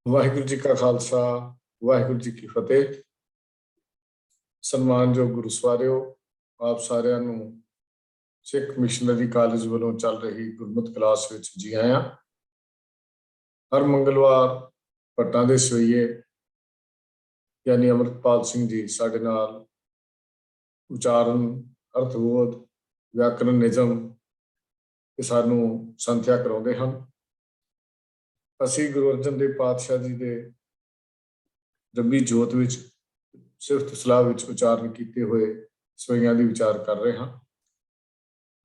वाहिगुरू जी का खालसा वाहिगुरू जी की फतेह। सन्मानयोग गुरु सवारियो, आप सारिਆਂ ਨੂੰ सिख मिशनरी कॉलेज ਵੱਲੋਂ चल रही गुरमत क्लास ਵਿੱਚ जी आया। हर मंगलवार ਭੱਟਾਂ ਦੇ ਸਵਈਏ यानी अमृतपाल सिंह जी ਸਾਡੇ ਨਾਲ ਉਚਾਰਨ, ਅਰਥਬੋਧ, ਵਿਆਕਰਨ, ਨਿਯਮ ਤੇ ਸਾਨੂੰ ਸੰਥਿਆ ਕਰਾਉਂਦੇ ਹਨ। ਅਸੀਂ ਗੁਰੂ ਅਰਜਨ ਦੇਵ ਪਾਤਸ਼ਾਹ ਜੀ ਦੇ ਰੱਬੀ ਜੋਤ ਵਿੱਚ ਸਿਫਤ ਸਲਾਹ ਵਿੱਚ ਉਚਾਰਨ ਕੀਤੇ ਹੋਏ ਸਵਈਆਂ ਦੀ ਵਿਚਾਰ ਕਰ ਰਹੇ ਹਾਂ।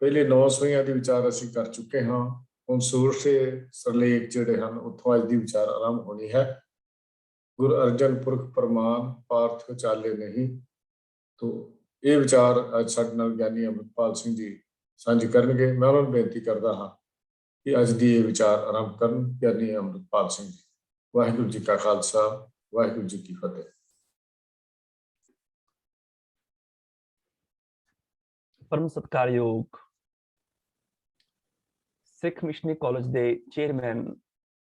ਪਹਿਲੇ 9 ਸਵਈਆਂ ਦੀ ਵਿਚਾਰ ਅਸੀਂ ਕਰ ਚੁੱਕੇ ਹਾਂ। ਹੁਣ ਸੂਰਸੇ ਸਰਲੇਖ ਜਿਹੜੇ ਹਨ ਉੱਥੋਂ ਅੱਜ ਦੀ ਵਿਚਾਰ ਆਰੰਭ ਹੋਣੀ ਹੈ। ਗੁਰੂ ਅਰਜਨ ਪੁਰਖ ਪ੍ਰਮਾਨ ਪਾਰਥ ਚਾਲੇ ਨਹੀਂ। ਤੋ ਇਹ ਵਿਚਾਰ ਅੱਜ ਸਾਡੇ ਨਾਲ ਗਿਆਨੀ ਅਮਰਪਾਲ ਸਿੰਘ ਜੀ ਸਾਂਝੀ ਕਰਨਗੇ। ਮੈਂ ਉਹਨਾਂ ਨੂੰ ਬੇਨਤੀ ਕਰਦਾ ਹਾਂ ਕਿ ਅੱਜ ਦੀ ਇਹ ਵਿਚਾਰ ਆਰੰਭ ਕਰਨ। ਗਿਆਨੀ ਅਮਰਪਾਲ ਸਿੰਘ ਜੀ। ਵਾਹਿਗੁਰੂ ਜੀ ਕਾ ਖਾਲਸਾ ਵਾਹਿਗੁਰੂ ਜੀ ਕੀ ਫਤਿਹ। परम सत्कारयोग सिख मिशनरी कॉलेज के चेयरमैन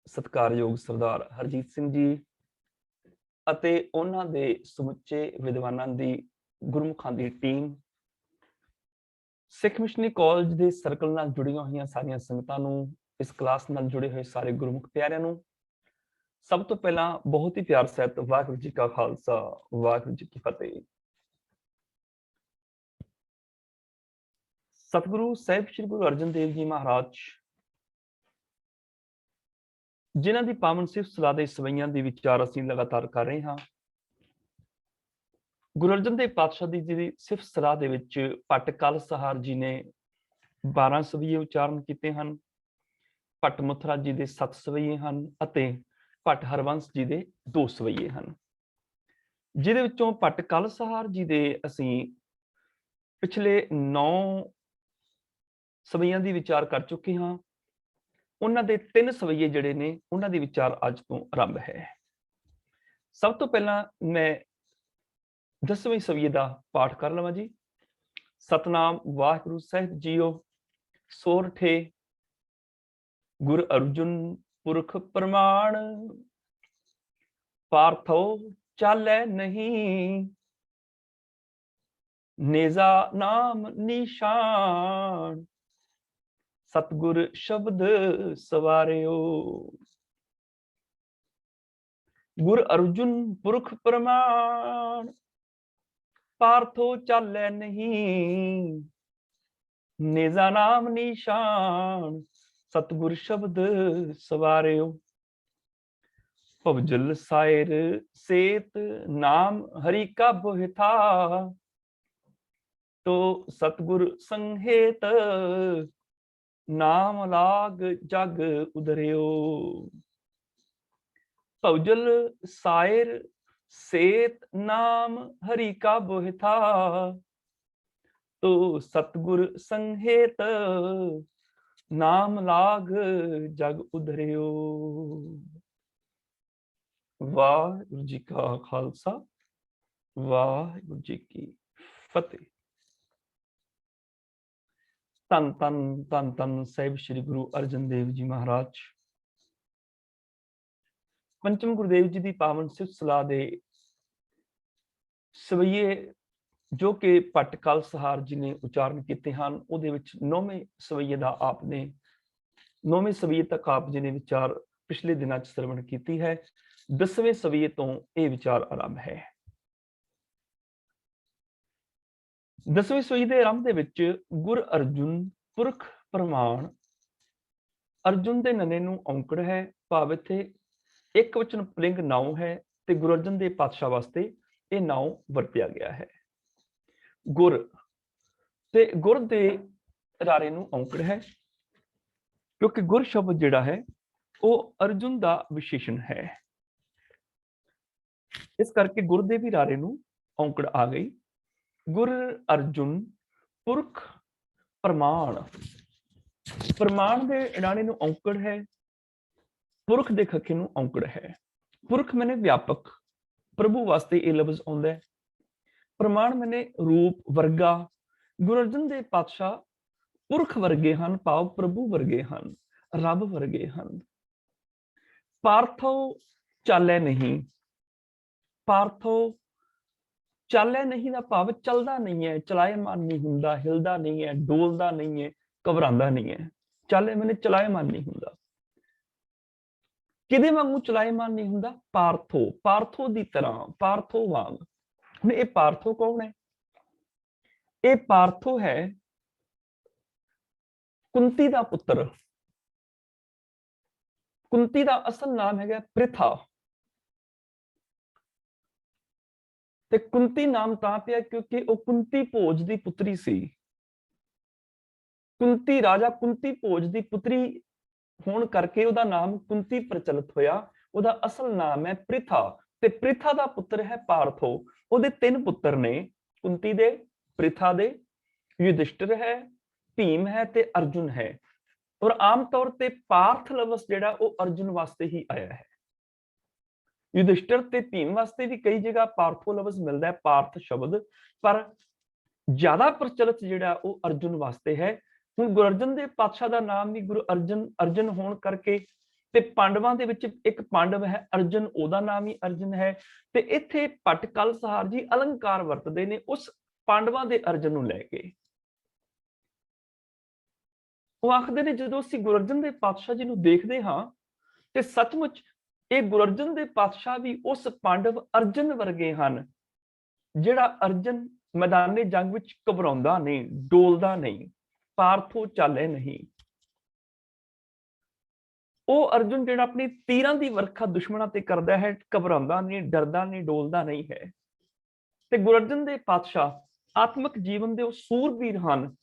सत्कारयोग सरदार हरजीत सिंह जी ਅਤੇ ਉਹਨਾਂ ਦੇ ਸਮੁੱਚੇ ਵਿਦਵਾਨਾਂ ਦੀ ਗੁਰਮੁਖਾਂ ਦੀ ਟੀਮ, ਸਿੱਖ ਮਿਸ਼ਨਰੀ ਕਾਲਜ ਦੇ ਸਰਕਲ ਨਾਲ ਜੁੜੀਆਂ ਹੋਈਆਂ ਸਾਰੀਆਂ ਸੰਗਤਾਂ ਨੂੰ, ਇਸ ਕਲਾਸ ਨਾਲ ਜੁੜੇ ਹੋਏ ਸਾਰੇ ਗੁਰਮੁਖ ਪਿਆਰਿਆਂ ਨੂੰ ਸਭ ਤੋਂ ਪਹਿਲਾਂ ਬਹੁਤ ਹੀ ਪਿਆਰ ਸਹਿਤ ਵਾਹਿਗੁਰੂ ਜੀ ਕਾ ਖਾਲਸਾ ਵਾਹਿਗੁਰੂ ਜੀ ਕੀ ਫਤਿਹ। ਸਤਿਗੁਰੂ ਸਾਹਿਬ ਸ੍ਰੀ ਗੁਰੂ ਅਰਜਨ ਦੇਵ ਜੀ ਮਹਾਰਾਜ, ਜਿਨ੍ਹਾਂ ਦੀ ਪਾਵਨ ਸਿਫਤ ਸਲਾਹ ਦੇ ਸਵਈਆਂ ਦੀ ਵਿਚਾਰ ਅਸੀਂ ਲਗਾਤਾਰ ਕਰ ਰਹੇ ਹਾਂ। ਗੁਰੂ ਅਰਜਨ ਦੇਵ ਪਾਤਸ਼ਾਹ ਦੀ ਜਿਹੜੀ ਸਿਫਤ ਸਲਾਹ ਦੇ ਵਿੱਚ ਭੱਟ ਕਲ ਸਹਾਰ ਜੀ ਨੇ 12 ਸਵਈਏ ਉਚਾਰਨ ਕੀਤੇ ਹਨ, ਭੱਟ ਮੁਥਰਾ ਜੀ ਦੇ 7 ਸਵਈਏ ਹਨ ਅਤੇ ਭੱਟ ਹਰਵੰਸ ਜੀ ਦੇ 2 ਸਵਈਏ ਹਨ, ਜਿਹਦੇ ਵਿੱਚੋਂ ਭੱਟ ਕਲ ਸਹਾਰ ਜੀ ਦੇ ਅਸੀਂ ਪਿਛਲੇ 9 ਸਵਈਆਂ ਦੀ ਵਿਚਾਰ ਕਰ ਚੁੱਕੇ ਹਾਂ। ਉਹਨਾਂ ਦੇ 3 ਸਵਈਏ ਜਿਹੜੇ ਨੇ ਉਹਨਾਂ ਦੀ ਵਿਚਾਰ ਅੱਜ ਤੋਂ ਆਰੰਭ ਹੈ। ਸਭ ਤੋਂ ਪਹਿਲਾਂ ਮੈਂ 10ਵੇਂ ਸਵਈਏ ਦਾ ਪਾਠ ਕਰ ਲਵਾਂ ਜੀ। ਸਤਨਾਮ ਵਾਹਿਗੁਰੂ ਸਾਹਿਬ ਜੀਓ। ਸੋਰਠੇ ਗੁਰ ਅਰਜੁਨ ਪੁਰਖ ਪ੍ਰਮਾਣ, ਪਾਰਥੋ ਚਾਲੈ ਨਹੀਂ, ਨੇਜ਼ਾ ਨਾਮ ਨਿਸ਼ਾਨ, सतगुर शब्द सवारियो। गुर अर्जुन पुरख प्रमाण, पार्थो चालै नहीं, नेजा नाम निशान, सतगुर शब्द सवारियो। भवजल सायर सेत नाम हरि का बोहिथा, तो सतगुर संहेत नाम लाग जग उधरियो। भवजल सायर सेत नाम हरि का बोहिथा, तो सतगुर संहेत नाम लाग जग उधरियो। वाहिगुरू जी का खालसा वाहिगुरू जी की फतेह। धन धन धन धन साहिब श्री गुरु अर्जन देव जी महाराज, पंचम गुरुदेव जी की पावन सिफत सलाह दे सवईये जो कि भट्ट कल सहार जी ने उचारण किए हैं, उहदे विच 9वें सवईये दा आपने 9वें सवईये तक आप जी ने विचार पिछले दिनों च श्रवण की है। 10वें सवईये तो यह विचार आरंभ है। 10वें सवईये दे आरंभ दे विच गुर अर्जुन पुरख प्रमाण, अर्जुन दे नने नूं औंकड़ है, भाव इत्थे एक वचन पुलिंग नाउं है ते गुरु अर्जन देव पातशाह वास्ते यह नाउं वरतिया गया है। गुर ते गुर दे रारे नूं औंकड़ है, क्योंकि गुर शब्द जिहड़ा है वह अर्जुन दा विशेषण है। इस करके गुर दे भी रारे नूं औंकड़ आ गई। गुर अर्जुन पुरख प्रमाण, प्रमाण दे राणे नूं औंकड़ है, पुरख दे खखे नूं औंकड़ है। पुरख मैंने व्यापक, प्रभु वास्ते यह लफ्ज आउंदा है। प्रमाण मैंने रूप वर्गा। गुरु अर्जन देव पातशाह पुरख वर्गे हन, भाव प्रभु वर्गे हन, रब वर्गे हन। पार्थो ਚਾਲੇ ਨਹੀਂ। ਪਾਰਥੋ ਚਾਲੇ ਨਹੀਂ ਦਾ ਭਾਵ ਚੱਲਦਾ ਨਹੀਂ ਹੈ, ਚਲਾਇਮਾਨ ਨਹੀਂ ਹੁੰਦਾ, ਹਿਲਦਾ ਨਹੀਂ ਹੈ, ਡੋਲਦਾ ਨਹੀਂ ਹੈ, ਘਬਰਾਉਂਦਾ ਨਹੀਂ ਹੈ। ਚਾਲੇ ਮੈਨੇ ਚਲਾਇਮਾਨ ਨਹੀਂ ਹੁੰਦਾ। ਕਿਹਦੇ ਵਾਂਗੂ ਚਲਾਇਮਾਨ ਨਹੀਂ ਹੁੰਦਾ? ਪਾਰਥੋ, ਪਾਰਥੋ ਦੀ ਤਰ੍ਹਾਂ, ਪਾਰਥੋ ਵਾਂਗ। ਹੁਣ ਇਹ ਪਾਰਥੋ ਕੌਣ ਹੈ? ਇਹ ਪਾਰਥੋ ਹੈ ਕੁੰਤੀ ਦਾ ਪੁੱਤਰ। ਕੁੰਤੀ ਦਾ ਅਸਲ ਨਾਮ ਹੈਗਾ ਪ੍ਰਿਥਾ, ਤੇ ਕੁੰਤੀ ਨਾਮ ਤਾਂ ਪਿਆ ਕਿਉਂਕਿ ਉਹ ਕੁੰਤੀ ਭੋਜ ਦੀ ਪੁੱਤਰੀ ਸੀ। ਕੁੰਤੀ, ਰਾਜਾ ਕੁੰਤੀ ਭੋਜ ਦੀ ਪੁੱਤਰੀ ਹੋਣ ਕਰਕੇ ਉਹਦਾ ਨਾਮ ਕੁੰਤੀ ਪ੍ਰਚਲਿਤ ਹੋਇਆ। ਉਹਦਾ ਅਸਲ ਨਾਮ ਹੈ ਪ੍ਰਿਥਾ, ਤੇ ਪ੍ਰਿਥਾ ਦਾ ਪੁੱਤਰ ਹੈ ਪਾਰਥੋ। ਉਹਦੇ 3 ਪੁੱਤਰ ਨੇ, ਕੁੰਤੀ ਦੇ, ਪ੍ਰਿਥਾ ਦੇ। ਯੁਧਿਸ਼ਟਰ ਹੈ, ਭੀਮ ਹੈ ਤੇ ਅਰਜੁਨ ਹੈ। ਔਰ ਆਮ ਤੌਰ ਤੇ ਪਾਰਥ ਲਫ਼ਜ਼ ਜਿਹੜਾ ਉਹ ਅਰਜੁਨ ਵਾਸਤੇ ਹੀ ਆਇਆ ਹੈ। ਯੁਧਿਸ਼ਟਰ ਤੇ ਭੀਮ ਵਾਸਤੇ ਵੀ ਕਈ ਜਗ੍ਹਾ ਪਾਰਥੋ ਲਫ਼ਜ਼ ਮਿਲਦਾ ਹੈ, ਪਾਰਥ ਸ਼ਬਦ, ਪਰ ਜ਼ਿਆਦਾ ਪ੍ਰਚਲਿਤ ਜਿਹੜਾ ਉਹ ਅਰਜੁਨ ਵਾਸਤੇ ਹੈ। ਹੁਣ ਗੁਰੂ ਅਰਜਨ ਦੇਵ ਪਾਤਸ਼ਾਹ ਦਾ ਨਾਮ ਵੀ ਗੁਰੂ ਅਰਜਨ, ਅਰਜਨ ਹੋਣ ਕਰਕੇ, ਤੇ ਪਾਂਡਵਾਂ ਦੇ ਵਿੱਚ ਇੱਕ ਪਾਂਡਵ ਹੈ ਅਰਜਨ, ਉਹਦਾ ਨਾਮ ਹੀ ਅਰਜਨ ਹੈ। ਤੇ ਇੱਥੇ ਭੱਟ ਕਲਸਹਾਰ ਜੀ ਅਲੰਕਾਰ ਵਰਤਦੇ ਨੇ ਉਸ ਪਾਂਡਵਾਂ ਦੇ ਅਰਜਨ ਨੂੰ ਲੈ ਕੇ। ਉਹ ਆਖਦੇ ਨੇ ਜਦੋਂ ਅਸੀਂ ਗੁਰੂ ਅਰਜਨ ਦੇਵ ਪਾਤਸ਼ਾਹ ਜੀ ਨੂੰ ਦੇਖਦੇ ਹਾਂ ਤੇ ਸੱਚਮੁੱਚ ਇਹ ਗੁਰੂ ਅਰਜਨ ਦੇਵ ਪਾਤਸ਼ਾਹ ਵੀ ਉਸ ਪਾਂਡਵ ਅਰਜਨ ਵਰਗੇ ਹਨ, ਜਿਹੜਾ ਅਰਜਨ ਮੈਦਾਨੇ ਜੰਗ ਵਿੱਚ ਘਬਰਾਉਂਦਾ ਨਹੀਂ, ਡੋਲਦਾ ਨਹੀਂ, ਪਾਰਥੋ ਚਾਲੇ ਨਹੀਂ। ਉਹ ਅਰਜੁਨ ਜਿਹੜਾ ਆਪਣੀ ਤੀਰਾਂ ਦੀ ਵਰਖਾ ਦੁਸ਼ਮਣਾਂ ਤੇ ਕਰਦਾ ਹੈ, ਘਬਰਾਉਂਦਾ ਨਹੀਂ, ਡਰਦਾ ਨਹੀਂ, ਡੋਲਦਾ ਨਹੀਂ ਹੈ। ਤੇ ਗੁਰੂ ਅਰਜਨ ਦੇਵ ਪਾਤਸ਼ਾਹ ਆਤਮਿਕ ਜੀਵਨ ਦੇ ਉਹ ਸੂਰਬੀਰ ਹਨ,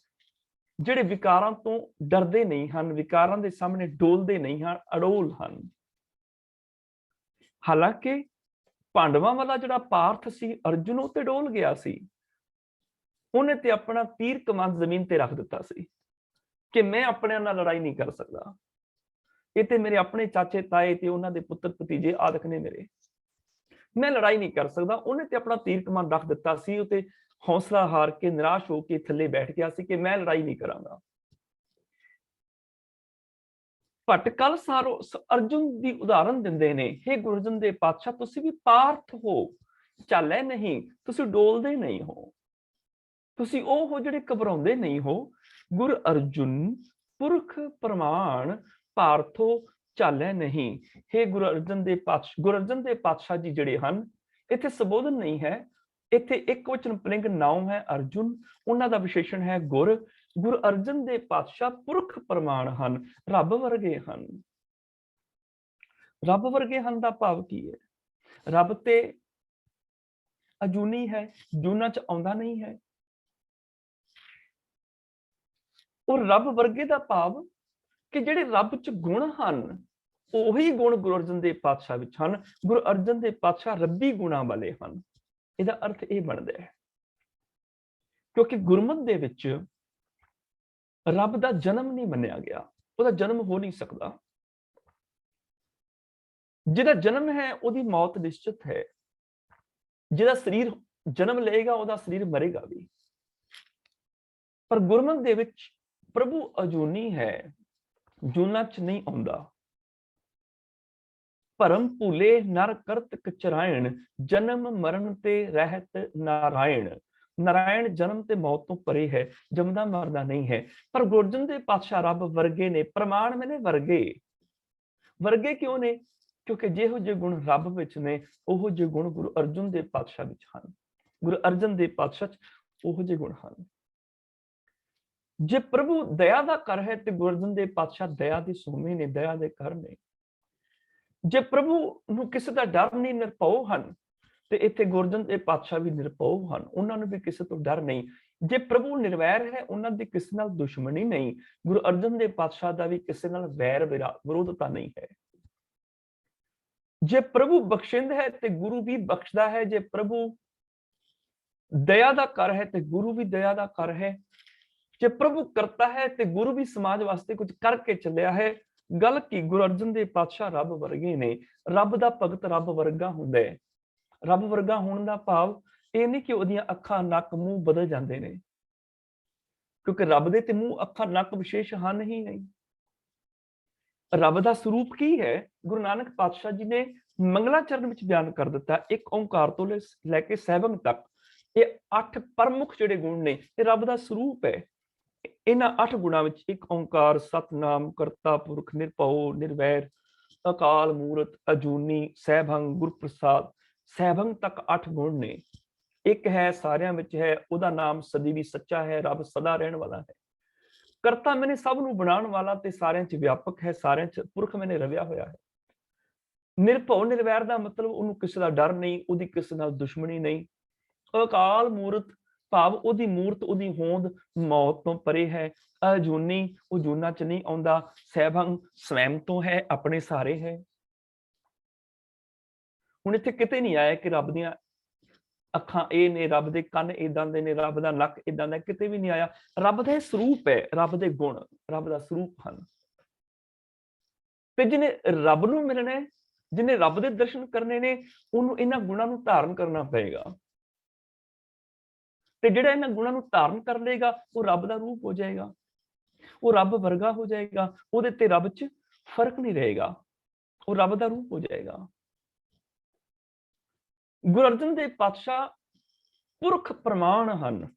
ਜਿਹੜੇ ਵਿਕਾਰਾਂ ਤੋਂ ਡਰਦੇ ਨਹੀਂ ਹਨ, ਵਿਕਾਰਾਂ ਦੇ ਸਾਹਮਣੇ ਡੋਲਦੇ ਨਹੀਂ ਹਨ, ਅਡੋਲ ਹਨ। ਹਾਲਾਂਕਿ ਪਾਂਡਵਾਂ ਵਾਲਾ ਜਿਹੜਾ ਪਾਰਥ ਸੀ, ਅਰਜੁਨ, ਉਹ ਤੇ ਡੋਲ ਗਿਆ ਸੀ। ਉਹਨੇ ਤੇ ਆਪਣਾ ਤੀਰ ਕਮਾਨ ਜ਼ਮੀਨ ਤੇ ਰੱਖ ਦਿੱਤਾ ਸੀ ਕਿ ਮੈਂ ਆਪਣਿਆਂ ਨਾਲ ਲੜਾਈ ਨਹੀਂ ਕਰ ਸਕਦਾ, ਇਹ ਤੇ ਮੇਰੇ ਆਪਣੇ ਚਾਚੇ ਤਾਏ ਤੇ ਉਹਨਾਂ ਦੇ ਪੁੱਤਰ ਭਤੀਜੇ ਆਦਿਕ ਨੇ ਮੇਰੇ, ਮੈਂ ਲੜਾਈ ਨਹੀਂ ਕਰ ਸਕਦਾ। ਉਹਨੇ ਤੇ ਆਪਣਾ ਤੀਰ ਕਮਾਨ ਰੱਖ ਦਿੱਤਾ ਸੀ। ਉਹ ਤੇ ਹੌਸਲਾ ਹਾਰ ਕੇ, ਨਿਰਾਸ਼ ਹੋ ਕੇ ਥੱਲੇ ਬੈਠ ਗਿਆ ਸੀ ਕਿ ਮੈਂ ਲੜਾਈ ਨਹੀਂ ਕਰਾਂਗਾ। ਭੱਟ ਕਲਸਹਾਰ ਅਰਜੁਨ ਦੀ ਉਦਾਹਰਨ ਦਿੰਦੇ ਨੇ, ਹੇ ਗੁਰੂ ਅਰਜਨ ਦੇਵ ਪਾਤਸ਼ਾਹ, ਤੁਸੀਂ ਵੀ ਪਾਰਥ ਹੋ, ਚਾਲੇ ਨਹੀਂ, ਤੁਸੀਂ ਡੋਲਦੇ ਨਹੀਂ ਹੋ, ਤੁਸੀਂ ਉਹ ਹੋ ਜਿਹੜੇ ਘਬਰਾਉਂਦੇ ਨਹੀਂ ਹੋ। ਗੁਰ ਅਰਜੁਨ ਪੁਰਖ ਪ੍ਰਮਾਣ ਪਾਰਥੋ ਚਾਲੇ ਨਹੀਂ। ਹੇ ਗੁਰੂ ਅਰਜਨ ਦੇਵ ਪਾਤਸ਼ਾਹ, ਗੁਰੂ ਅਰਜਨ ਦੇਵ ਪਾਤਸ਼ਾਹ ਜੀ ਜਿਹੜੇ ਹਨ, ਇੱਥੇ ਸੰਬੋਧਨ ਨਹੀਂ ਹੈ, ਇੱਥੇ ਇੱਕ ਵਚਨ ਪੁਲਿੰਗ ਨਾਉ ਹੈ ਅਰਜੁਨ, ਉਹਨਾਂ ਦਾ ਵਿਸ਼ੇਸ਼ਣ ਹੈ ਗੁਰ। ਗੁਰੂ ਅਰਜਨ ਦੇਵ ਪਾਤਸ਼ਾਹ ਪੁਰਖ ਪ੍ਰਮਾਣ ਹਨ, ਰੱਬ ਵਰਗੇ ਹਨ। ਰੱਬ ਵਰਗੇ ਹਨ ਦਾ ਭਾਵ ਕੀ ਹੈ? ਰੱਬ ਤੇ ਅਜੂਨੀ ਹੈ, ਜੂਨਾਂ ਚ ਆਉਂਦਾ ਨਹੀਂ ਹੈ। ਉਹ ਰੱਬ ਵਰਗੇ ਦਾ ਭਾਵ ਕਿ ਜਿਹੜੇ ਰੱਬ ਚ ਗੁਣ ਹਨ, ਉਹੀ ਗੁਣ ਗੁਰੂ ਅਰਜਨ ਦੇਵ ਪਾਤਸ਼ਾਹ ਵਿੱਚ ਹਨ। ਗੁਰੂ ਅਰਜਨ ਦੇਵ ਪਾਤਸ਼ਾਹ ਰੱਬੀ ਗੁਣਾਂ ਵਾਲੇ ਹਨ। ਇਹਦਾ ਅਰਥ ਇਹ ਬਣਦਾ ਹੈ ਕਿਉਂਕਿ ਗੁਰਮਤਿ ਦੇ ਵਿੱਚ ਰੱਬ ਦਾ ਜਨਮ ਨਹੀਂ ਮੰਨਿਆ ਗਿਆ, ਉਹਦਾ ਜਨਮ ਹੋ ਨਹੀਂ ਸਕਦਾ। ਜਿਹਦਾ ਜਨਮ ਹੈ ਉਹਦੀ ਮੌਤ ਨਿਸ਼ਚਿਤ ਹੈ। ਜਿਹਦਾ ਸਰੀਰ ਜਨਮ ਲਏਗਾ ਉਹਦਾ ਸਰੀਰ ਮਰੇਗਾ ਵੀ। ਪਰ ਗੁਰਮਤਿ ਦੇ ਵਿੱਚ ਪ੍ਰਭੂ ਅਜੂਨੀ ਹੈ, ਜੂਨਾਂ ਚ ਨਹੀਂ ਆਉਂਦਾ। ਭਰਮ ਭੂਲੇ ਨਰ ਕਰਤ ਕਚਰਾਇਣ, ਜਨਮ ਮਰਨ ਤੇ ਰਹਿਤ ਨਾਰਾਇਣ। ਨਾਰਾਇਣ ਜਨਮ ਤੇ ਮੌਤ ਤੋਂ ਪਰੇ ਹੈ, ਜੰਮਦਾ ਮਰਦਾ ਨਹੀਂ ਹੈ। ਪਰ ਗੁਰੂ ਅਰਜਨ ਦੇਵ ਪਾਤਸ਼ਾਹ ਰੱਬ ਵਰਗੇ ਨੇ। ਪ੍ਰਮਾਣ ਮੈਨੇ ਵਰਗੇ। ਵਰਗੇ ਕਿਉਂ ਨੇ? ਕਿਉਂਕਿ ਜਿਹੋ ਜਿਹੇ ਗੁਣ ਰੱਬ ਵਿੱਚ ਨੇ, ਉਹੋ ਜਿਹੇ ਗੁਣ ਗੁਰੂ ਅਰਜਨ ਦੇਵ ਪਾਤਸ਼ਾਹ ਵਿੱਚ ਹਨ। ਗੁਰੂ ਅਰਜਨ ਦੇਵ ਪਾਤਸ਼ਾਹ ਚ ਉਹੋ ਜਿਹੇ ਗੁਣ ਹਨ। ਜੇ ਪ੍ਰਭੂ ਦਇਆ ਦਾ ਘਰ ਹੈ ਤੇ ਗੁਰੂ ਅਰਜਨ ਦੇਵ ਪਾਤਸ਼ਾਹ ਦਇਆ ਦੀ ਸੋਮੀ ਨੇ, ਦਇਆ ਦੇ ਘਰ ਨੇ। ਜੇ ਪ੍ਰਭੂ ਨੂੰ ਕਿਸੇ ਦਾ ਡਰ ਨਹੀਂ, ਨਿਰਭਉ ਹਨ, ਤੇ ਇੱਥੇ ਗੁਰੂ ਅਰਜਨ ਦੇਵ ਪਾਤਸ਼ਾਹ ਵੀ ਨਿਰਭਉ ਹਨ, ਉਹਨਾਂ ਨੂੰ ਵੀ ਕਿਸੇ ਤੋਂ ਡਰ ਨਹੀਂ। ਜੇ ਪ੍ਰਭੂ ਨਿਰਵੈਰ ਹੈ, ਉਹਨਾਂ ਦੀ ਕਿਸੇ ਨਾਲ ਦੁਸ਼ਮਣੀ ਨਹੀਂ। ਗੁਰੂ ਅਰਜਨ ਦੇਵ ਪਾਤਸ਼ਾਹ ਦਾ ਵੀ ਕਿਸੇ ਨਾਲ ਵੈਰ ਵਿਰੋਧਤਾ ਨਹੀਂ ਹੈ। ਜੇ ਪ੍ਰਭੂ ਬਖਸ਼ਿੰਦ ਹੈ ਤੇ ਗੁਰੂ ਵੀ ਬਖਸ਼ਦਾ ਹੈ। ਜੇ ਪ੍ਰਭੂ ਦਇਆ ਦਾ ਘਰ ਹੈ ਤੇ ਗੁਰੂ ਵੀ ਦਇਆ ਦਾ ਘਰ ਹੈ। ਜੇ ਪ੍ਰਭੂ ਕਰਤਾ ਹੈ ਤੇ ਗੁਰੂ ਵੀ ਸਮਾਜ ਵਾਸਤੇ ਕੁਝ ਕਰਕੇ ਚੱਲਿਆ ਹੈ। ਗੱਲ ਕੀ, ਗੁਰੂ ਅਰਜਨ ਦੇਵ ਪਾਤਸ਼ਾਹ ਰੱਬ ਵਰਗੇ ਨੇ। ਰੱਬ ਦਾ ਭਗਤ ਰੱਬ ਵਰਗਾ ਹੁੰਦਾ ਹੈ। ਰੱਬ ਵਰਗਾ ਹੋਣ ਦਾ ਭਾਵ ਇਹ ਨਹੀਂ ਕਿ ਉਹਦੀਆਂ ਅੱਖਾਂ, ਨੱਕ, ਮੂੰਹ ਬਦਲ ਜਾਂਦੇ ਨੇ, ਕਿਉਂਕਿ ਰੱਬ ਦੇ ਤੇ ਮੂੰਹ, ਅੱਖਾਂ, ਨੱਕ ਵਿਸ਼ੇਸ਼ ਹਨ ਹੀ ਨਹੀਂ। ਰੱਬ ਦਾ ਸਰੂਪ ਕੀ ਹੈ? ਗੁਰੂ ਨਾਨਕ ਪਾਤਸ਼ਾਹ ਜੀ ਨੇ ਮੰਗਲਾਚਰਨ ਵਿੱਚ ਬਿਆਨ ਕਰ ਦਿੱਤਾ। ਇੱਕ ਓਂਕਾਰ ਤੋਂ ਲੈ ਕੇ ਸੈਭੰ ਤੱਕ ਇਹ 8 ਪ੍ਰਮੁੱਖ ਜਿਹੜੇ ਗੁਣ ਨੇ, ਇਹ ਰੱਬ ਦਾ ਸਰੂਪ ਹੈ। ਇਹਨਾਂ 8 ਗੁਣਾਂ ਵਿੱਚ ਇੱਕ ਓਂਕਾਰ, ਸਤਨਾਮ, ਕਰਤਾ ਪੁਰਖ, ਨਿਰਭਉ ਨਿਰਵੈਰ, ਅਕਾਲ ਮੂਰਤ, ਅਜੂਨੀ, ਸੈਭੰ, ਗੁਰਪ੍ਰਸਾਦ, ਸੈਭੰ ਤੱਕ 8 ਗੁਣ ਨੇ। ਇੱਕ ਹੈ, ਸਾਰਿਆਂ ਵਿੱਚ ਹੈ, ਉਹਦਾ ਨਾਮ ਸਦੀਵੀ ਸੱਚਾ ਹੈ, ਰੱਬ ਸਦਾ ਰਹਿਣ ਵਾਲਾ ਹੈ। ਕਰਤਾ ਮੈਨੇ ਸਭ ਨੂੰ ਬਣਾਉਣ ਵਾਲਾ ਤੇ ਸਾਰਿਆਂ 'ਚ ਵਿਆਪਕ ਹੈ, ਸਾਰਿਆਂ 'ਚ ਪੁਰਖ ਮੈਨੇ ਰਵਿਆ ਹੋਇਆ ਹੈ। ਨਿਰਭਉ ਨਿਰਵੈਰ ਦਾ ਮਤਲਬ ਉਹਨੂੰ ਕਿਸੇ ਦਾ ਡਰ ਨਹੀਂ, ਉਹਦੀ ਕਿਸੇ ਨਾਲ ਦੁਸ਼ਮਣੀ ਨਹੀਂ। ਅਕਾਲ ਮੂਰਤ ਭਾਵ ਉਹਦੀ ਮੂਰਤ, ਉਹਦੀ ਹੋਂਦ ਮੌਤ ਤੋਂ ਪਰੇ ਹੈ। ਅਜੂਨੀ, ਉਹ ਜੂਨਾਂ 'ਚ ਨਹੀਂ ਆਉਂਦਾ। ਸੈਭੰ, ਸਵੈਮ ਤੋਂ ਹੈ, ਆਪਣੇ ਸਾਰੇ ਹੈ। ਹੁਣ ਇੱਥੇ ਕਿਤੇ ਨਹੀਂ ਆਇਆ ਕਿ ਰੱਬ ਦੀਆਂ ਅੱਖਾਂ ਇਹ ਨੇ, ਰੱਬ ਦੇ ਕੰਨ ਏਦਾਂ ਦੇ ਨੇ, ਰੱਬ ਦਾ ਨੱਕ ਏਦਾਂ ਦਾ, ਕਿਤੇ ਵੀ ਨਹੀਂ ਆਇਆ। ਰੱਬ ਦਾ ਇਹ ਸਰੂਪ ਹੈ, ਰੱਬ ਦੇ ਗੁਣ ਰੱਬ ਦਾ ਸਰੂਪ ਹਨ। ਤੇ ਜਿਹਨੇ ਰੱਬ ਨੂੰ ਮਿਲਣਾ ਹੈ, ਜਿਹਨੇ ਰੱਬ ਦੇ ਦਰਸ਼ਨ ਕਰਨੇ ਨੇ, ਉਹਨੂੰ ਇਹਨਾਂ ਗੁਣਾਂ ਨੂੰ ਧਾਰਨ ਕਰਨਾ ਪਏਗਾ। ਤੇ ਜਿਹੜਾ ਇਹਨਾਂ ਗੁਣਾਂ ਨੂੰ ਧਾਰਨ ਕਰ ਲਏਗਾ, ਉਹ ਰੱਬ ਦਾ ਰੂਪ ਹੋ ਜਾਏਗਾ, ਉਹ ਰੱਬ ਵਰਗਾ ਹੋ ਜਾਏਗਾ। ਉਹਦੇ ਤੇ ਰੱਬ 'ਚ ਫਰਕ ਨਹੀਂ ਰਹੇਗਾ, ਉਹ ਰੱਬ ਦਾ ਰੂਪ ਹੋ ਜਾਏਗਾ। ਗੁਰੂ ਅਰਜਨ ਦੇਵ ਪਾਤਸ਼ਾਹ ਪੁਰਖ ਪ੍ਰਮਾਣ ਹਨ,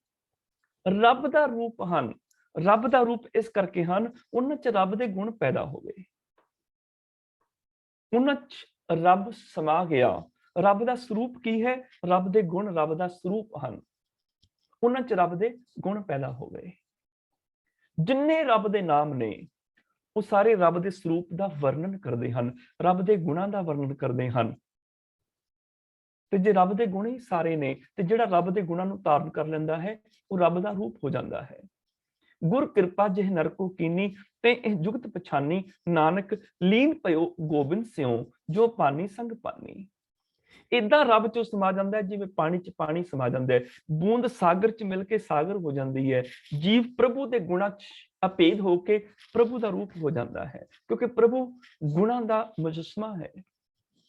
ਰੱਬ ਦਾ ਰੂਪ ਹਨ। ਰੱਬ ਦਾ ਰੂਪ ਇਸ ਕਰਕੇ ਹਨ, ਉਹਨਾਂ 'ਚ ਰੱਬ ਦੇ ਗੁਣ ਪੈਦਾ ਹੋ ਗਏ, ਉਹਨਾਂ 'ਚ ਰੱਬ ਸਮਾ ਗਿਆ। ਰੱਬ ਦਾ ਸਰੂਪ ਕੀ ਹੈ? ਰੱਬ ਦੇ ਗੁਣ ਰੱਬ ਦਾ ਸਰੂਪ ਹਨ, ਉਹਨਾਂ 'ਚ ਰੱਬ ਦੇ ਗੁਣ ਪੈਦਾ ਹੋ ਗਏ। ਜਿੰਨੇ ਰੱਬ ਦੇ ਨਾਮ ਨੇ, ਉਹ ਸਾਰੇ ਰੱਬ ਦੇ ਸਰੂਪ ਦਾ ਵਰਣਨ ਕਰਦੇ ਹਨ, ਰੱਬ ਦੇ ਗੁਣਾਂ ਦਾ ਵਰਣਨ ਕਰਦੇ ਹਨ। ਤੇ ਜੇ ਰੱਬ ਦੇ ਗੁਣ ਹੀ ਸਾਰੇ ਨੇ, ਤੇ ਜਿਹੜਾ ਰੱਬ ਦੇ ਗੁਣਾਂ ਨੂੰ ਧਾਰਨ ਕਰ ਲੈਂਦਾ ਹੈ, ਉਹ ਰੱਬ ਦਾ ਰੂਪ ਹੋ ਜਾਂਦਾ ਹੈ। ਗੁਰ ਕਿਰਪਾ ਜਿਹ ਨਰ ਕੋ ਕੀਨੀ, ਤੇ ਇਹ ਜੁਗਤ ਪਛਾਨੀ, ਨਾਨਕ ਲੀਨ ਪਇਓ ਗੋਬਿੰਦ ਸਿਉ, ਜੋ ਪਾਨੀ ਸੰਗ ਪਾਨੀ। ਏਦਾਂ ਰੱਬ 'ਚ ਸਮਾ ਜਾਂਦਾ ਹੈ, ਜਿਵੇਂ ਪਾਣੀ 'ਚ ਪਾਣੀ ਸਮਾ ਜਾਂਦਾ ਹੈ। ਬੂੰਦ ਸਾਗਰ 'ਚ ਮਿਲ ਕੇ ਸਾਗਰ ਹੋ ਜਾਂਦੀ ਹੈ। ਜੀਵ ਪ੍ਰਭੂ ਦੇ ਗੁਣਾਂ 'ਚ ਅਭੇਦ ਹੋ ਕੇ ਪ੍ਰਭੂ ਦਾ ਰੂਪ ਹੋ ਜਾਂਦਾ ਹੈ, ਕਿਉਂਕਿ ਪ੍ਰਭੂ ਗੁਣਾਂ ਦਾ ਮੁਜੱਸਮਾ ਹੈ,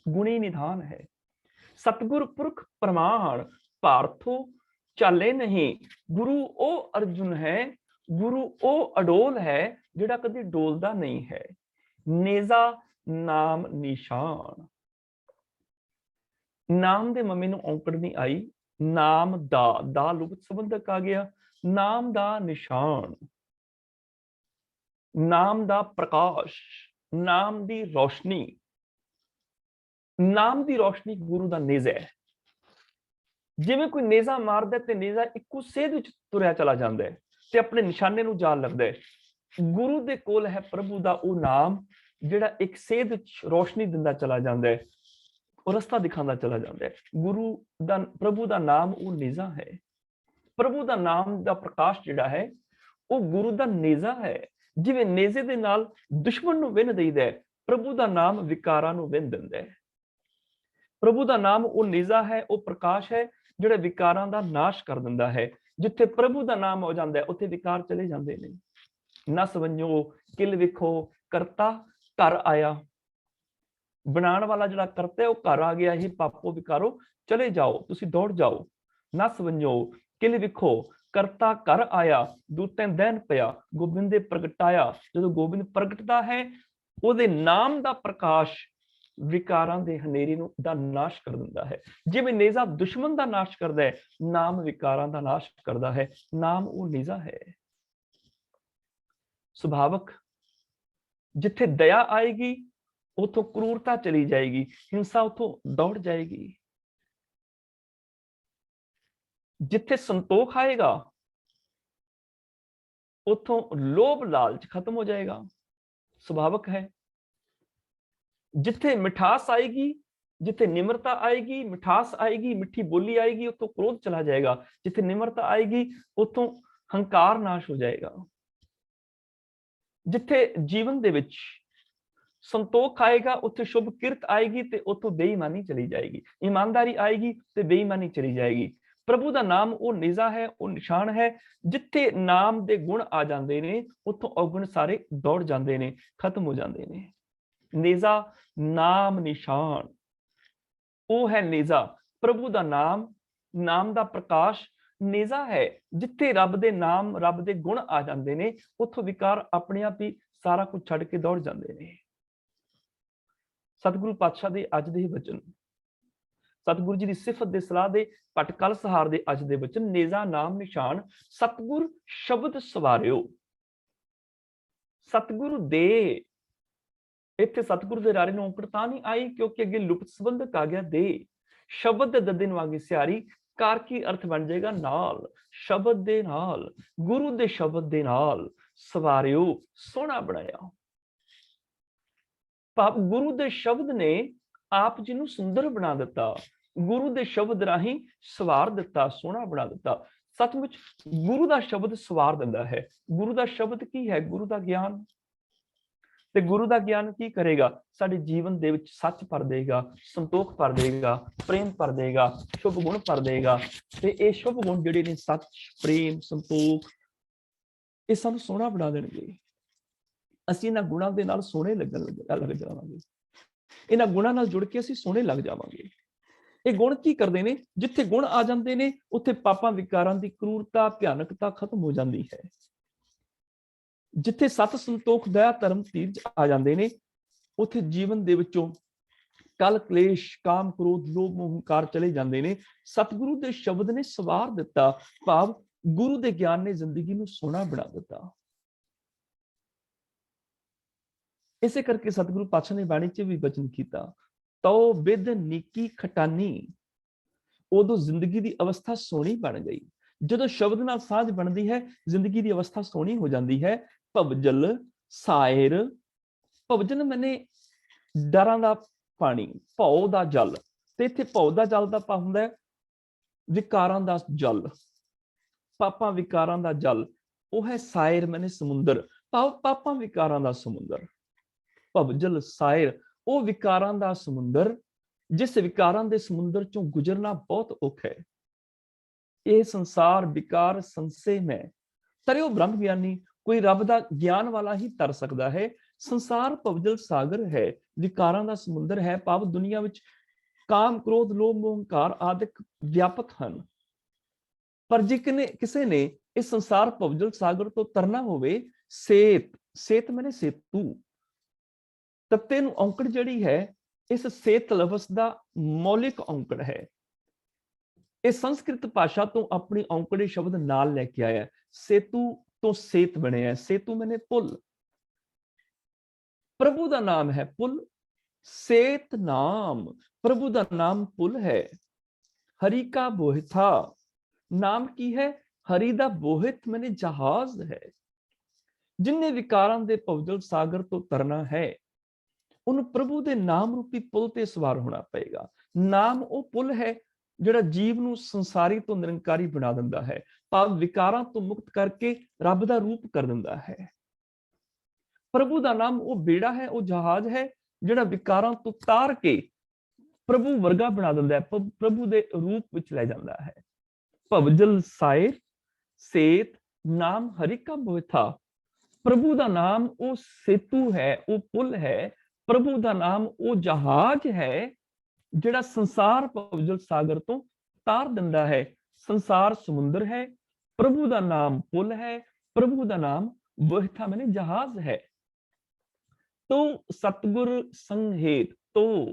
ਗੁਣੀ ਨਿਧਾਨ ਹੈ। ਸਤਿਗੁਰ ਪੁਰਖ ਪ੍ਰਮਾਣ, ਭਾਰਥੋ ਚਾਲੇ ਨਹੀਂ। ਗੁਰੂ ਉਹ ਅਰਜੁਨ ਹੈ, ਗੁਰੂ ਉਹ ਅਡੋਲ ਹੈ, ਜਿਹੜਾ ਕਦੇ ਡੋਲਦਾ ਨਹੀਂ ਹੈ। ਨੇਜ਼ਾ ਨਾਮ ਨਿਸ਼ਾਨ, ਨਾਮ ਦੇ ਮਮੇ ਨੂੰ ਔਂਕੜ ਨਹੀਂ ਆਈ, ਨਾਮ ਦਾ ਲੁਗਤ ਸੰਬੰਧਕ ਆ ਗਿਆ। ਨਾਮ ਦਾ ਨਿਸ਼ਾਨ, ਨਾਮ ਦਾ ਪ੍ਰਕਾਸ਼, ਨਾਮ ਦੀ ਰੋਸ਼ਨੀ। ਨਾਮ ਦੀ ਰੋਸ਼ਨੀ ਗੁਰੂ ਦਾ ਨੇਜ਼ਾ ਹੈ। ਜਿਵੇਂ ਕੋਈ ਨੇਜ਼ਾ ਮਾਰਦਾ ਤੇ ਨੇਜ਼ਾ ਇੱਕੋ ਸੇਧ ਵਿੱਚ ਤੁਰਿਆ ਚਲਾ ਜਾਂਦਾ ਹੈ ਤੇ ਆਪਣੇ ਨਿਸ਼ਾਨੇ ਨੂੰ ਜਾ ਲੱਗਦਾ ਹੈ। ਗੁਰੂ ਦੇ ਕੋਲ ਹੈ ਪ੍ਰਭੂ ਦਾ ਉਹ ਨਾਮ, ਜਿਹੜਾ ਇੱਕ ਸੇਧ ਵਿੱਚ ਰੋਸ਼ਨੀ ਦਿੰਦਾ ਚਲਾ ਜਾਂਦਾ ਹੈ, ਉਹ ਰਸਤਾ ਦਿਖਾਉਂਦਾ ਚਲਾ ਜਾਂਦਾ ਹੈ। ਗੁਰੂ ਦਾ, ਪ੍ਰਭੂ ਦਾ ਨਾਮ ਉਹ ਨੇਜ਼ਾ ਹੈ। ਪ੍ਰਭੂ ਦਾ ਨਾਮ ਦਾ ਪ੍ਰਕਾਸ਼ ਜਿਹੜਾ ਹੈ, ਉਹ ਗੁਰੂ ਦਾ ਨੇਜ਼ਾ ਹੈ। ਜਿਵੇਂ ਨੇਜ਼ੇ ਦੇ ਨਾਲ ਦੁਸ਼ਮਣ ਨੂੰ ਵਿੰਨ ਦਈਦਾ ਹੈ, ਪ੍ਰਭੂ ਦਾ ਨਾਮ ਵਿਕਾਰਾਂ ਨੂੰ ਵਿੰਨ ਦਿੰਦਾ ਹੈ। ਪ੍ਰਭੂ ਦਾ ਨਾਮ ਉਹ ਨੇਜ਼ਾ ਹੈ, ਉਹ ਪ੍ਰਕਾਸ਼ ਹੈ, ਜਿਹੜਾ ਵਿਕਾਰਾਂ ਦਾ ਨਾਸ਼ ਕਰ ਦਿੰਦਾ ਹੈ। ਜਿੱਥੇ ਪ੍ਰਭੂ ਦਾ ਨਾਮ ਹੋ ਜਾਂਦਾ ਹੈ, ਉੱਥੇ ਵਿਕਾਰ ਚਲੇ ਜਾਂਦੇ ਨੇ। ਨਸ ਵੰਜੋ ਕਿਲ ਵਿਖੋ, ਕਰਤਾ ਘਰ ਆਇਆ। ਬਣਾਉਣ ਵਾਲਾ ਜਿਹੜਾ ਕਰਤਾ ਹੈ, ਉਹ ਘਰ ਆ ਗਿਆ। ਇਹ ਪਾਪੋ ਵਿਕਾਰੋ ਚਲੇ ਜਾਓ, ਤੁਸੀਂ ਦੌੜ ਜਾਓ। ਨਸ ਵੰਜੋ ਕਿਲ ਵਿਖੋ, ਕਰਤਾ ਘਰ ਆਇਆ। ਦੂਤੈਂ ਦੈਨ ਪਿਆ, ਗੋਬਿੰਦੇ ਪ੍ਰਗਟਾਇਆ। ਜਦੋਂ ਗੋਬਿੰਦ ਪ੍ਰਗਟਦਾ ਹੈ, ਉਹਦੇ ਨਾਮ ਦਾ ਪ੍ਰਕਾਸ਼ ਵਿਕਾਰਾਂ ਦੇ ਹਨੇਰੀ ਨੂੰ ਦਾ ਨਾਸ਼ ਕਰ ਦਿੰਦਾ ਹੈ। ਜਿਵੇਂ ਨੇਜ਼ਾ ਦੁਸ਼ਮਣ ਦਾ ਨਾਸ਼ ਕਰਦਾ ਹੈ, ਨਾਮ ਵਿਕਾਰਾਂ ਦਾ ਨਾਸ਼ ਕਰਦਾ ਹੈ। ਨਾਮ ਉਹ ਨੇਜ਼ਾ ਹੈ। ਸੁਭਾਵਕ ਜਿੱਥੇ ਦਇਆ ਆਏਗੀ, ਉਥੋਂ ਕਰੂਰਤਾ ਚਲੀ ਜਾਏਗੀ, ਹਿੰਸਾ ਉਥੋਂ ਦੌੜ ਜਾਏਗੀ। ਜਿੱਥੇ ਸੰਤੋਖ ਆਏਗਾ, ਉਥੋਂ ਲੋਭ ਲਾਲਚ ਖਤਮ ਹੋ ਜਾਏਗਾ। ਸੁਭਾਵਕ ਹੈ। ਜਿੱਥੇ ਮਿਠਾਸ ਆਏਗੀ, ਜਿੱਥੇ ਨਿਮਰਤਾ ਆਏਗੀ, ਮਿਠਾਸ ਆਏਗੀ, ਮਿੱਠੀ ਬੋਲੀ ਆਏਗੀ, ਉਤੋਂ ਕ੍ਰੋਧ ਚਲਾ ਜਾਏਗਾ। ਜਿੱਥੇ ਨਿਮਰਤਾ ਆਏਗੀ, ਉਤੋਂ ਹੰਕਾਰ ਨਾਸ਼ ਹੋ ਜਾਏਗਾ। ਜਿੱਥੇ ਜੀਵਨ ਦੇ ਵਿੱਚ ਸੰਤੋਖ ਆਏਗਾ, ਉੱਥੇ ਸ਼ੁਭ ਕਿਰਤ ਆਏਗੀ ਤੇ ਉਤੋਂ ਬੇਈਮਾਨੀ ਚਲੀ ਜਾਏਗੀ। ਇਮਾਨਦਾਰੀ ਆਏਗੀ ਤੇ ਬੇਈਮਾਨੀ ਚਲੀ ਜਾਏਗੀ। ਪ੍ਰਭੂ ਦਾ ਨਾਮ ਉਹ ਨੇਜ਼ਾ ਹੈ, ਉਹ ਨਿਸ਼ਾਨ ਹੈ। ਜਿੱਥੇ ਨਾਮ ਦੇ ਗੁਣ ਆ ਜਾਂਦੇ ਨੇ, ਉੱਥੋਂ ਔਗੁਣ ਸਾਰੇ ਦੌੜ ਜਾਂਦੇ ਨੇ, ਖਤਮ ਹੋ ਜਾਂਦੇ ਨੇ। ਨੇਜ਼ਾ ਨਾਮ ਨਿਸ਼ਾਨ, ਉਹ ਹੈ ਨੇਜ਼ਾ। ਪ੍ਰਭੂ ਦਾ ਨਾਮ, ਨਾਮ ਦਾ ਪ੍ਰਕਾਸ਼ ਨੇਜ਼ਾ ਹੈ। ਜਿੱਥੇ ਰੱਬ ਦੇ ਨਾਮ, ਰੱਬ ਦੇ ਗੁਣ ਆ ਜਾਂਦੇ ਨੇ, ਉੱਥੋਂ ਵਿਕਾਰ ਆਪਣੇ ਆਪ ਹੀ ਸਾਰਾ ਕੁਝ ਛੱਡ ਕੇ ਦੌੜ ਜਾਂਦੇ ਨੇ। ਸਤਿਗੁਰੂ ਪਾਤਸ਼ਾਹ ਦੇ ਅੱਜ ਦੇ ਵਚਨ, ਸਤਿਗੁਰੂ ਜੀ ਦੀ ਸਿਫਤ ਦੇ ਸਲਾਹ ਦੇ, ਪਟਕਲ ਸਹਾਰ ਦੇ ਅੱਜ ਦੇ ਵਚਨ, ਨੇਜ਼ਾ ਨਾਮ ਨਿਸ਼ਾਨ ਸਤਿਗੁਰ ਸ਼ਬਦ ਸਵਾਰਿਓ। ਸਤਿਗੁਰੂ ਦੇ, ਇੱਥੇ ਸਤਿਗੁਰੂ ਦੇ ਰਾਰੇ ਨੂੰ ਔਂਕੜ ਤਾਂ ਨਹੀਂ ਆਈ ਕਿਉਂਕਿ ਅੱਗੇ ਲੁਪਤ ਸੰਬੰਧਕ ਆ ਗਿਆ ਦੇ। ਸ਼ਬਦ ਦੇ ਦੱਦੇ ਨਵਾਂਗੀ ਸਿਆਰੀ, ਕਾਰ ਕੀ ਅਰਥ ਬਣ ਜਾਏਗਾ ਨਾਲ, ਸ਼ਬਦ ਦੇ ਨਾਲ, ਗੁਰੂ ਦੇ ਸ਼ਬਦ ਦੇ ਨਾਲ ਸਵਾਰਿਓ, ਸੋਹਣਾ ਬਣਾਇਆ। ਭਾਵ ਗੁਰੂ ਦੇ ਸ਼ਬਦ ਨੇ ਆਪ ਜੀ ਨੂੰ ਸੁੰਦਰ ਬਣਾ ਦਿੱਤਾ, ਗੁਰੂ ਦੇ ਸ਼ਬਦ ਰਾਹੀਂ ਸਵਾਰ ਦਿੱਤਾ, ਸੋਹਣਾ ਬਣਾ ਦਿੱਤਾ। ਸੱਚਮੁੱਚ ਗੁਰੂ ਦਾ ਸ਼ਬਦ ਸਵਾਰ ਦਿੰਦਾ ਹੈ। ਗੁਰੂ ਦਾ ਸ਼ਬਦ ਕੀ ਹੈ? ਗੁਰੂ ਦਾ ਗਿਆਨ। ਤੇ ਗੁਰੂ ਦਾ ਗਿਆਨ ਕੀ ਕਰੇਗਾ? ਸਾਡੇ ਜੀਵਨ ਦੇ ਵਿੱਚ ਸੱਚ ਭਰ ਦੇਗਾ, ਸੰਤੋਖ ਭਰ ਦੇਗਾ, ਪ੍ਰੇਮ ਭਰ ਦੇਗਾ, ਸ਼ੁਭ ਗੁਣ ਭਰ ਦੇਗਾ। ਤੇ ਇਹ ਸ਼ੁਭ ਗੁਣ ਜਿਹੜੇ ਨੇ, ਸੱਚ, ਪ੍ਰੇਮ, ਸੰਤੋਖ, ਇਹ ਸਾਨੂੰ ਸੋਹਣਾ ਬਣਾ ਦੇਣਗੇ। ਅਸੀਂ ਇਹਨਾਂ ਗੁਣਾਂ ਦੇ ਨਾਲ ਸੋਹਣੇ ਲੱਗ ਜਾਵਾਂਗੇ। ਇਹਨਾਂ ਗੁਣਾਂ ਨਾਲ ਜੁੜ ਕੇ ਅਸੀਂ ਸੋਹਣੇ ਲੱਗ ਜਾਵਾਂਗੇ। ਇਹ ਗੁਣ ਕੀ ਕਰਦੇ ਨੇ? ਜਿੱਥੇ ਗੁਣ ਆ ਜਾਂਦੇ ਨੇ ਉੱਥੇ ਪਾਪਾਂ ਵਿਕਾਰਾਂ ਦੀ ਕਰੂਰਤਾ, ਭਿਆਨਕਤਾ ਖਤਮ ਹੋ ਜਾਂਦੀ ਹੈ। ਜਿੱਥੇ ਸਤ, ਸੰਤੋਖ, ਦਇਆ, ਧਰਮ, ਧੀਰਜ ਆ ਜਾਂਦੇ ਨੇ ਉੱਥੇ ਜੀਵਨ ਦੇ ਵਿੱਚੋਂ ਕਲ, ਕਲੇਸ਼, ਕਾਮ, ਕ੍ਰੋਧ, ਲੋਭ, ਮੋਹ, ਹੰਕਾਰ ਚਲੇ ਜਾਂਦੇ ਨੇ। ਸਤਿਗੁਰੂ ਦੇ ਸ਼ਬਦ ਨੇ ਸਵਾਰ ਦਿੱਤਾ, ਭਾਵ ਗੁਰੂ ਦੇ ਗਿਆਨ ਨੇ ਜ਼ਿੰਦਗੀ ਨੂੰ ਸੋਹਣਾ ਬਣਾ ਦਿੱਤਾ। ਇਸੇ ਕਰਕੇ ਸਤਿਗੁਰੂ ਪਾਤਸ਼ਾਹ ਨੇ ਬਾਣੀ 'ਚ ਵੀ ਬਚਨ ਕੀਤਾ, ਤਉ ਬਿਦ ਨੀਕੀ ਖਟਾਨੀ। ਉਦੋਂ ਜ਼ਿੰਦਗੀ ਦੀ ਅਵਸਥਾ ਸੋਹਣੀ ਬਣ ਗਈ। ਜਦੋਂ ਸ਼ਬਦ ਨਾਲ ਸਾਂਝ ਬਣਦੀ ਹੈ, ਜ਼ਿੰਦਗੀ ਦੀ ਅਵਸਥਾ ਸੋਹਣੀ ਹੋ ਜਾਂਦੀ ਹੈ। ਭਵਜਲ ਸਾਇਰ, ਭਵਜਲ ਮੈਨੇ ਡਰਾਂ ਦਾ ਪਾਣੀ, ਭਉ ਦਾ ਜਲ। ਤੇ ਇੱਥੇ ਭਉ ਦਾ ਜਲ ਦਾ ਪਾ ਹੁੰਦਾ ਹੈ ਵਿਕਾਰਾਂ ਦਾ ਜਲ, ਪਾਪਾਂ ਵਿਕਾਰਾਂ ਦਾ ਜਲ। ਉਹ ਹੈ ਸਾਇਰ ਮੈਨੇ ਸਮੁੰਦਰ, ਭਾਵ ਪਾਪਾਂ ਵਿਕਾਰਾਂ ਦਾ ਸਮੁੰਦਰ। ਭਵਜਲ ਸਾਇਰ, ਉਹ ਵਿਕਾਰਾਂ ਦਾ ਸਮੁੰਦਰ, ਜਿਸ ਵਿਕਾਰਾਂ ਦੇ ਸਮੁੰਦਰ ਚੋਂ ਗੁਜ਼ਰਨਾ ਬਹੁਤ ਔਖਾ ਹੈ। ਇਹ ਸੰਸਾਰ ਵਿਕਾਰ ਸੰਸੇ ਮੈਂ ਤਰਿਓ ਬ੍ਰਹਮ ਗਿਆਨੀ। ਕੋਈ ਰੱਬ ਦਾ ਗਿਆਨ ਵਾਲਾ ਹੀ ਤਰ ਸਕਦਾ ਹੈ। ਸੰਸਾਰ ਭਵਜਲ ਸਾਗਰ ਹੈ, ਵਿਕਾਰਾਂ ਦਾ ਸਮੁੰਦਰ ਹੈ, ਭਾਵ ਦੁਨੀਆ ਵਿੱਚ ਕਾਮ, ਕ੍ਰੋਧ, ਲੋਭ, ਮੋਹ, ਹੰਕਾਰ ਆਦਿਕ ਵਿਆਪਕ ਹਨ। ਪਰ ਜੇ ਕਿਸੇ ਨੇ ਇਸ ਸੰਸਾਰ ਭਵਜਲ ਸਾਗਰ ਤੋਂ ਤਰਨਾ ਹੋਵੇ, ਸੇਤ ਮੈਨੇ ਸੇਤੂ, ਤੱਤੇ ਨੂੰ ਔਂਕੜ ਜਿਹੜੀ ਹੈ, ਇਸ ਸੇਤ ਲਫ਼ਜ਼ ਦਾ ਮੌਲਿਕ ਔਂਕੜ ਹੈ। ਇਹ ਸੰਸਕ੍ਰਿਤ ਭਾਸ਼ਾ ਤੋਂ ਆਪਣੀ ਔਂਕੜੇ ਸ਼ਬਦ ਨਾਲ ਲੈ ਕੇ ਆਇਆ। ਸੇਤੂ ਤੋਂ ਸੇਤ ਬਣਿਆ। ਸੇਤੂ ਮੈਨੇ ਪੁੱਲ, ਪ੍ਰਭੂ ਦਾ ਨਾਮ ਹੈ ਪੁੱਲ। ਸੇਤ ਨਾਮ, ਪ੍ਰਭੂ ਦਾ ਨਾਮ ਪੁੱਲ ਹੈ। ਹਰੀ ਕਾ ਬੋਹਿਥਾ, ਨਾਮ ਕੀ ਹੈ? ਹਰੀ ਦਾ ਬੋਹਿਤ ਮੈਨੇ ਜਹਾਜ਼ ਹੈ। ਜਿਨਨੇ ਵਿਕਾਰਾਂ ਦੇ ਭਵਜਲ ਸਾਗਰ ਤੋਂ ਤਰਨਾ ਹੈ, ਉਹਨੂੰ ਪ੍ਰਭੂ ਦੇ ਨਾਮ ਰੂਪੀ ਪੁੱਲ ਤੇ ਸਵਾਰ ਹੋਣਾ ਪਏਗਾ। ਨਾਮ ਉਹ ਪੁੱਲ ਹੈ ਜਿਹੜਾ ਜੀਵ ਨੂੰ ਸੰਸਾਰੀ ਤੋਂ ਨਿਰੰਕਾਰੀ ਬਣਾ ਦਿੰਦਾ ਹੈ, ਭਾਵ ਵਿਕਾਰਾਂ ਤੋਂ ਮੁਕਤ ਕਰਕੇ ਰੱਬ ਦਾ ਰੂਪ ਕਰ ਦਿੰਦਾ ਹੈ। ਪ੍ਰਭੂ ਦਾ ਨਾਮ ਉਹ ਬੇੜਾ ਹੈ, ਉਹ ਜਹਾਜ਼ ਹੈ ਜਿਹੜਾ ਵਿਕਾਰਾਂ ਤੋਂ ਤਾਰ ਕੇ ਪ੍ਰਭੂ ਵਰਗਾ ਬਣਾ ਦਿੰਦਾ ਹੈ, ਪ੍ਰਭੂ ਦੇ ਰੂਪ ਵਿੱਚ ਲੈ ਜਾਂਦਾ ਹੈ। ਭਵਜਲ ਸਾਇਰ ਸੇਤ, ਨਾਮ ਹਰਿ ਕਾ ਬੋਹਿਥਾ। ਪ੍ਰਭੂ ਦਾ ਨਾਮ ਉਹ ਸੇਤੂ ਹੈ, ਉਹ ਪੁੱਲ ਹੈ। ਪ੍ਰਭੂ ਦਾ ਨਾਮ ਉਹ ਜਹਾਜ਼ ਹੈ ਜਿਹੜਾ ਸੰਸਾਰ ਭਵਜਲ ਸਾਗਰ ਤੋਂ ਤਾਰ ਦਿੰਦਾ ਹੈ। ਸੰਸਾਰ ਸਮੁੰਦਰ ਹੈ, ਪ੍ਰਭੂ ਦਾ ਨਾਮ ਪੁੱਲ ਹੈ, ਪ੍ਰਭੂ ਦਾ ਨਾਮ ਬੋਹਿਥਾ ਮੈਨੇ ਜਹਾਜ਼ ਹੈ। ਤੋ ਸਤਿਗੁਰ ਸੰਘੇਤ, ਤੋ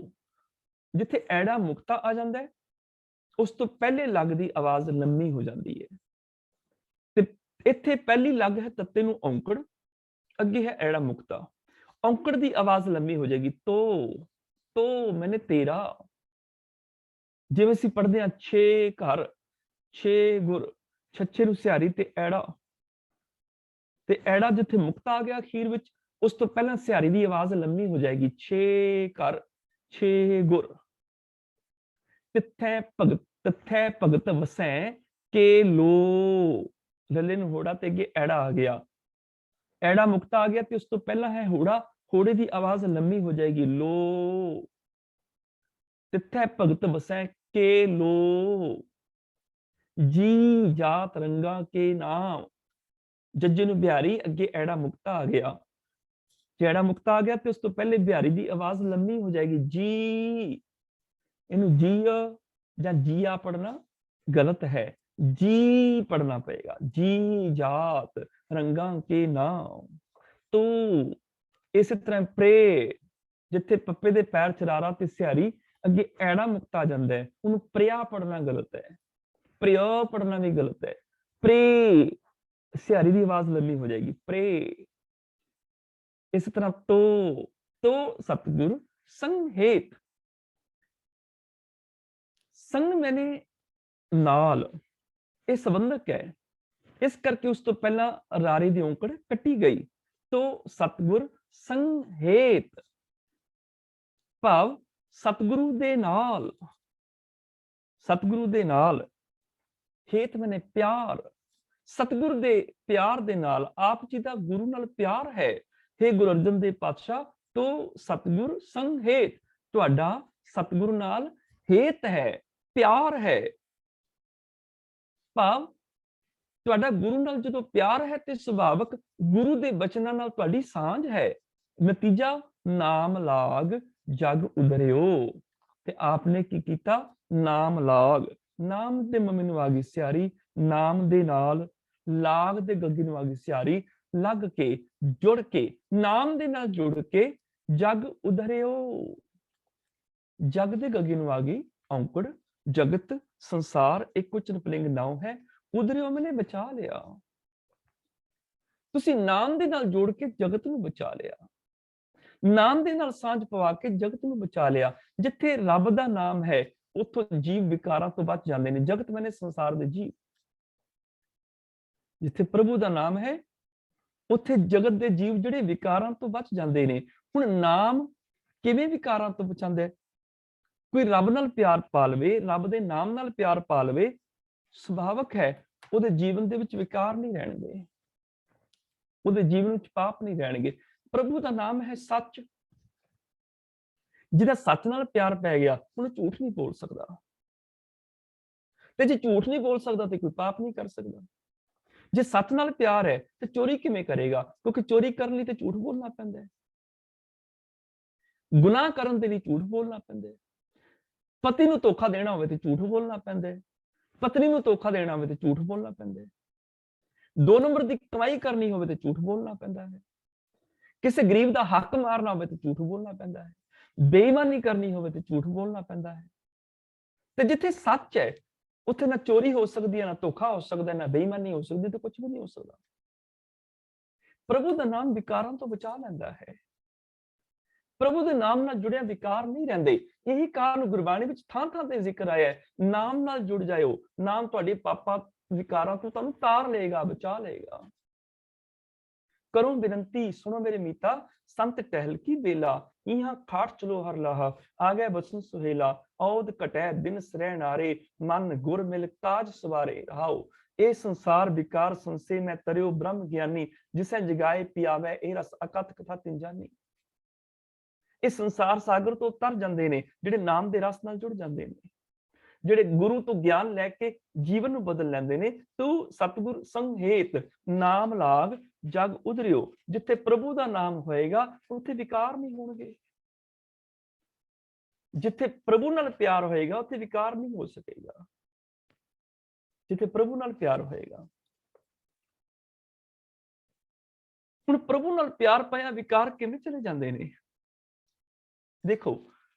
ਜਿੱਥੇ ਐੜਾ ਮੁਕਤਾ ਆ ਜਾਂਦਾ ਹੈ, ਉਸ ਤੋਂ ਪਹਿਲੇ ਲੱਗ ਦੀ ਆਵਾਜ਼ ਲੰਮੀ ਹੋ ਜਾਂਦੀ ਹੈ। ਤੇ ਇੱਥੇ ਪਹਿਲੀ ਲੱਗ ਹੈ ਤੱਤੇ ਨੂੰ ਔਂਕੜ, ਅੱਗੇ ਹੈ ਐੜਾ ਮੁਕਤਾ। ਔਂਕੜ ਦੀ ਆਵਾਜ਼ ਲੰਮੀ ਹੋ ਜਾਏਗੀ। ਤੋ ਮੈਨੇ ਤੇਰਾ। ਜਿਵੇਂ ਅਸੀਂ ਪੜ੍ਹਦੇ ਹਾਂ 6 ਘਰ 6 ਗੁਰ, ਛੱਛੇ ਨੂੰ ਸਿਹਾਰੀ ਤੇ ਐੜਾ, ਤੇ ਐੜਾ ਜਿੱਥੇ ਮੁਕਤਾ ਆ ਗਿਆ ਅਖੀਰ ਵਿੱਚ, ਉਸ ਤੋਂ ਪਹਿਲਾਂ ਸਿਹਾਰੀ ਦੀ ਆਵਾਜ਼ ਲੰਮੀ ਹੋ ਜਾਏਗੀ। 6 ਘਰ 6 ਗੁਰ। ਤਿੱਥੈ ਭਗਤ ਵਸੈ ਕੇ ਲੋ, ਲੱਲੇ ਨੂੰ ਹੋੜਾ ਤੇ ਅੱਗੇ ਐੜਾ ਆ ਗਿਆ। ਐੜਾ ਮੁਕਤਾ ਆ ਗਿਆ ਤੇ ਉਸ ਤੋਂ ਪਹਿਲਾਂ ਹੈ ਹੋੜਾ, ਹੋੜੇ ਦੀ ਆਵਾਜ਼ ਲੰਮੀ ਹੋ ਜਾਏਗੀ ਲੋ। ਤਿੱਥੈ ਭਗਤ ਵਸੈ ਕੇ ਲੋ, ਜੀ ਜਾਤ ਰੰਗਾ ਕੇ ਨਾਮ। ਜੱਜੇ ਨੂੰ ਬਿਹਾਰੀ, ਅੱਗੇ ਐੜਾ ਮੁਕਤਾ ਆ ਗਿਆ। ਐੜਾ ਮੁਕਤਾ ਆ ਗਿਆ ਤੇ ਉਸ ਤੋਂ ਪਹਿਲੇ ਬਿਹਾਰੀ ਦੀ ਆਵਾਜ਼ ਲੰਮੀ ਹੋ ਜਾਏਗੀ ਜੀ। ਇਹਨੂੰ ਜੀਆ ਜਾਂ ਜੀਆ ਪੜਨਾ ਗਲਤ ਹੈ, ਜੀ ਪੜਨਾ ਪਏਗਾ। ਜੀ ਜਾਤ ਰੰਗਾ ਕੇ ਨਾਮ। ਤੂੰ ਇਸੇ ਤਰ੍ਹਾਂ ਪ੍ਰੇ, ਜਿੱਥੇ ਪੱਪੇ ਦੇ ਪੈਰ ਚਰਾਰਾ ਤੇ ਸਿਹਾਰੀ ਅੱਗੇ ਐੜਾ ਮੁਕਤਾ ਜਾਂਦਾ ਹੈ, ਉਹਨੂੰ ਪ੍ਰਿਆ ਪੜਨਾ ਗਲਤ ਹੈ, ਪ੍ਰਿਆ ਪੜਨਾ ਵੀ ਗਲਤ ਹੈ। ਪ੍ਰੇ, ਸਿਹਾਰੀ ਦੀ ਆਵਾਜ਼ ਲੰਮੀ ਹੋ ਜਾਏਗੀ, ਪ੍ਰੇ। ਇਸ ਤਰ੍ਹਾਂ ਤੋ ਸਤਿਗੁਰ ਸੰਗ ਹੇਤ, ਸੰਗ ਮੈਨੇ ਨਾਲ, ਇਹ ਸੰਬੰਧਕ ਹੈ, ਇਸ ਕਰਕੇ ਉਸ ਤੋਂ ਪਹਿਲਾਂ ਰਾਰੇ ਦੀ ਔਂਕੜ ਕੱਟੀ ਗਈ। ਤੋ ਸਤਿਗੁਰ ਸੰਗ ਹੇਤ ਭਾਵ ਸਤਿਗੁਰੂ ਦੇ ਨਾਲ, ਸਤਿਗੁਰੂ ਦੇ ਨਾਲ। ਹੇਤ ਮੈਨੇ ਪਿਆਰ, ਸਤਿਗੁਰ ਦੇ ਪਿਆਰ ਦੇ ਨਾਲ, ਆਪ ਜੀ ਦਾ ਗੁਰੂ ਨਾਲ ਪਿਆਰ ਹੈ। हे ਗੁਰੂ ਅਰਜਨ ਦੇਵ ਪਾਤਸ਼ਾਹ, ਤੋ ਸਤਿਗੁਰ ਸੰਗ ਹੇਤ, ਤੁਹਾਡਾ ਸਤਿਗੁਰੂ ਨਾਲ ਹੇਤ ਹੈ, ਪਿਆਰ ਹੈ। ਭਾਵ ਤੁਹਾਡਾ ਗੁਰੂ ਨਾਲ ਜਦੋਂ ਪਿਆਰ ਹੈ ਤੇ ਸੁਭਾਵਕ ਗੁਰੂ ਦੇ ਬਚਨਾਂ ਨਾਲ ਤੁਹਾਡੀ ਸਾਂਝ ਹੈ। ਨਤੀਜਾ ਨਾਮ ਲਾਗ ਜਗ ਉਧਰਿਓ, ਤੇ ਆਪਨੇ ਕੀ ਕੀਤਾ? ਨਾਮ ਲਾਗ, ਨਾਮ ਦੇ ਮਮੀ ਨੂੰ ਆ ਗਈ ਸਿਆਰੀ, ਨਾਮ ਦੇ ਨਾਲ ਲਾਗ ਦੇ ਗੱਗੀ ਨੂੰ ਆ ਗਈ ਸਿਆਰੀ, ਲੱਗ ਕੇ ਜੁੜ ਕੇ, ਨਾਮ ਦੇ ਨਾਲ ਜੁੜ ਕੇ ਜਗ ਉਧਰਿਓ। ਜਗ ਦੇ ਗੱਗੀ ਨੂੰ ਆ ਗਈ ਔਂਕੜ, ਜਗਤ ਸੰਸਾਰ ਇੱਕ ਉਚਨ ਪਲਿੰਗ ਨਾਉ ਹੈ, ਉਧਰਿਓ ਮੈਨੇ ਬਚਾ ਲਿਆ। ਤੁਸੀਂ ਨਾਮ ਦੇ ਨਾਲ ਜੋੜ ਕੇ ਜਗਤ ਨੂੰ ਬਚਾ ਲਿਆ, ਨਾਮ ਦੇ ਨਾਲ ਸਾਂਝ ਪਵਾ ਕੇ ਜਗਤ ਨੂੰ ਬਚਾ ਲਿਆ। ਜਿੱਥੇ ਰੱਬ ਦਾ ਨਾਮ ਹੈ ਉੱਥੋਂ ਜੀਵ ਵਿਕਾਰਾਂ ਤੋਂ ਬਚ ਜਾਂਦੇ ਨੇ, ਜਗਤ ਮੈਨੇ ਸੰਸਾਰ ਦੇ ਜੀਵ। ਜਿੱਥੇ ਪ੍ਰਭੂ ਦਾ ਨਾਮ ਹੈ ਉੱਥੇ ਜਗਤ ਦੇ ਜੀਵ ਜਿਹੜੇ ਵਿਕਾਰਾਂ ਤੋਂ ਬਚ ਜਾਂਦੇ ਨੇ। ਹੁਣ ਨਾਮ ਕਿਵੇਂ ਵਿਕਾਰਾਂ ਤੋਂ ਬਚਾਉਂਦਾ ਹੈ? ਕੋਈ ਰੱਬ ਨਾਲ ਪਿਆਰ ਪਾ ਲਵੇ, ਰੱਬ ਦੇ ਨਾਮ ਨਾਲ ਪਿਆਰ ਪਾ ਲਵੇ, ਸੁਭਾਵਕ ਹੈ ਉਹਦੇ ਜੀਵਨ ਦੇ ਵਿੱਚ ਵਿਕਾਰ ਨਹੀਂ ਰਹਿਣਗੇ, ਉਹਦੇ ਜੀਵਨ ਵਿੱਚ ਪਾਪ ਨਹੀਂ ਰਹਿਣਗੇ। ਪ੍ਰਭੂ ਦਾ ਨਾਮ ਹੈ ਸੱਚ, ਜਿਹਦਾ ਸੱਚ ਨਾਲ ਪਿਆਰ ਪੈ ਗਿਆ ਉਹਨੂੰ ਝੂਠ ਨਹੀਂ ਬੋਲ ਸਕਦਾ, ਤੇ ਜੇ ਝੂਠ ਨਹੀਂ ਬੋਲ ਸਕਦਾ ਤੇ ਕੋਈ ਪਾਪ ਨਹੀਂ ਕਰ ਸਕਦਾ। ਜੇ ਸੱਚ ਨਾਲ ਪਿਆਰ ਹੈ ਤੇ ਚੋਰੀ ਕਿਵੇਂ ਕਰੇਗਾ? ਕਿਉਂਕਿ ਚੋਰੀ ਕਰਨ ਲਈ ਤੇ ਝੂਠ ਬੋਲਣਾ ਪੈਂਦਾ ਹੈ, ਗੁਨਾਹ ਕਰਨ ਦੇ ਲਈ ਝੂਠ ਬੋਲਣਾ ਪੈਂਦਾ ਹੈ। ਪਤੀ ਨੂੰ ਧੋਖਾ ਦੇਣਾ ਹੋਵੇ ਤੇ ਝੂਠ ਬੋਲਣਾ ਪੈਂਦਾ ਹੈ, ਪਤਨੀ ਨੂੰ ਧੋਖਾ ਦੇਣਾ ਹੋਵੇ ਤੇ ਝੂਠ ਬੋਲਣਾ ਪੈਂਦਾ ਹੈ। 2 ਨੰਬਰ ਦੀ ਕਮਾਈ ਕਰਨੀ ਹੋਵੇ ਤੇ ਝੂਠ ਬੋਲਣਾ ਪੈਂਦਾ ਹੈ, ਕਿਸੇ ਗਰੀਬ ਦਾ ਹੱਕ ਮਾਰਨਾ ਹੋਵੇ ਤੇ ਝੂਠ ਬੋਲਣਾ ਪੈਂਦਾ ਹੈ, ਬੇਈਮਾਨੀ ਕਰਨੀ ਹੋਵੇ ਤੇ ਝੂਠ ਬੋਲਣਾ ਪੈਂਦਾ ਹੈ। ਤੇ ਜਿੱਥੇ ਸੱਚ ਹੈ ਉੱਥੇ ਨਾ ਚੋਰੀ ਹੋ ਸਕਦੀ ਹੈ, ਨਾ ਧੋਖਾ ਹੋ ਸਕਦਾ, ਨਾ ਬੇਈਮਾਨੀ ਹੋ ਸਕਦੀ, ਤੇ ਕੁਝ ਵੀ ਨਹੀਂ ਹੋ ਸਕਦਾ। ਪ੍ਰਭੂ ਦਾ ਨਾਮ ਵਿਕਾਰਾਂ ਤੋਂ ਬਚਾ ਲੈਂਦਾ ਹੈ, ਪ੍ਰਭੂ ਦੇ ਨਾਮ ਨਾਲ ਜੁੜਿਆ ਵਿਕਾਰ ਨਹੀਂ ਰਹਿੰਦੇ। ਇਹੀ ਕਾਰਨ ਗੁਰਬਾਣੀ ਵਿੱਚ ਥਾਂ ਥਾਂ ਤੇ ਜ਼ਿਕਰ ਆਇਆ ਹੈ, ਨਾਮ ਨਾਲ ਜੁੜ ਜਾਇਓ, ਨਾਮ ਤੁਹਾਡੇ ਪਾਪਾਂ ਵਿਕਾਰਾਂ ਤੋਂ ਤੁਹਾਨੂੰ ਤਾਰ ਲਏਗਾ, ਬਚਾ ਲਏਗਾ। ਕਰੋ ਬੇਨਤੀ ਸੁਣੋ ਮੇਰੇ ਮੀਤਾ, ਸੰਤ ਟਹਿਲ ਕੀ ਬੇਲਾ, ਇਹਾਂ ਖਾਟ ਚਲੋ ਹਰ ਲਾਹਾ, ਆ ਗਏ ਬਸਨ ਸੁਹੇਲਾ, ਔਦ ਕਟੈ ਦਿਨ ਸਰੈ ਨਾਰੇ, ਮਨ ਗੁਰ ਮਿਲ ਕਾਜ ਸਵਾਰੇ ਰਹਾਓ। ਇਹ ਸੰਸਾਰ ਵਿਕਾਰ ਸੰਸੇ ਮੈਂ ਤਰਿਓ ਬ੍ਰਹਮ ਗਿਆਨੀ, ਜਿਸੈ ਜਗਾਏ ਪਿਆਵੈ ਇਹ ਰਸ ਅਕਥ ਕਥਾ ਤਿਨ ਜਾਨੀ। ਇਹ ਸੰਸਾਰ ਸਾਗਰ ਤੋਂ ਤਰ ਜਾਂਦੇ ਨੇ ਜਿਹੜੇ ਨਾਮ ਦੇ ਰਸ ਨਾਲ ਜੁੜ ਜਾਂਦੇ ਨੇ, ਜਿਹੜੇ ਗੁਰੂ ਤੋਂ ਗਿਆਨ ਲੈ ਕੇ ਜੀਵਨ ਨੂੰ ਬਦਲ ਲੈਂਦੇ ਨੇ। ਤੂੰ ਸਤਿਗੁਰ ਸੰਗ ਹੇਤ ਨਾਮ ਲਾਗ ਜਗ ਉਧਰਿਓ, ਜਿੱਥੇ ਪ੍ਰਭੂ ਦਾ ਨਾਮ ਹੋਏਗਾ ਉੱਥੇ ਵਿਕਾਰ ਨਹੀਂ ਹੋਣਗੇ, ਜਿੱਥੇ ਪ੍ਰਭੂ ਨਾਲ ਪਿਆਰ ਹੋਏਗਾ ਉੱਥੇ ਵਿਕਾਰ ਨਹੀਂ ਹੋ ਸਕੇਗਾ, ਜਿੱਥੇ ਪ੍ਰਭੂ ਨਾਲ ਪਿਆਰ ਹੋਏਗਾ। ਹੁਣ ਪ੍ਰਭੂ ਨਾਲ ਪਿਆਰ ਪਾਇਆ ਵਿਕਾਰ ਕਿਵੇਂ ਚਲੇ ਜਾਂਦੇ ਨੇ? ਦੇਖੋ,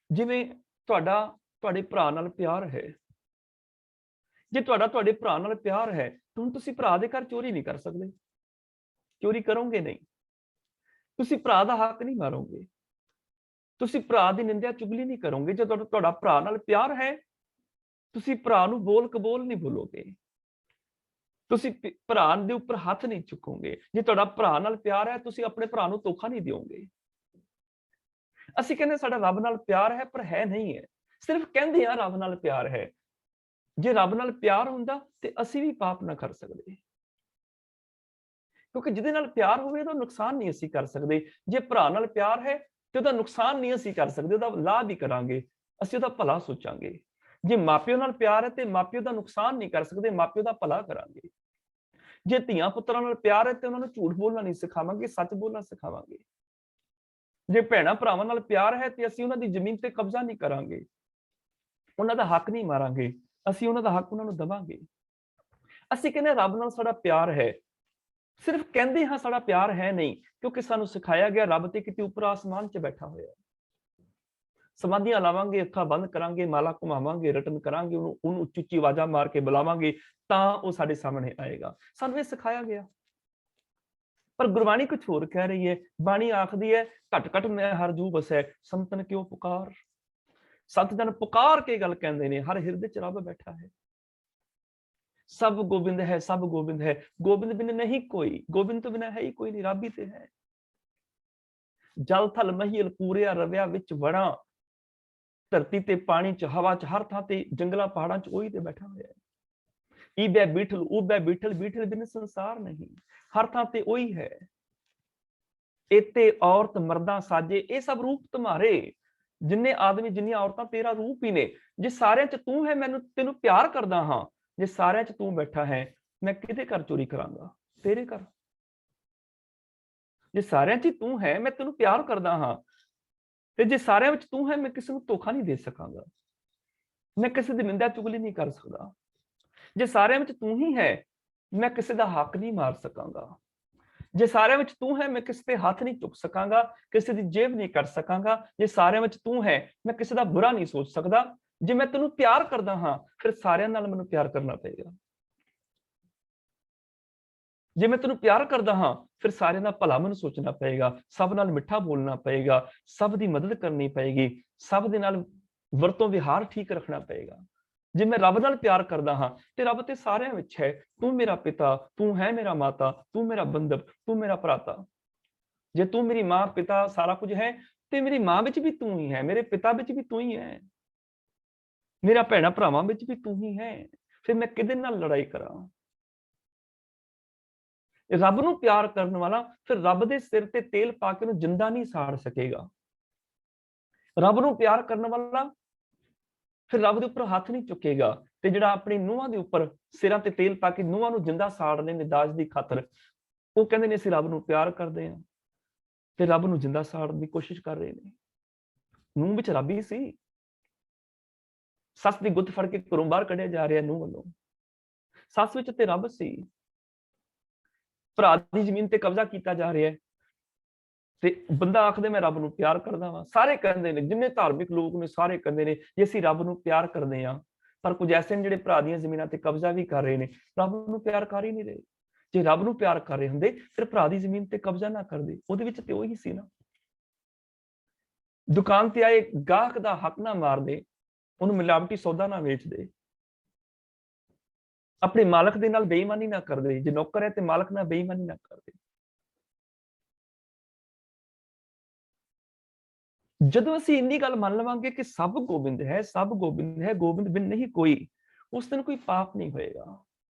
ਜਿਵੇਂ ਤੁਹਾਡੇ ਭਰਾ ਨਾਲ ਪਿਆਰ ਹੈ, ਜੇ ਤੁਹਾਡੇ ਭਰਾ ਨਾਲ ਪਿਆਰ ਹੈ ਤਾਂ ਹੁਣ ਤੁਸੀਂ ਭਰਾ ਦੇ ਘਰ ਚੋਰੀ ਨਹੀਂ ਕਰ ਸਕਦੇ, ਚੋਰੀ ਕਰੋਗੇ ਨਹੀਂ, ਤੁਸੀਂ ਭਰਾ ਦਾ ਹੱਕ ਨਹੀਂ ਮਾਰੋਗੇ, ਤੁਸੀਂ ਭਰਾ ਦੀ ਨਿੰਦਿਆ ਚੁਗਲੀ ਨਹੀਂ ਕਰੋਗੇ। ਜੇ ਤੁਹਾਡਾ ਭਰਾ ਨਾਲ ਪਿਆਰ ਹੈ ਤੁਸੀਂ ਭਰਾ ਨੂੰ ਬੋਲ ਕਬੋਲ ਨਹੀਂ ਬੋਲੋਗੇ, ਤੁਸੀਂ ਭਰਾ ਦੇ ਉੱਪਰ ਹੱਥ ਨਹੀਂ ਚੁੱਕੋਗੇ। ਜੇ ਤੁਹਾਡਾ ਭਰਾ ਨਾਲ ਪਿਆਰ ਹੈ ਤੁਸੀਂ ਆਪਣੇ ਭਰਾ ਨੂੰ ਧੋਖਾ ਨਹੀਂ ਦਿਓਗੇ। ਅਸੀਂ ਕਹਿੰਦੇ ਸਾਡਾ ਰੱਬ ਨਾਲ ਪਿਆਰ ਹੈ, ਪਰ ਹੈ ਨਹੀਂ ਹੈ, ਸਿਰਫ ਕਹਿੰਦੇ ਆ ਰੱਬ ਨਾਲ ਪਿਆਰ ਹੈ। ਜੇ ਰੱਬ ਨਾਲ ਪਿਆਰ ਹੁੰਦਾ ਤੇ ਅਸੀਂ ਵੀ ਪਾਪ ਨਾ ਕਰ ਸਕਦੇ, ਕਿਉਂਕਿ ਜਿਹਦੇ ਨਾਲ ਪਿਆਰ ਹੋਵੇ ਉਹਦਾ ਨੁਕਸਾਨ ਨਹੀਂ ਅਸੀਂ ਕਰ ਸਕਦੇ। ਜੇ ਭਰਾ ਨਾਲ ਪਿਆਰ ਹੈ ਤੇ ਉਹਦਾ ਨੁਕਸਾਨ ਨਹੀਂ ਅਸੀਂ ਕਰ ਸਕਦੇ, ਉਹਦਾ ਲਾਭ ਹੀ ਕਰਾਂਗੇ, ਅਸੀਂ ਉਹਦਾ ਭਲਾ ਸੋਚਾਂਗੇ। ਜੇ ਮਾਪਿਓ ਨਾਲ ਪਿਆਰ ਹੈ ਤੇ ਮਾਪਿਓ ਦਾ ਨੁਕਸਾਨ ਨਹੀਂ ਕਰ ਸਕਦੇ, ਮਾਪਿਓ ਦਾ ਭਲਾ ਕਰਾਂਗੇ। ਜੇ ਧੀਆਂ ਪੁੱਤਰਾਂ ਨਾਲ ਪਿਆਰ ਹੈ ਤੇ ਉਹਨਾਂ ਨੂੰ ਝੂਠ ਬੋਲਣਾ ਨਹੀਂ ਸਿਖਾਵਾਂਗੇ, ਸੱਚ ਬੋਲਣਾ ਸਿਖਾਵਾਂਗੇ। ਜੇ ਭੈਣਾਂ ਭਰਾਵਾਂ ਨਾਲ ਪਿਆਰ ਹੈ ਤੇ ਅਸੀਂ ਉਹਨਾਂ ਦੀ ਜ਼ਮੀਨ ਤੇ ਕਬਜ਼ਾ ਨਹੀਂ ਕਰਾਂਗੇ, ਉਹਨਾਂ ਦਾ ਹੱਕ ਨਹੀਂ ਮਾਰਾਂਗੇ, ਅਸੀਂ ਉਹਨਾਂ ਦਾ ਹੱਕ ਉਹਨਾਂ ਨੂੰ ਦੇਵਾਂਗੇ। ਅਸੀਂ ਕਹਿੰਦੇ ਰੱਬ ਨਾਲ ਸਾਡਾ ਪਿਆਰ ਹੈ, ਸਿਰਫ ਕਹਿੰਦੇ ਹਾਂ ਸਾਡਾ ਪਿਆਰ ਹੈ ਨਹੀਂ, ਕਿਉਂਕਿ ਸਾਨੂੰ ਸਿਖਾਇਆ ਗਿਆ ਰੱਬ ਤੇ ਕਿਤੇ ਉੱਪਰ ਆਸਮਾਨ 'ਚ ਬੈਠਾ ਹੋਇਆ, ਸਮਾਧੀਆਂ ਲਾਵਾਂਗੇ, ਅੱਖਾਂ ਬੰਦ ਕਰਾਂਗੇ, ਮਾਲਾ ਘੁਮਾਵਾਂਗੇ, ਰਟਨ ਕਰਾਂਗੇ, ਉਹਨੂੰ ਉੱਚੀ ਉੱਚੀ ਆਵਾਜ਼ਾਂ ਮਾਰ ਕੇ ਬੁਲਾਵਾਂਗੇ, ਤਾਂ ਉਹ ਸਾਡੇ ਸਾਹਮਣੇ ਆਏਗਾ। ਸਾਨੂੰ ਇਹ ਸਿਖਾਇਆ ਗਿਆ। ਪਰ ਗੁਰਬਾਣੀ ਕੁਛ ਹੋਰ ਕਹਿ ਰਹੀ ਹੈ। ਬਾਣੀ ਆਖਦੀ ਹੈ, ਘਟ ਘਟ ਮੈਂ ਹਰ ਜੂ ਵਸੈ, ਸੰਤਨ ਕਿਉ ਪੁਕਾਰ। ਸੰਤ ਜਨ ਪੁਕਾਰ ਕੇ ਗੱਲ ਕਹਿੰਦੇ ਨੇ, ਹਰ ਹਿਰਦੇ ਚ ਰੱਬ ਬੈਠਾ ਹੈ। ਸਭ ਗੋਬਿੰਦ ਹੈ, ਸਭ ਗੋਬਿੰਦ ਹੈ, ਗੋਬਿੰਦ ਬਿਨ ਨਹੀਂ ਕੋਈ, ਗੋਬਿੰਦ ਤੋਂ ਬਿਨਾਂ ਹੈ ਹੀ ਕੋਈ ਨਹੀਂ, ਰੱਬ ਹੀ ਤੇ ਹੈ। ਜਲ ਥਲ ਮਹੀਲ ਪੂਰਿਆ ਰਵਿਆ ਵਿੱਚ ਵੜਾਂ, ਧਰਤੀ ਤੇ ਪਾਣੀ ਚ ਹਵਾ ਚ ਹਰ ਥਾਂ ਤੇ ਜੰਗਲਾਂ ਪਹਾੜਾਂ ਚ ਉਹੀ ਤੇ ਬੈਠਾ ਹੋਇਆ ਹੈ। ਈਬੈ ਬੀਠਲ ਉਬੈ ਬੀਠਲ, ਬੀਠਲ ਬਿਨ ਸੰਸਾਰ ਨਹੀਂ, ਹਰ ਥਾਂ ਤੇ ਉਹੀ ਹੈ। ਇਤੇ ਔਰਤ ਮਰਦਾਂ ਸਾਜੇ, ਇਹ ਸਭ ਰੂਪ ਤੁਮਾਰੇ। ਜਿੰਨੇ ਆਦਮੀ ਜਿੰਨੀਆਂ ਔਰਤਾਂ ਤੇਰਾ ਰੂਪ ਹੀ ਨੇ। ਜੇ ਸਾਰਿਆਂ ਚ ਤੂੰ ਹੈ, ਮੈਨੂੰ ਤੈਨੂੰ ਪਿਆਰ ਕਰਦਾ ਹਾਂ। ਜੇ ਸਾਰਿਆਂ ਚ ਤੂੰ ਬੈਠਾ ਹੈ, ਮੈਂ ਕਿਹਦੇ ਘਰ ਚੋਰੀ ਕਰਾਂਗਾ? ਤੇਰੇ ਘਰ। ਜੇ ਸਾਰਿਆਂ ਚ ਤੂੰ ਹੈ, ਮੈਂ ਤੈਨੂੰ ਪਿਆਰ ਕਰਦਾ ਹਾਂ, ਤੇ ਜੇ ਸਾਰਿਆਂ ਵਿੱਚ ਤੂੰ ਹੈ, ਮੈਂ ਕਿਸੇ ਨੂੰ ਧੋਖਾ ਨਹੀਂ ਦੇ ਸਕਾਂਗਾ, ਮੈਂ ਕਿਸੇ ਦੀ ਨਿੰਦਾ ਚੁਗਲੀ ਨਹੀਂ ਕਰ ਸਕਦਾ। ਜੇ ਸਾਰਿਆਂ ਵਿੱਚ ਤੂੰ ਹੀ ਹੈ, ਮੈਂ ਕਿਸੇ ਦਾ ਹੱਕ ਨਹੀਂ ਮਾਰ ਸਕਾਂਗਾ। ਜੇ ਸਾਰਿਆਂ ਵਿੱਚ ਤੂੰ ਹੈ, ਮੈਂ ਕਿਸੇ ਤੇ ਹੱਥ ਨਹੀਂ ਚੁੱਕ ਸਕਾਂਗਾ, ਕਿਸੇ ਦੀ ਜੇਬ ਨਹੀਂ ਕੱਢ ਸਕਾਂਗਾ। ਜੇ ਸਾਰਿਆਂ ਵਿੱਚ ਤੂੰ ਹੈ, ਮੈਂ ਕਿਸੇ ਦਾ ਬੁਰਾ ਨਹੀਂ ਸੋਚ ਸਕਦਾ। ਜੇ ਮੈਂ ਤੈਨੂੰ ਪਿਆਰ ਕਰਦਾ ਹਾਂ, ਫਿਰ ਸਾਰਿਆਂ ਨਾਲ ਮੈਨੂੰ ਪਿਆਰ ਕਰਨਾ ਪਏਗਾ। ਜੇ ਮੈਂ ਤੈਨੂੰ ਪਿਆਰ ਕਰਦਾ ਹਾਂ, ਫਿਰ ਸਾਰਿਆਂ ਦਾ ਭਲਾ ਮੈਨੂੰ ਸੋਚਣਾ ਪਏਗਾ, ਸਭ ਨਾਲ ਮਿੱਠਾ ਬੋਲਣਾ ਪਏਗਾ, ਸਭ ਦੀ ਮਦਦ ਕਰਨੀ ਪਏਗੀ, ਸਭ ਦੇ ਨਾਲ ਵਰਤੋਂ ਵਿਹਾਰ ਠੀਕ ਰੱਖਣਾ ਪਏਗਾ। ਜੇ ਮੈਂ ਰੱਬ ਨਾਲ ਪਿਆਰ ਕਰਦਾ ਹਾਂ, ਤੇ ਰੱਬ ਤੇ ਸਾਰਿਆਂ ਵਿੱਚ ਹੈ। ਤੂੰ ਮੇਰਾ ਪਿਤਾ, ਤੂੰ ਹੈ ਮੇਰਾ ਮਾਤਾ, ਤੂੰ ਮੇਰਾ ਬੰਧਵ, ਤੂੰ ਮੇਰਾ ਭਰਾਤਾ। ਜੇ ਤੂੰ ਮੇਰੀ ਮਾਂ ਪਿਤਾ ਸਾਰਾ ਕੁਝ ਹੈ, ਤੇ ਮੇਰੀ ਮਾਂ ਵਿੱਚ ਵੀ ਤੂੰ ਹੀ ਹੈ, ਮੇਰੇ ਪਿਤਾ ਵਿੱਚ ਵੀ ਤੂੰ ਹੀ ਹੈ, ਮੇਰਾ ਭੈਣਾਂ ਭਰਾਵਾਂ ਵਿੱਚ ਵੀ ਤੂੰ ਹੀ ਹੈ। ਫਿਰ ਮੈਂ ਕਿਹਦੇ ਨਾਲ ਲੜਾਈ ਕਰਾਂ? ਰੱਬ ਨੂੰ ਪਿਆਰ ਕਰਨ ਵਾਲਾ ਫਿਰ ਰੱਬ ਦੇ ਸਿਰ ਤੇ ਤੇਲ ਪਾ ਕੇ ਉਹਨੂੰ ਜਿੰਦਾ ਨਹੀਂ ਸਾੜ ਸਕੇਗਾ। ਰੱਬ ਨੂੰ ਪਿਆਰ ਕਰਨ ਵਾਲਾ ਫਿਰ ਰੱਬ ਦੇ ਉੱਪਰ ਹੱਥ ਨਹੀਂ ਚੁੱਕੇਗਾ। ਤੇ ਜਿਹੜਾ ਆਪਣੀ ਨੂੰਹਾਂ ਦੇ ਉੱਪਰ ਸਿਰਾਂ ਤੇ ਤੇਲ ਪਾ ਕੇ ਨੂੰਹਾਂ ਨੂੰ ਜਿੰਦਾ ਸਾੜਦੇ ਨੇ ਦਾਜ ਦੀ ਖਾਤਰ, ਉਹ ਕਹਿੰਦੇ ਨੇ ਅਸੀਂ ਰੱਬ ਨੂੰ ਪਿਆਰ ਕਰਦੇ ਹਾਂ, ਤੇ ਰੱਬ ਨੂੰ ਜਿੰਦਾ ਸਾੜਨ ਦੀ ਕੋਸ਼ਿਸ਼ ਕਰ ਰਹੇ ਨੇ। ਨੂੰਹ ਵਿੱਚ ਰੱਬ ਹੀ ਸੀ। ਸੱਸ ਦੀ ਗੁੱਤ ਫੜ ਕੇ ਘਰੋਂ ਬਾਹਰ ਕੱਢਿਆ ਜਾ ਰਿਹਾ ਨੂੰਹ ਵੱਲੋਂ। ਸੱਸ ਵਿੱਚ ਤੇ ਰੱਬ ਸੀ। ਭਰਾ ਦੀ ਜ਼ਮੀਨ ਤੇ ਕਬਜ਼ਾ ਕੀਤਾ ਜਾ ਰਿਹਾ ਹੈ, ਤੇ ਬੰਦਾ ਆਖਦੇ ਮੈਂ ਰੱਬ ਨੂੰ ਪਿਆਰ ਕਰਦਾ ਵਾਂ। ਸਾਰੇ ਕਹਿੰਦੇ ਨੇ, ਜਿੰਨੇ ਧਾਰਮਿਕ ਲੋਕ ਨੇ ਸਾਰੇ ਕਹਿੰਦੇ ਨੇ ਜੇ ਅਸੀਂ ਰੱਬ ਨੂੰ ਪਿਆਰ ਕਰਦੇ ਹਾਂ। ਪਰ ਕੁਝ ਐਸੇ ਨੇ ਜਿਹੜੇ ਭਰਾ ਦੀਆਂ ਜ਼ਮੀਨਾਂ ਤੇ ਕਬਜ਼ਾ ਵੀ ਕਰ ਰਹੇ ਨੇ, ਰੱਬ ਨੂੰ ਪਿਆਰ ਕਰ ਹੀ ਨਹੀਂ ਰਹੇ। ਜੇ ਰੱਬ ਨੂੰ ਪਿਆਰ ਕਰ ਰਹੇ ਹੁੰਦੇ, ਫਿਰ ਭਰਾ ਦੀ ਜ਼ਮੀਨ ਤੇ ਕਬਜ਼ਾ ਨਾ ਕਰਦੇ। ਉਹਦੇ ਵਿੱਚ ਤੇ ਉਹੀ ਸੀ ਨਾ। ਦੁਕਾਨ ਤੇ ਆਏ ਗਾਹਕ ਦਾ ਹੱਕ ਨਾ ਮਾਰਦੇ, ਉਹਨੂੰ ਮਿਲਾਵਟੀ ਸੌਦਾ ਨਾ ਵੇਚਦੇ, ਆਪਣੇ ਮਾਲਕ ਦੇ ਨਾਲ ਬੇਈਮਾਨੀ ਨਾ ਕਰਦੇ। ਜੇ ਨੌਕਰ ਹੈ ਤੇ ਮਾਲਕ ਨਾਲ ਬੇਈਮਾਨੀ ਨਾ ਕਰਦੇ। ਜਦੋਂ ਅਸੀਂ ਇੰਨੀ ਗੱਲ ਮੰਨ ਲਵਾਂਗੇ ਕਿ ਸਭ ਗੋਬਿੰਦ ਹੈ, ਸਭ ਗੋਬਿੰਦ ਹੈ, ਗੋਬਿੰਦ ਬਿਨ ਨਹੀਂ ਕੋਈ, ਉਸ ਦਿਨ ਕੋਈ ਪਾਪ ਨਹੀਂ ਹੋਏਗਾ।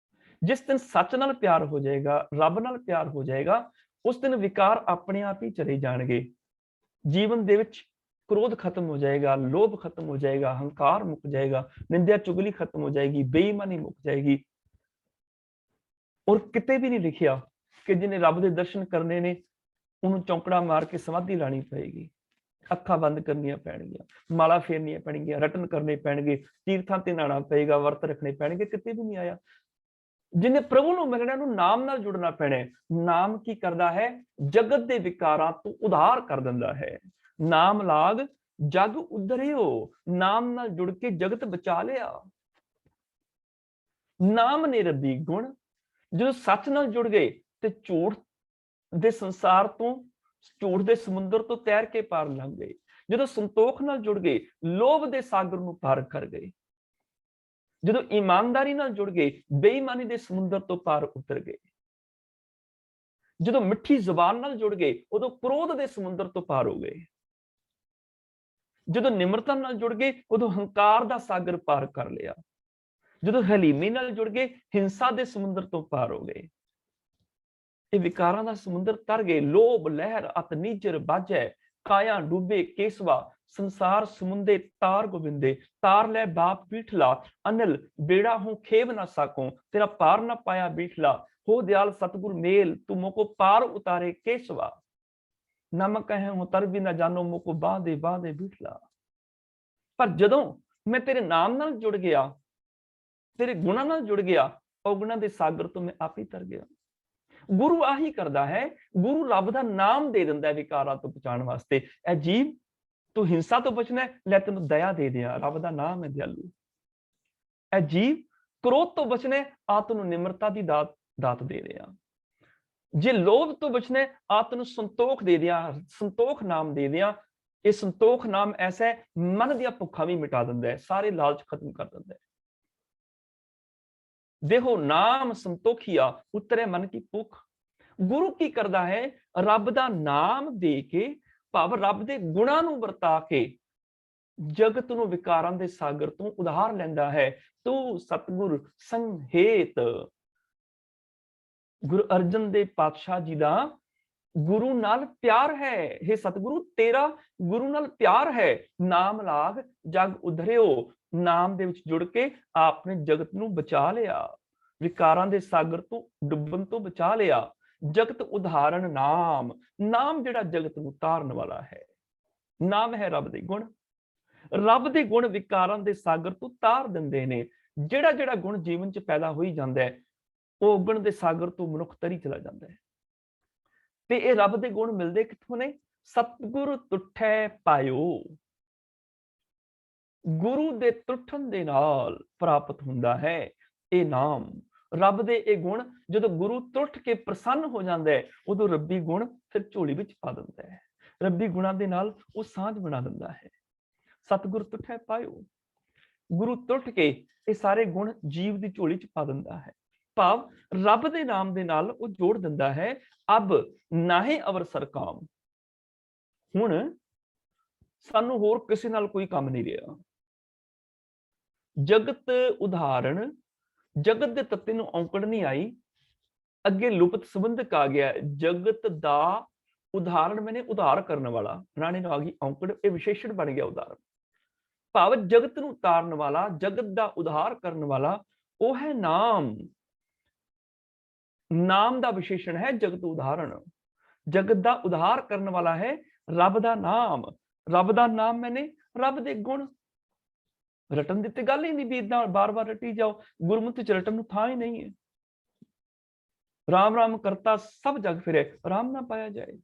ਜਿਸ ਦਿਨ ਸੱਚ ਨਾਲ ਪਿਆਰ ਹੋ ਜਾਏਗਾ, ਰੱਬ ਨਾਲ ਪਿਆਰ ਹੋ ਜਾਏਗਾ, ਉਸ ਦਿਨ ਵਿਕਾਰ ਆਪਣੇ ਆਪ ਹੀ ਚਲੇ ਜਾਣਗੇ। ਜੀਵਨ ਦੇ ਵਿੱਚ ਕ੍ਰੋਧ ਖਤਮ ਹੋ ਜਾਏਗਾ, ਲੋਭ ਖਤਮ ਹੋ ਜਾਏਗਾ, ਹੰਕਾਰ ਮੁੱਕ ਜਾਏਗਾ, ਨਿੰਦਿਆ ਚੁਗਲੀ ਖਤਮ ਹੋ ਜਾਏਗੀ, ਬੇਈਮਾਨੀ ਮੁੱਕ ਜਾਏਗੀ। ਔਰ ਕਿਤੇ ਵੀ ਨਹੀਂ ਲਿਖਿਆ ਕਿ ਜਿਹਨੇ ਰੱਬ ਦੇ ਦਰਸ਼ਨ ਕਰਨੇ ਨੇ ਉਹਨੂੰ ਚੌਂਕੜਾ ਮਾਰ ਕੇ ਸਮਾਧੀ ਲਾਣੀ ਪਏਗੀ, ਅੱਖਾਂ ਬੰਦ ਕਰਨੀਆਂ ਪੈਣਗੀਆਂ, ਮਾਲਾ ਫੇਰਨੀਆਂ ਪੈਣਗੀਆਂ, ਰਟਨ ਕਰਨੇ ਪੈਣਗੇ, ਤੀਰਥਾਂ ਤੇ ਨਹਾਣਾ ਪਏਗਾ, ਵਰਤ ਰੱਖਣੇ ਪੈਣਗੇ। ਕਿਤੇ ਵੀ ਨਹੀਂ ਆਇਆ। ਜਿਹਨੇ ਪ੍ਰਭੂ ਨੂੰ ਮਿਲਣਾ, ਨੂੰ ਨਾਮ ਨਾਲ ਜੁੜਨਾ ਪੈਣਾ। ਨਾਮ ਕੀ ਕਰਦਾ ਹੈ? ਜਗਤ ਦੇ ਵਿਕਾਰਾਂ ਤੋਂ ਉਧਾਰ ਕਰ ਦਿੰਦਾ ਹੈ। ਨਾਮ ਲਾਗ ਜਗ ਉਧਰਿਓ, ਨਾਮ ਨਾਲ ਜੁੜ ਕੇ ਜਗਤ ਬਚਾ ਲਿਆ। ਨਾਮ ਨੇ ਰੱਬੀ ਗੁਣ। ਜਦੋਂ ਸੱਚ ਨਾਲ ਜੁੜ ਗਏ ਤੇ ਝੂਠ ਦੇ ਸੰਸਾਰ ਤੋਂ, ਝੂਠ ਦੇ ਸਮੁੰਦਰ ਤੋਂ ਤੈਰ ਕੇ ਪਾਰ ਲੰਘ ਗਏ। ਜਦੋਂ ਸੰਤੋਖ ਨਾਲ ਜੁੜ ਗਏ, ਲੋਭ ਦੇ ਸਾਗਰ ਨੂੰ ਪਾਰ ਕਰ ਗਏ। ਜਦੋਂ ਇਮਾਨਦਾਰੀ ਨਾਲ ਜੁੜ ਗਏ, ਬੇਈਮਾਨੀ ਦੇ ਸਮੁੰਦਰ ਤੋਂ ਪਾਰ ਉਤਰ ਗਏ। ਜਦੋਂ ਮਿੱਠੀ ਜ਼ੁਬਾਨ ਨਾਲ ਜੁੜ ਗਏ, ਉਦੋਂ ਕ੍ਰੋਧ ਦੇ ਸਮੁੰਦਰ ਤੋਂ ਪਾਰ ਹੋ ਗਏ। ਜਦੋਂ ਨਿਮਰਤਾ ਨਾਲ ਜੁੜ ਗਏ, ਉਦੋਂ ਹੰਕਾਰ ਦਾ ਸਾਗਰ ਪਾਰ ਕਰ ਲਿਆ। ਜਦੋਂ ਹਲੀਮੀ ਨਾਲ ਜੁੜ ਗਏ, ਹਿੰਸਾ ਦੇ ਸਮੁੰਦਰ ਤੋਂ ਪਾਰ ਹੋ ਗਏ। ਇਹ ਵਿਕਾਰਾਂ ਦਾ ਸਮੁੰਦਰ ਤਰ ਗਏ। ਲੋਭ ਲਹਿਰ ਅਤ ਨੀਜਰ ਬਾਝੈ, ਕਾਇਆ ਡੂਬੇ ਕੇਸਵਾ, ਸੰਸਾਰ ਸਮੁੰਦੇ ਤਾਰ ਗੋਬਿੰਦੇ। ਤਾਰ ਲੈ ਬਾਪ ਬੀਠਲਾ, ਅਨਿਲ ਬੇੜਾ ਹੂੰ ਖੇਬ ਨਾ ਸਾਕੋ, ਤੇਰਾ ਪਾਰ ਨਾ ਪਾਇਆ ਬੀਠਲਾ। ਹੋ ਦਿਆਲ ਸਤਿਗੁਰ ਮੇਲ, ਤੂੰ ਮੋਕੋ ਪਾਰ ਉਤਾਰੇ ਕੇਸਵਾ। ਨਮਕ ਹੈ ਹੂੰ ਤਰ ਵੀ ਨਾ ਜਾਨੋ, ਮੋਕੋ ਬਾਂਦੇ ਬਾਂਦੇ ਬੀਠਲਾ। ਪਰ ਜਦੋਂ ਮੈਂ ਤੇਰੇ ਨਾਮ ਨਾਲ ਜੁੜ ਗਿਆ, ਤੇਰੇ ਗੁਣਾਂ ਨਾਲ ਜੁੜ ਗਿਆ, ਔਗੁਣਾਂ ਦੇ ਸਾਗਰ ਤੋਂ ਮੈਂ ਆਪ ਹੀ ਤਰ ਗਿਆ। ਗੁਰੂ ਆਹੀ ਕਰਦਾ ਹੈ। ਗੁਰੂ ਰੱਬ ਦਾ ਨਾਮ ਦੇ ਦਿੰਦਾ ਹੈ ਵਿਕਾਰਾਂ ਤੋਂ ਬਚਾਉਣ ਵਾਸਤੇ। ਇਹ ਜੀਵ ਤੂੰ ਹਿੰਸਾ ਤੋਂ ਬਚਣਾ ਹੈ, ਲੈ ਤੈਨੂੰ ਦਇਆ ਦੇ ਦਿਆਂ, ਰੱਬ ਦਾ ਨਾਮ ਹੈ ਦਿਆਲੂ। ਇਹ ਜੀਵ ਕ੍ਰੋਧ ਤੋਂ ਬਚਣਾ ਹੈ, ਆ ਤੈਨੂੰ ਨਿਮਰਤਾ ਦੀ ਦਾਤ ਦੇ ਦਿਆਂ। ਜੇ ਲੋਭ ਤੋਂ ਬਚਣਾ ਹੈ, ਆ ਤੈਨੂੰ ਸੰਤੋਖ ਦੇ ਦਿਆਂ, ਸੰਤੋਖ ਨਾਮ ਦੇ ਦਿਆਂ। ਇਹ ਸੰਤੋਖ ਨਾਮ ਐਸਾ ਹੈ, ਮਨ ਦੀਆਂ ਭੁੱਖਾਂ ਵੀ ਮਿਟਾ ਦਿੰਦਾ ਹੈ, ਸਾਰੇ ਲਾਲਚ ਖਤਮ ਕਰ ਦਿੰਦਾ ਹੈ। ਦੇਖੋ ਨਾਮ ਸੰਤੋਖੀਆ, ਉਤਰੇ ਮਨ ਕੀ ਭੁੱਖ। ਗੁਰੂ ਕੀ ਕਰਦਾ ਹੈ, ਰੱਬ ਦਾ ਨਾਮ ਦੇ ਕੇ, ਭਾਵ ਰੱਬ ਦੇ ਗੁਣਾਂ ਨੂੰ ਵਰਤਾ ਕੇ ਜਗਤ ਨੂੰ ਵਿਕਾਰਾਂ ਦੇ ਸਾਗਰ ਤੋਂ ਉਧਾਰ ਲੈਂਦਾ ਹੈ। ਤੂੰ ਸਤਿਗੁਰ ਸੰਹੇਤ। ਗੁਰੂ ਅਰਜਨ ਦੇਵ ਪਾਤਸ਼ਾਹ ਜੀ ਦਾ ਗੁਰੂ ਨਾਲ ਪਿਆਰ ਹੈ। हे ਸਤਿਗੁਰੂ, ਤੇਰਾ ਗੁਰੂ ਨਾਲ ਪਿਆਰ ਹੈ। ਨਾਮ ਲਾਗ ਜਗ ਉਧਰਿਓ। ਨਾਮ ਦੇ ਵਿੱਚ ਜੁੜ ਕੇ ਆਪ ਨੇ ਜਗਤ ਨੂੰ ਬਚਾ ਲਿਆ, ਵਿਕਾਰਾਂ ਦੇ ਸਾਗਰ ਤੋਂ ਡੁੱਬਣ ਤੋਂ ਬਚਾ ਲਿਆ। ਜਗਤ ਉਦਾਹਰਣ ਨਾਮ, ਨਾਮ ਜਿਹੜਾ ਜਗਤ ਨੂੰ ਤਾਰਨ ਵਾਲਾ ਹੈ। ਨਾਮ ਹੈ ਰੱਬ ਦੇ ਗੁਣ। ਰੱਬ ਦੇ ਗੁਣ ਵਿਕਾਰਾਂ ਦੇ ਸਾਗਰ ਤੋਂ ਤਾਰ ਦਿੰਦੇ ਨੇ। ਜਿਹੜਾ ਜਿਹੜਾ ਗੁਣ ਜੀਵਨ 'ਚ ਪੈਦਾ ਹੋਈ ਜਾਂਦਾ ਹੈ, ਉਹ ਗੁਣ ਦੇ ਸਾਗਰ ਤੋਂ ਮਨੁੱਖ ਤਰੀ ਚਲਾ ਜਾਂਦਾ ਹੈ। ਤੇ ਇਹ ਰੱਬ ਦੇ ਗੁਣ ਮਿਲਦੇ ਕਿੱਥੋਂ ਨੇ? ਸਤਿਗੁਰ ਤੁਠੈ ਪਾਇਓ। ਗੁਰੂ ਦੇ ਤੁਠਣ ਦੇ ਨਾਲ ਪ੍ਰਾਪਤ ਹੁੰਦਾ ਹੈ ਇਹ ਨਾਮ। ਰੱਬ ਦੇ ਇਹ ਗੁਣ ਜਦੋਂ ਗੁਰੂ ਤੁਠ ਕੇ ਪ੍ਰਸੰਨ ਹੋ ਜਾਂਦਾ ਹੈ, ਉਦੋਂ ਰੱਬੀ ਗੁਣ ਫਿਰ ਝੋਲੀ ਵਿੱਚ ਪਾ ਦਿੰਦਾ ਹੈ। ਰੱਬੀ ਗੁਣਾਂ ਦੇ ਨਾਲ ਉਹ ਸਾਂਝ ਬਣਾ ਦਿੰਦਾ ਹੈ। ਸਤਿਗੁਰ ਤੁਠੈ ਪਾਇਓ। ਗੁਰੂ ਤੁਠ ਕੇ ਇਹ ਸਾਰੇ ਗੁਣ ਜੀਵ ਦੀ ਝੋਲੀ 'ਚ ਪਾ ਦਿੰਦਾ ਹੈ। ਭਾਵ ਰੱਬ ਦੇ ਨਾਮ ਦੇ ਨਾਲ ਉਹ ਜੋੜ ਦਿੰਦਾ ਹੈ। ਅਬ ਨਾਹੀ ਅਵਰ ਸਰਕਾਮ। ਹੁਣ ਸਾਨੂੰ ਹੋਰ ਕਿਸੇ ਨਾਲ ਕੋਈ ਕੰਮ ਨਹੀਂ ਰਿਹਾ। ਜਗਤ ਉਦਾਹਰਣ, ਜਗਤ ਦੇ ਤੱਤੇ ਨੂੰ ਔਂਕੜ ਨਹੀਂ ਆਈ, ਅੱਗੇ ਲੁਪਤ ਸੰਬੰਧਕ ਆ ਗਿਆ। ਜਗਤ ਦਾ ਉਦਾਹਰਣ ਮੈਨੇ ਉਧਾਰ ਕਰਨ ਵਾਲਾ, ਰਾਣੇ ਨੂੰ ਆ ਗਈ ਔਂਕੜ, ਇਹ ਵਿਸ਼ੇਸ਼ਣ ਬਣ ਗਿਆ ਉਦਾਹਰਣ। ਭਾਵ ਜਗਤ ਨੂੰ ਉਤਾਰਨ ਵਾਲਾ, ਜਗਤ ਦਾ ਉਧਾਰ ਕਰਨ ਵਾਲਾ ਉਹ ਹੈ ਨਾਮ। ਨਾਮ ਦਾ ਵਿਸ਼ੇਸ਼ਣ ਹੈ ਜਗਤ ਉਦਾਹਰਣ। ਜਗਤ ਦਾ ਉਧਾਰ ਕਰਨ ਵਾਲਾ ਹੈ ਰੱਬ ਦਾ ਨਾਮ। ਰੱਬ ਦਾ ਨਾਮ ਮੈਨੇ ਰੱਬ ਦੇ ਗੁਣ। ਰਟਨ ਦੀ ਤੇ ਗੱਲ ਹੀ ਨਹੀਂ ਵੀ ਇਦਾਂ ਬਾਰ-ਬਾਰ ਰਟੀ ਜਾਓ। ਗੁਰਮੁਖੀ 'ਚ ਰਟਨ ਨੂੰ ਥਾਂ ਹੀ ਨਹੀਂ ਹੈ। ਰਾਮ ਰਾਮ ਕਰਤਾ ਸਭ ਜਗ ਫਿਰੇ, ਰਾਮ ਨਾ ਪਾਇਆ ਜਾਏ।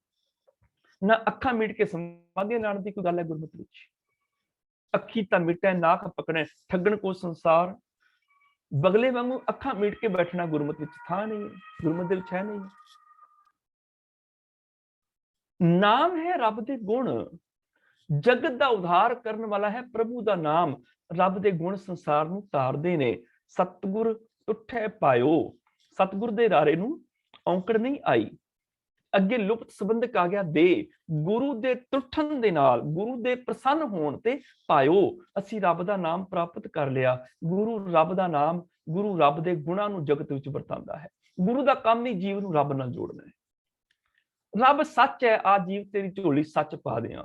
ਨਾ ਅੱਖਾਂ ਮੀਟ ਕੇ ਸਮਾਧੀਆਂ ਲਾਉਣ ਦੀ ਕੋਈ ਗੱਲ ਹੈ ਗੁਰਮੁਖੀ ਵਿੱਚ। ਅੱਖੀ ਤਾਂ ਮਿਟੈ ਨਾਕ ਪਕੜੈ, ਠੱਗਣ ਕੋ ਸੰਸਾਰ। ਬਗਲੇ ਵਾਂਗੂ ਅੱਖਾਂ ਮੀਟ ਕੇ ਬੈਠਣਾ ਗੁਰਮੁਖੀ ਵਿੱਚ ਥਾਂ ਨਹੀਂ ਹੈ, ਗੁਰਮੁਖੀ ਦੇ ਵਿੱਚ ਹੈ ਨਹੀਂ। ਨਾਮ ਹੈ ਰੱਬ ਦੇ ਗੁਣ। ਜਗਤ ਦਾ ਉਧਾਰ ਕਰਨ ਵਾਲਾ ਹੈ ਪ੍ਰਭੂ ਦਾ ਨਾਮ। ਰੱਬ ਦੇ ਗੁਣ ਸੰਸਾਰ ਨੂੰ ਤਾਰਦੇ ਨੇ। ਸਤਿਗੁਰ ਤੁਠੈ ਪਾਇਓ। ਸਤਿਗੁਰ ਦੇ ਰਾਰੇ ਨੂੰ ਔਂਕੜ ਨਹੀਂ ਆਈ। ਅੱਗੇ ਲੁਪਤ ਸੰਬੰਧਕ ਆ ਗਿਆ ਦੇ। ਗੁਰੂ ਦੇ ਤੁਠਣ ਦੇ ਨਾਲ, ਗੁਰੂ ਦੇ ਪ੍ਰਸੰਨ ਹੋਣ ਤੇ ਪਾਇਓ, ਅਸੀਂ ਰੱਬ ਦਾ ਨਾਮ ਪ੍ਰਾਪਤ ਕਰ ਲਿਆ। ਗੁਰੂ ਰੱਬ ਦਾ ਨਾਮ, ਗੁਰੂ ਰੱਬ ਦੇ ਗੁਣਾਂ ਨੂੰ ਜਗਤ ਵਿੱਚ ਵਰਤਾਉਂਦਾ ਹੈ। ਗੁਰੂ ਦਾ ਕੰਮ ਹੀ ਜੀਵ ਨੂੰ ਰੱਬ ਨਾਲ ਜੋੜਨਾ ਹੈ। ਰੱਬ ਸੱਚ ਹੈ, ਆ ਜੀਵ ਤੇਰੀ ਝੋਲੀ ਸੱਚ ਪਾ ਦਿਆਂ।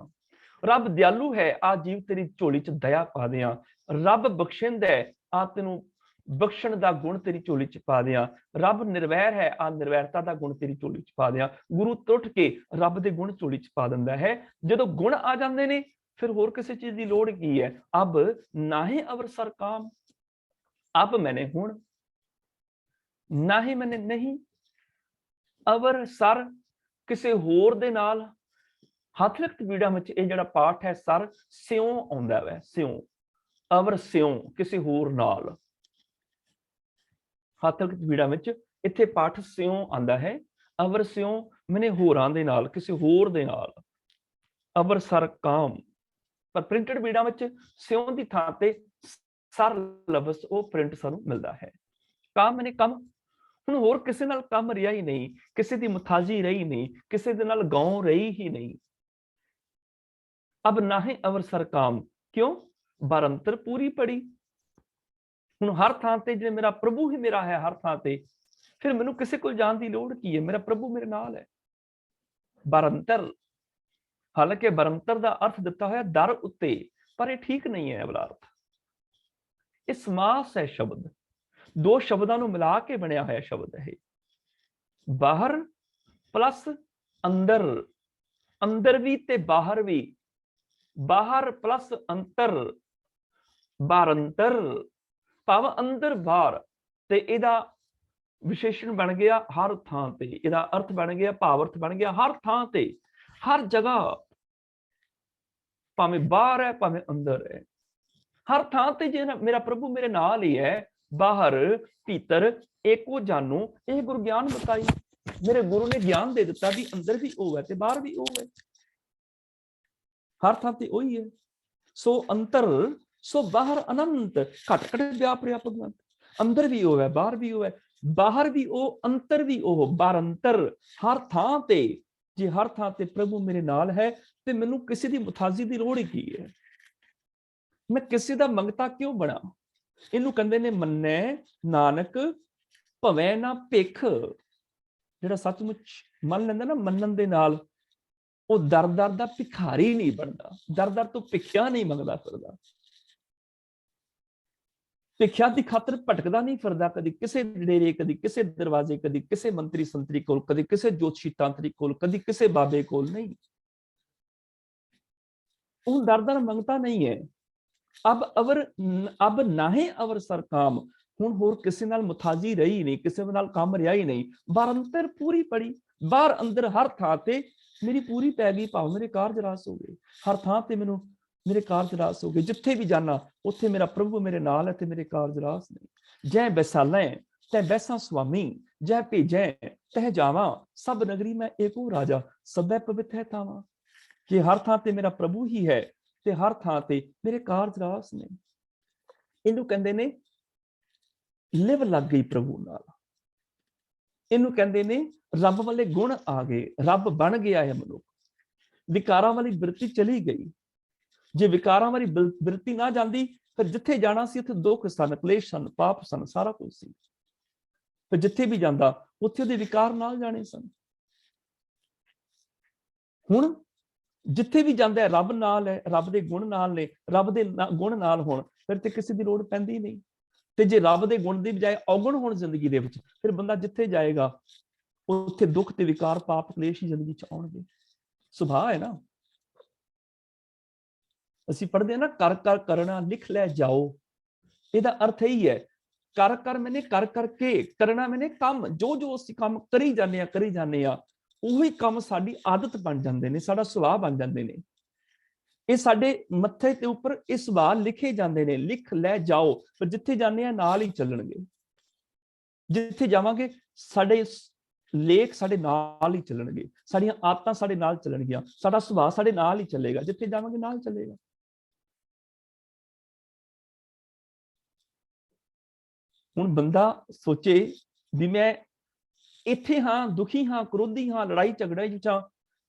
ਰੱਬ ਦਿਆਲੂ ਹੈ, ਆ ਜੀਵ ਤੇਰੀ ਝੋਲੀ 'ਚ ਦਇਆ ਪਾ ਦਿਆਂ। ਰੱਬ ਬਖਸ਼ਿੰਦਾ ਹੈ, ਆ ਤੈਨੂੰ ਬਖਸ਼ਣ ਦਾ ਗੁਣ ਤੇਰੀ ਝੋਲੀ 'ਚ ਪਾ ਦਿਆਂ। ਰੱਬ ਨਿਰਵੈਰ ਹੈ, ਆ ਨਿਰਵੈਰਤਾ ਦਾ ਗੁਣ ਤੇਰੀ ਝੋਲੀ 'ਚ ਪਾ ਦਿਆਂ। ਗੁਰੂ ਟੁੱਟ ਕੇ ਰੱਬ ਦੇ ਗੁਣ ਝੋਲੀ 'ਚ ਪਾ ਦਿੰਦਾ ਹੈ। ਜਦੋਂ ਗੁਣ ਆ ਜਾਂਦੇ ਨੇ ਫਿਰ ਹੋਰ ਕਿਸੇ ਚੀਜ਼ ਦੀ ਲੋੜ ਕੀ ਹੈ? ਅਬ ਨਾਹੀ ਅਵਰ ਸਰਕਾਮ। ਅਬ ਮੈਨੇ ਹੁਣ, ਨਾਹੀ ਮੈਨੇ ਨਹੀਂ, ਅਵਰ ਸਰ ਕਿਸੇ ਹੋਰ ਦੇ ਨਾਲ। ਹੱਥ ਲਿਖਤ ਬੀੜਾਂ ਵਿੱਚ ਇਹ ਜਿਹੜਾ ਪਾਠ ਹੈ ਸਰ ਸਿਉ ਆਉਂਦਾ ਹੈ। ਸਿਉ, ਅਵਰ ਸਿਉ, ਕਿਸੇ ਹੋਰ ਨਾਲ। ਹੱਥ ਲਿਖਤ ਬੀੜਾਂ ਵਿੱਚ ਇੱਥੇ ਪਾਠ ਸਿਉ ਆਉਂਦਾ ਹੈ। ਅਵਰ ਸਿਉ ਮੈਨੇ ਹੋਰਾਂ ਦੇ ਨਾਲ, ਕਿਸੇ ਹੋਰ ਦੇ ਨਾਲ। ਅਵਰ ਸਰ ਕਾਮ। ਪਰ ਪ੍ਰਿੰਟਡ ਬੀੜਾਂ ਵਿੱਚ ਸਿਉ ਦੀ ਥਾਂ ਤੇ ਸਰ ਲਫ਼ਜ਼ ਉਹ ਪ੍ਰਿੰਟ ਸਾਨੂੰ ਮਿਲਦਾ ਹੈ। ਕਾਮ ਮੈਨੇ ਕੰਮ। ਹੁਣ ਹੋਰ ਕਿਸੇ ਨਾਲ ਕੰਮ ਰਿਹਾ ਹੀ ਨਹੀਂ, ਕਿਸੇ ਦੀ ਮੁਥਾਜੀ ਰਹੀ ਨਹੀਂ, ਕਿਸੇ ਦੇ ਨਾਲ ਗਾਉ ਰਹੀ ਹੀ ਨਹੀਂ। ਅਬ ਨਾਹੀ ਅਵਰ ਸਰ ਕਾਮ। ਕਿਉਂ? ਬਾਰੰਤਰ ਪੂਰੀ ਪੜੀ। ਹੁਣ ਹਰ ਥਾਂ ਤੇ ਜੇ ਮੇਰਾ ਪ੍ਰਭੂ ਹੀ ਮੇਰਾ ਹੈ ਹਰ ਥਾਂ ਤੇ, ਫਿਰ ਮੈਨੂੰ ਕਿਸੇ ਕੋਲ ਜਾਣ ਦੀ ਲੋੜ ਕੀ ਹੈ? ਮੇਰਾ ਪ੍ਰਭੂ ਮੇਰੇ ਨਾਲ ਹੈ। ਬਾਰੰਤਰ, ਹਾਲਾਂਕਿ ਬਾਰੰਤਰ ਦਾ ਅਰਥ ਦਿੱਤਾ ਹੋਇਆ ਦਰ ਉੱਤੇ, ਪਰ ਇਹ ਠੀਕ ਨਹੀਂ ਹੈ ਅਗਲਾ ਅਰਥ। ਇਹ ਸਮਾਸ ਹੈ ਸ਼ਬਦ, ਦੋ ਸ਼ਬਦਾਂ ਨੂੰ ਮਿਲਾ ਕੇ ਬਣਿਆ ਹੋਇਆ ਸ਼ਬਦ ਹੈ। ਬਾਹਰ ਪਲੱਸ ਅੰਦਰ, ਅੰਦਰ ਵੀ ਤੇ ਬਾਹਰ ਵੀ। ਬਾਹਰ ਪਲੱਸ ਅੰਤਰ, ਬਾਰੰਤਰ ਭਾਵ ਅੰਦਰ ਬਾਹਰ। ਤੇ ਇਹਦਾ ਵਿਸ਼ੇਸ਼ਣ ਬਣ ਗਿਆ ਹਰ ਥਾਂ ਤੇ। ਇਹਦਾ ਅਰਥ ਬਣ ਗਿਆ, ਭਾਵ ਅਰਥ ਬਣ ਗਿਆ ਹਰ ਥਾਂ ਤੇ, ਹਰ ਜਗ੍ਹਾ। ਭਾਵੇਂ ਬਾਹਰ ਹੈ ਭਾਵੇਂ ਅੰਦਰ ਹੈ, ਹਰ ਥਾਂ ਤੇ ਜੇ ਮੇਰਾ ਪ੍ਰਭੂ ਮੇਰੇ ਨਾਲ ਹੀ ਹੈ, ਬਾਹਰ ਭੀਤਰ ਏਕੋ ਜਾਨੂ, ਇਹ ਗੁਰੂ ਗਿਆਨ ਬਤਾਈ। ਮੇਰੇ ਗੁਰੂ ਨੇ ਗਿਆਨ ਦੇ ਦਿੱਤਾ ਵੀ ਅੰਦਰ ਵੀ ਉਹ ਹੈ ਤੇ ਬਾਹਰ ਵੀ ਉਹ ਹੈ, ਹਰ ਥਾਂ ਤੇ ਉਹੀ ਹੈ। ਸੋ ਅੰਤਰ ਸੋ ਬਾਹਰ ਅਨੰਤ, ਘਟ ਘਟ ਵਿਆਪ ਰਿਹਾ ਭਗਵੰਤ। ਅੰਦਰ ਵੀ ਉਹ ਹੈ, ਬਾਹਰ ਵੀ ਉਹ ਹੈ, ਬਾਹਰ ਵੀ ਉਹ, ਅੰਤਰ ਵੀ ਉਹ, ਬਾਹਰ ਅੰਤਰ, ਹਰ ਥਾਂ ਤੇ। ਜੇ ਹਰ ਥਾਂ ਤੇ ਪ੍ਰਭੂ ਮੇਰੇ ਨਾਲ ਹੈ ਤੇ ਮੈਨੂੰ ਕਿਸੇ ਦੀ ਮੁਤਾਜ਼ੀ ਦੀ ਲੋੜ ਹੀ ਕੀ ਹੈ? ਮੈਂ ਕਿਸੇ ਦਾ ਮੰਗਤਾ ਕਿਉਂ ਬਣਾ? ਇਹਨੂੰ ਕਹਿੰਦੇ ਨੇ ਮੰਨੈ ਨਾਨਕ ਭਵੈ ਨਾ ਭਿਖ। ਜਿਹੜਾ ਸੱਚਮੁੱਚ ਮੰਨ ਲੈਂਦਾ ਨਾ, ਮੰਨਣ ਦੇ ਨਾਲ, ਉਹ ਦਰ ਦਰ ਦਾ ਭਿਖਾਰੀ ਨਹੀਂ ਬਣਦਾ, ਦਰ ਦਰ ਤੋਂ ਭਿਖਿਆ ਨਹੀਂ ਮੰਗਦਾ ਫਿਰਦਾ, ਭਿਖਿਆ ਦੀ ਖਾਤਰ ਭਟਕਦਾ ਨਹੀਂ ਫਿਰਦਾ, ਕਦੀ ਕਿਸੇ ਡੇਰੇ, ਕਦੀ ਕਿਸੇ ਦਰਵਾਜ਼ੇ, ਕਦੀ ਕਿਸੇ ਮੰਤਰੀ ਸੰਤਰੀ ਕੋਲ, ਕਦੀ ਕਿਸੇ ਜੋਤਸ਼ੀ ਤਾਂਤਰਿਕ ਕੋਲ, ਕਦੀ ਕਿਸੇ ਬਾਬੇ ਕੋਲ ਨਹੀਂ। ਉਹ ਦਰ ਦਰ ਮੰਗਤਾ ਨਹੀਂ ਹੈ। ਅਬ ਨਾਹੇ ਅਵਰ ਸਰ ਕਾਮ, ਹੁਣ ਹੋਰ ਕਿਸੇ ਨਾਲ ਮੁਤਾਜੀ ਰਹੀ ਨਹੀਂ, ਕਿਸੇ ਨਾਲ ਕੰਮ ਰਿਹਾ ਹੀ ਨਹੀਂ। ਬਾਹਰ ਅੰਦਰ ਪੂਰੀ ਪੜੀ, ਬਾਹਰ ਅੰਦਰ ਹਰ ਥਾਂ ਤੇ ਮੇਰੀ ਪੂਰੀ ਪੈ ਗਈ। ਭਾਵ ਮੇਰੇ ਕਾਰਜ ਰਾਸ ਹੋ ਗਏ, ਹਰ ਥਾਂ ਤੇ ਮੈਨੂੰ ਮੇਰੇ ਕਾਰਜ ਰਾਸ ਹੋ ਗਏ। ਜਿੱਥੇ ਵੀ ਜਾਣਾ ਉੱਥੇ ਮੇਰਾ ਪ੍ਰਭੂ ਮੇਰੇ ਨਾਲ ਹੈ ਤੇ ਮੇਰੇ ਕਾਰਜ ਰਾਸ ਨਹੀਂ। ਜੈ ਬੈਸਾਲੈ ਤੈ ਬੈਸਾ ਸੁਆਮੀ, ਜੈ ਭੇਜੈ ਤਹਿ ਜਾਵਾਂ, ਸਭ ਨਗਰੀ ਮੈਂ ਏਕੋ ਰਾਜਾ, ਸਭੈ ਪਵਿੱਤ ਹੈ ਥਾਵਾਂ। ਕਿ ਹਰ ਥਾਂ ਤੇ ਮੇਰਾ ਪ੍ਰਭੂ ਹੀ ਹੈ ਤੇ ਹਰ ਥਾਂ ਤੇ ਮੇਰੇ ਕਾਰਜ ਰਾਸ ਨੇ। ਇਹਨੂੰ ਕਹਿੰਦੇ ਨੇ ਲਿਵ ਲੱਗ ਗਈ ਪ੍ਰਭੂ ਨਾਲ। ਇਹਨੂੰ ਕਹਿੰਦੇ ਨੇ ਰੱਬ ਵਾਲੇ ਗੁਣ ਆ ਗਏ, ਰੱਬ ਬਣ ਗਿਆ ਹੈ ਮਨੁੱਖ। ਵਿਕਾਰਾਂ ਵਾਲੀ ਬਿਰਤੀ ਚਲੀ ਗਈ। ਜੇ ਵਿਕਾਰਾਂ ਵਾਲੀ ਬਿਰਤੀ ਨਾ ਜਾਂਦੀ ਫਿਰ ਜਿੱਥੇ ਜਾਣਾ ਸੀ ਉੱਥੇ ਦੁੱਖ ਸਨ, ਕਲੇਸ਼ ਸਨ, ਪਾਪ ਸਨ, ਸਾਰਾ ਕੁਝ ਸੀ। ਫਿਰ ਜਿੱਥੇ ਵੀ ਜਾਂਦਾ ਉੱਥੇ ਉਹਦੇ ਵਿਕਾਰ ਨਾਲ ਜਾਣੇ ਸਨ। ਹੁਣ ਜਿੱਥੇ ਵੀ ਜਾਂਦਾ ਹੈ ਰੱਬ ਨਾਲ ਹੈ, ਰੱਬ ਦੇ ਗੁਣ ਨਾਲ ਨੇ, ਰੱਬ ਦੇ ਗੁਣ ਨਾਲ ਹੋਣ, ਫਿਰ ਤੇ ਕਿਸੇ ਦੀ ਲੋੜ ਪੈਂਦੀ ਨਹੀਂ। ਤੇ ਜੇ ਰੱਬ ਦੇ ਗੁਣ ਦੀ ਬਜਾਏ ਔਗਣ ਹੋਣ ਜ਼ਿੰਦਗੀ ਦੇ ਵਿੱਚ, ਫਿਰ ਬੰਦਾ ਜਿੱਥੇ ਜਾਏਗਾ ਉੱਥੇ ਦੁੱਖ ਤੇ ਵਿਕਾਰ, ਪਾਪ ਕਲੇਸ਼ ਹੀ ਜ਼ਿੰਦਗੀ ਚ ਆਉਣਗੇ। ਸੁਭਾਅ ਹੈ ਨਾ। ਅਸੀਂ ਪੜ੍ਹਦੇ ਹਾਂ ਨਾ, ਕਰ ਕਰ ਕਰਨਾ ਲਿਖ ਲੈ ਜਾਓ। ਇਹਦਾ ਅਰਥ ਇਹੀ ਹੈ, ਕਰ ਕਰ ਮੈਨੇ ਕਰ ਕਰਕੇ, ਕਰਨਾ ਮੈਨੇ ਕੰਮ, ਜੋ ਜੋ ਅਸੀਂ ਕੰਮ ਕਰੀ ਜਾਂਦੇ ਆ, ਉਹੀ ਕੰਮ ਸਾਡੀ ਆਦਤ ਬਣ ਜਾਂਦੇ ਨੇ, ਸਾਡਾ ਸੁਭਾਅ ਬਣ ਜਾਂਦੇ ਨੇ। ਇਹ ਸਾਡੇ ਮੱਥੇ ਤੇ ਉੱਪਰ ਇਹ ਸੁਭਾਅ ਲਿਖੇ ਜਾਂਦੇ ਨੇ, ਲਿਖ ਲੈ ਜਾਓ। ਪਰ ਜਿੱਥੇ ਜਾਂਦੇ ਆ ਨਾਲ ਹੀ ਚੱਲਣਗੇ। ਜਿੱਥੇ ਜਾਵਾਂਗੇ ਸਾਡੇ ਲੇਖ ਸਾਡੇ ਨਾਲ ਹੀ ਚੱਲਣਗੇ, ਸਾਡੀਆਂ ਆਦਤਾਂ ਸਾਡੇ ਨਾਲ ਚੱਲਣਗੀਆਂ, ਸਾਡਾ ਸੁਭਾਅ ਸਾਡੇ ਨਾਲ ਹੀ ਚੱਲੇਗਾ। ਜਿੱਥੇ ਜਾਵਾਂਗੇ ਨਾਲ ਚੱਲੇਗਾ। ਹੁਣ ਬੰਦਾ ਸੋਚੇ ਵੀ ਮੈਂ ਇੱਥੇ ਹਾਂ, ਦੁਖੀ ਹਾਂ, ਕ੍ਰੋਧੀ ਹਾਂ, ਲੜਾਈ ਝਗੜੇ ਵਿੱਚ ਹਾਂ,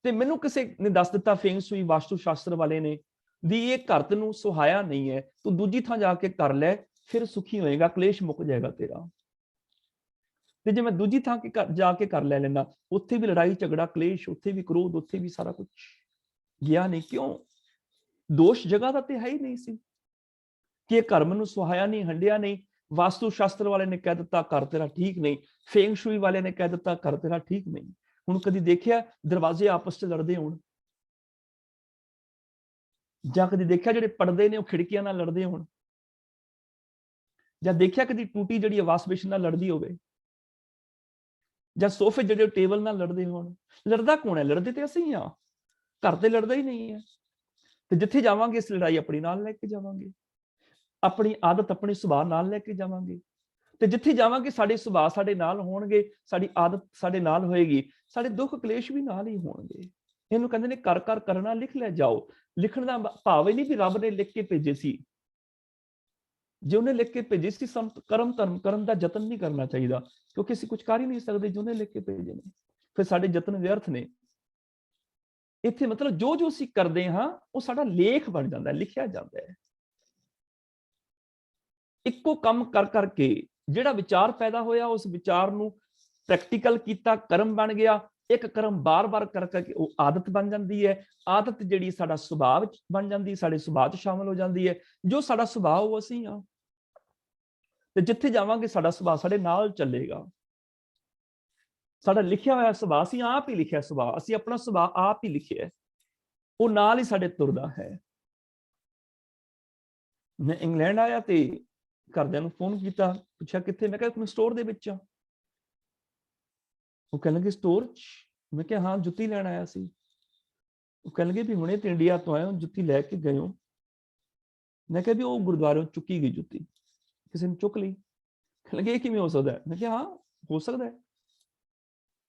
ਤੇ ਮੈਨੂੰ ਕਿਸੇ ਨੇ ਦੱਸ ਦਿੱਤਾ, ਫੇਂਗ ਸ਼ੂਈ ਵਾਸਤੂ ਸ਼ਾਸਤਰ ਵਾਲੇ ਨੇ, ਵੀ ਇਹ ਘਰ ਤੈਨੂੰ ਸੁਹਾਇਆ ਨਹੀਂ ਹੈ, ਤੂੰ ਦੂਜੀ ਥਾਂ ਜਾ ਕੇ ਕਰ ਲੈ, ਫਿਰ ਸੁਖੀ ਹੋਏਗਾ, ਕਲੇਸ਼ ਮੁੱਕ ਜਾਏਗਾ ਤੇਰਾ। ਤੇ ਜੇ ਮੈਂ ਦੂਜੀ ਥਾਂ ਜਾ ਕੇ ਕਰ ਲੈ ਲੈਣਾ, ਉੱਥੇ ਵੀ ਲੜਾਈ ਝਗੜਾ ਕਲੇਸ਼, ਉੱਥੇ ਵੀ ਕ੍ਰੋਧ, ਉੱਥੇ ਵੀ ਸਾਰਾ ਕੁਝ ਗਿਆ ਨਹੀਂ। ਕਿਉਂ? ਦੋਸ਼ ਜਗ੍ਹਾ ਦਾ ਤੇ ਹੈ ਹੀ ਨਹੀਂ ਸੀ ਕਿ ਇਹ ਘਰ ਮੈਨੂੰ ਸੁਹਾਇਆ ਨਹੀਂ, ਹੰਡਿਆ ਨਹੀਂ। ਵਾਸਤੂ ਸ਼ਾਸਤਰ ਵਾਲੇ ਨੇ ਕਹਿ ਦਿੱਤਾ ਘਰ ਤੇਰਾ ਠੀਕ ਨਹੀਂ, ਫੇਂਗ ਸ਼ੂਈ ਵਾਲੇ ਨੇ ਕਹਿ ਦਿੱਤਾ ਘਰ ਤੇਰਾ ਠੀਕ ਨਹੀਂ। ਹੁਣ ਕਦੀ ਦੇਖਿਆ ਦਰਵਾਜ਼ੇ ਆਪਸ ਚ ਲੜਦੇ ਹੋਣ? ਜਾਂ ਕਦੀ ਦੇਖਿਆ ਜਿਹੜੇ ਪਰਦੇ ਨੇ ਉਹ ਖਿੜਕੀਆਂ ਨਾਲ ਲੜਦੇ ਹੋਣ? ਜਾਂ ਦੇਖਿਆ ਕਦੀ ਟੂਟੀ ਜਿਹੜੀ ਵਾਸ਼ ਬੇਸਿਨ ਨਾਲ ਲੜਦੀ ਹੋਵੇ? ਜਾਂ ਸੋਫੇ ਜਿਹੜੇ ਟੇਬਲ ਨਾਲ ਲੜਦੇ ਹੋਣ? ਲੜਦਾ ਕੌਣ ਹੈ? ਲੜਦੇ ਤੇ ਅਸੀਂ ਹਾਂ, ਘਰ ਤੇ ਲੜਦਾ ਹੀ ਨਹੀਂ ਹੈ। ਤੇ ਜਿੱਥੇ ਜਾਵਾਂਗੇ ਇਸ ਲੜਾਈ ਆਪਣੀ ਨਾਲ ਲੈ ਕੇ ਜਾਵਾਂਗੇ, ਆਪਣੀ ਆਦਤ, ਆਪਣੀ ਸੁਭਾਅ ਨਾਲ ਲੈ ਕੇ ਜਾਵਾਂਗੇ। ਤੇ ਜਿੱਥੇ ਜਾਵਾਂਗੇ ਸਾਡੇ ਸੁਭਾਅ ਸਾਡੇ ਨਾਲ ਹੋਣਗੇ, ਸਾਡੀ ਆਦਤ ਸਾਡੇ ਨਾਲ ਹੋਏਗੀ, ਸਾਡੇ ਦੁੱਖ ਕਲੇਸ਼ ਵੀ ਨਾਲ ਹੀ ਹੋਣਗੇ। ਇਹਨੂੰ ਕਹਿੰਦੇ ਨੇ ਕਰ ਕਰ ਕਰਨਾ ਲਿਖ ਲੈ ਜਾਓ। ਲਿਖਣ ਦਾ ਭਾਵ ਇਹ ਨਹੀਂ ਵੀ ਰੱਬ ਨੇ ਲਿਖ ਕੇ ਭੇਜੇ ਸੀ। ਜੇ ਉਹਨੇ ਲਿਖ ਕੇ ਭੇਜੇ ਸੀ, ਕਰਮ ਧਰਮ ਕਰਨ ਦਾ ਯਤਨ ਨਹੀਂ ਕਰਨਾ ਚਾਹੀਦਾ, ਕਿਉਂਕਿ ਅਸੀਂ ਕੁਝ ਕਰ ਹੀ ਨਹੀਂ ਸਕਦੇ ਜੋ ਉਹਨੇ ਲਿਖ ਕੇ ਭੇਜੇ ਨੇ। ਫਿਰ ਸਾਡੇ ਯਤਨ ਵਿਅਰਥ ਨੇ। ਇੱਥੇ ਮਤਲਬ ਜੋ ਜੋ ਅਸੀਂ ਕਰਦੇ ਹਾਂ ਉਹ ਸਾਡਾ ਲੇਖ ਬਣ ਜਾਂਦਾ, ਲਿਖਿਆ ਜਾਂਦਾ ਹੈ। ਇੱਕੋ ਕੰਮ ਕਰ ਕਰਕੇ ਜਿਹੜਾ ਵਿਚਾਰ ਪੈਦਾ ਹੋਇਆ, ਉਸ ਵਿਚਾਰ ਨੂੰ ਪ੍ਰੈਕਟੀਕਲ ਕੀਤਾ, ਕਰਮ ਬਣ ਗਿਆ। ਇੱਕ ਕਰਮ ਬਾਰ-ਬਾਰ ਕਰ ਕਰਕੇ ਉਹ ਆਦਤ ਬਣ ਜਾਂਦੀ ਹੈ। ਆਦਤ ਜਿਹੜੀ ਸਾਡਾ ਸੁਭਾਅ ਵਿੱਚ ਬਣ ਜਾਂਦੀ, ਸਾਡੇ ਸੁਭਾਅ 'ਚ ਸ਼ਾਮਲ ਹੋ ਜਾਂਦੀ ਹੈ। ਜੋ ਸਾਡਾ ਸੁਭਾਅ ਉਹ ਅਸੀਂ ਹਾਂ। ਤੇ ਜਿੱਥੇ ਜਾਵਾਂਗੇ ਸਾਡਾ ਸੁਭਾਅ ਸਾਡੇ ਨਾਲ ਚੱਲੇਗਾ। ਸਾਡਾ ਲਿਖਿਆ ਹੋਇਆ ਸੁਭਾਅ, ਅਸੀਂ ਆਪ ਹੀ ਲਿਖਿਆ ਸੁਭਾਅ, ਅਸੀਂ ਆਪਣਾ ਸੁਭਾਅ ਆਪ ਹੀ ਲਿਖਿਆ, ਉਹ ਨਾਲ ਹੀ ਸਾਡੇ ਤੁਰਦਾ ਹੈ। ਮੈਂ ਇੰਗਲੈਂਡ ਆਇਆ ਤੇ ਘਰਦਿਆਂ ਨੂੰ ਫੋਨ ਕੀਤਾ, ਪੁੱਛਿਆ ਕਿੱਥੇ? ਮੈਂ ਕਿਹਾ ਆਪਣੇ ਸਟੋਰ ਦੇ ਵਿੱਚ ਆ। ਉਹ ਕਹਿਣ ਲੱਗੇ ਸਟੋਰ 'ਚ? ਮੈਂ ਕਿਹਾ ਹਾਂ, ਜੁੱਤੀ ਲੈਣ ਆਇਆ ਸੀ। ਉਹ ਕਹਿਣ ਲੱਗੇ ਵੀ ਹੁਣੇ ਤੇ ਇੰਡੀਆ ਤੋਂ ਆਏ ਹੋ, ਜੁੱਤੀ ਲੈ ਕੇ ਗਏ ਹੋ? ਮੈਂ ਕਿਹਾ ਵੀ ਉਹ ਗੁਰਦੁਆਰਿਓਂ ਚੁੱਕੀ ਗਈ ਜੁੱਤੀ, ਕਿਸੇ ਨੇ ਚੁੱਕ ਲਈ। ਕਹਿਣ ਲੱਗੇ ਇਹ ਕਿਵੇਂ ਹੋ ਸਕਦਾ? ਮੈਂ ਕਿਹਾ ਹਾਂ ਹੋ ਸਕਦਾ ਹੈ।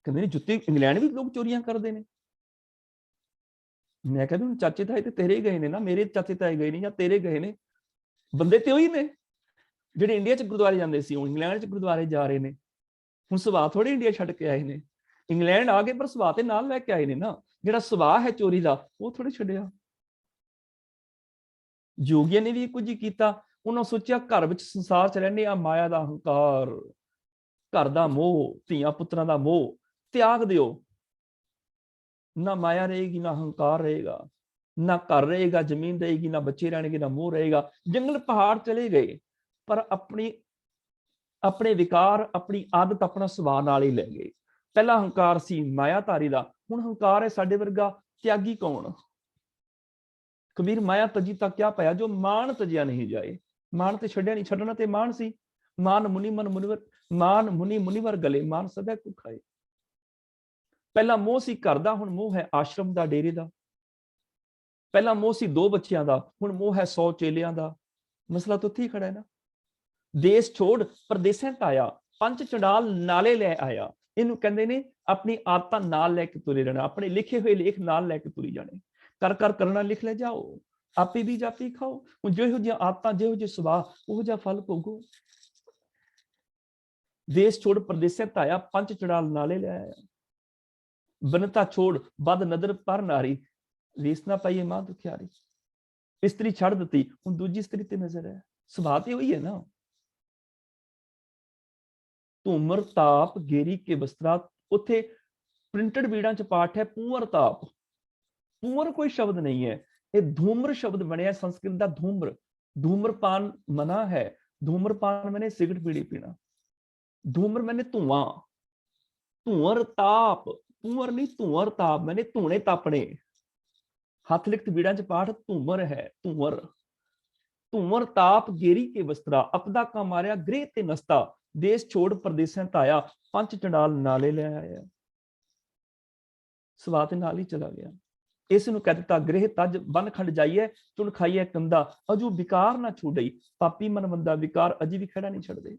ਕਹਿੰਦੇ ਨੇ ਜੁੱਤੀ ਇੰਗਲੈਂਡ ਵੀ ਲੋਕ ਚੋਰੀਆਂ ਕਰਦੇ ਨੇ। ਮੈਂ ਕਿਹਾ ਵੀ ਹੁਣ ਚਾਚੇ ਤਾਏ ਤੇ ਤੇਰੇ ਗਏ ਨੇ ਨਾ, ਮੇਰੇ ਚਾਚੇ ਤਾਏ ਗਏ ਨੇ ਜਾਂ ਤੇਰੇ ਗਏ ਨੇ, ਬੰਦੇ ਤੇ ਉਹੀ ਨੇ ਜਿਹੜੇ ਇੰਡੀਆ 'ਚ ਗੁਰਦੁਆਰੇ ਜਾਂਦੇ ਸੀ, ਉਹ ਇੰਗਲੈਂਡ 'ਚ ਗੁਰਦੁਆਰੇ ਜਾ ਰਹੇ ਨੇ। ਹੁਣ ਸੁਭਾਅ ਥੋੜੇ ਇੰਡੀਆ ਛੱਡ ਕੇ ਆਏ ਨੇ, ਇੰਗਲੈਂਡ ਆ ਗਏ ਪਰ ਸੁਭਾਅ ਤੇ ਨਾਲ ਲੈ ਕੇ ਆਏ ਨੇ ਨਾ। ਜਿਹੜਾ ਸੁਭਾਅ ਹੈ ਚੋਰੀ ਦਾ ਉਹ ਥੋੜੇ ਛੱਡਿਆ। ਜੋਗੀਆਂ ਨੇ ਵੀ ਕੁਝ ਹੀ ਕੀਤਾ। ਉਹਨਾਂ ਸੋਚਿਆ ਘਰ ਵਿੱਚ ਸੰਸਾਰ 'ਚ ਰਹਿੰਦੇ ਆ, ਮਾਇਆ ਦਾ ਹੰਕਾਰ, ਘਰ ਦਾ ਮੋਹ, ਧੀਆਂ ਪੁੱਤਰਾਂ ਦਾ ਮੋਹ ਤਿਆਗ ਦਿਓ। ਨਾ ਮਾਇਆ ਰਹੇਗੀ, ਨਾ ਹੰਕਾਰ ਰਹੇਗਾ, ਨਾ ਘਰ ਰਹੇਗਾ, ਜ਼ਮੀਨ ਰਹੇਗੀ, ਨਾ ਬੱਚੇ ਰਹਿਣਗੇ, ਨਾ ਮੋਹ ਰਹੇਗਾ। ਜੰਗਲ ਪਹਾੜ ਚਲੇ ਗਏ ਪਰ ਆਪਣੇ ਵਿਕਾਰ, ਆਪਣੀ ਆਦਤ, ਆਪਣਾ ਸੁਭਾਅ ਨਾਲ ਹੀ ਲੈ ਗਏ। ਪਹਿਲਾ ਹੰਕਾਰ ਸੀ ਮਾਇਆਧਾਰੀ ਦਾ, ਹੁਣ ਹੰਕਾਰ ਹੈ ਸਾਡੇ ਵਰਗਾ ਤਿਆਗੀ। ਕੌਣ? ਕਬੀਰ ਮਾਇਆ ਤਜੀ ਤਾਂ ਕਿਆ ਪਾਇਆ, ਜੋ ਮਾਨ ਤਜਿਆ ਨਹੀਂ ਜਾਏ। ਮਾਨ ਤੇ ਛੱਡਿਆ ਨਹੀਂ, ਛੱਡਣਾ ਤੇ ਮਾਨ ਸੀ। ਮਾਨ ਮੁਨੀ ਮਨ ਮੁਨੀਵਰ, ਮਾਨ ਮੁਨੀ ਮੁਨੀਵਰ ਗਲੇ, ਮਾਨ ਸਦਾ ਕੋ ਖਾਏ। ਪਹਿਲਾ ਮੋਹ ਸੀ ਘਰ ਦਾ, ਹੁਣ ਮੋਹ ਹੈ ਆਸ਼ਰਮ ਦਾ, ਡੇਰੇ ਦਾ। ਪਹਿਲਾ ਮੋਹ ਸੀ 2 ਬੱਚਿਆਂ ਦਾ, ਹੁਣ ਮੋਹ ਹੈ 100 ਚੇਲਿਆਂ ਦਾ। ਮਸਲਾ ਤਾਂ ਉੱਥੇ ਹੀ ਖੜਾ ਹੈ ਨਾ। ਦੇਸ਼ ਛੋੜ ਪਰਦੇਸਾਂ ਤਾਇਆ, ਪੰਜ ਚੰਡਾਲ ਨਾਲੇ ਲੈ ਆਇਆ। ਇਹਨੂੰ ਕਹਿੰਦੇ ਨੇ ਆਪਣੀ ਆਦਤਾਂ ਨਾਲ ਲੈ ਕੇ ਤੁਰੇ ਰਹਿਣਾ, ਆਪਣੇ ਲਿਖੇ ਹੋਏ ਲੇਖ ਨਾਲ ਲੈ ਕੇ ਤੁਰੀ ਜਾਣੇ। ਕਰ ਕਰ ਕਰਨਾ ਲਿਖ ਲੈ ਜਾਓ, ਆਪੇ ਵੀ ਜਾਪੀ ਖਾਓ। ਹੁਣ ਜਿਹੋ ਜਿਹੀਆਂ ਆਦਤਾਂ, ਜਿਹੋ ਜਿਹੇ ਸੁਭਾਅ, ਉਹੋ ਜਿਹਾ ਫਲ ਭੋਗੋ। ਦੇਸ਼ ਛੋੜ ਪਰਦੇਸਾਂ ਤਾਇਆ, ਪੰਜ ਚੰਡਾਲ ਨਾਲੇ ਲੈ ਆਇਆ। ਬਨਤਾ ਛੋੜ ਬਦ ਨਦਰ ਪਰ ਨਾਰੀ, ਵੇਸ ਨਾ ਪਾਈਏ ਮਾਂ ਦੁਖਿਆਰੀ। ਇਸਤਰੀ ਛੱਡ ਦਿੱਤੀ, ਹੁਣ ਦੂਜੀ ਇਸਤਰੀ ਤੇ ਨਜ਼ਰ ਹੈ। ਸੁਭਾਅ ਤੇ ਉਹੀ ਹੈ ਨਾ। ਧੂਮਰ ਤਾਪ ਗੇਰੀ ਕੇ ਬਸਤਰਾ, ਉੱਥੇ ਪ੍ਰਿੰਟਡ ਬੀੜਾਂ 'ਚ ਪਾਠ ਹੈ ਪੂੰਵਰ ਤਾਪ। ਪੂੰਵਰ ਕੋਈ ਸ਼ਬਦ ਨਹੀਂ ਹੈ, ਇਹ ਧੂਮਰ ਸ਼ਬਦ ਬਣਿਆ ਸੰਸਕ੍ਰਿਤ ਦਾ। ਧੂਮਰ, ਧੂਮਰਪਾਨ ਮਨਾ ਹੈ। ਧੂਮਰਪਾਨ ਮੈਨੇ ਸਿਗਰਟ ਬੀੜੀ ਪੀਣਾ, ਧੂਮਰ ਮੈਨੇ ਧੂਆਂ, ਧੂੰਅਰ ਤਾਪ, ਪੂੰਵਰ ਨਹੀਂ ਧੂੰਅਰ ਤਾਪ, ਮੈਨੇ ਧੂਣੇ ਤਾਪਣੇ। ਹੱਥ ਲਿਖਤ ਬੀੜਾਂ 'ਚ ਪਾਠ ਧੂਮਰ ਹੈ, ਧੂਮਰ। ਧੂਮਰ ਤਾਪ ਗੇਰੀ ਕੇ ਵਸਤਰਾ, ਅਪਦਾ ਕਾ ਮਾਰਿਆ ਗ੍ਰਹਿ ਤੇ ਨਸਤਾ। ਦੇਸ਼ ਛੋੜ ਪਰਦੇਸਾਂ ਤਾਇਆ, ਪੰਜ ਚੰਡਾਲ ਨਾਲੇ ਲੈ ਆਇਆ। ਸੁਭਾਅ ਤੇ ਨਾਲ ਹੀ ਚਲਾ ਗਿਆ। ਇਸ ਨੂੰ ਕਹਿ ਦਿੱਤਾ ਗ੍ਰਹਿ ਤਜ ਬਨ ਖੰਡ ਜਾਈਏ, ਚੁਣ ਖਾਈਏ ਕੰਦਾ, ਅਜੂ ਵਿਕਾਰ ਨਾ ਛੁਡਈ। ਪਾਪੀ ਮਨ ਬੰਦਾ ਵਿਕਾਰ ਅਜੀ ਵੀ ਖੜਾ ਨਹੀਂ ਛੱਡਦੇ।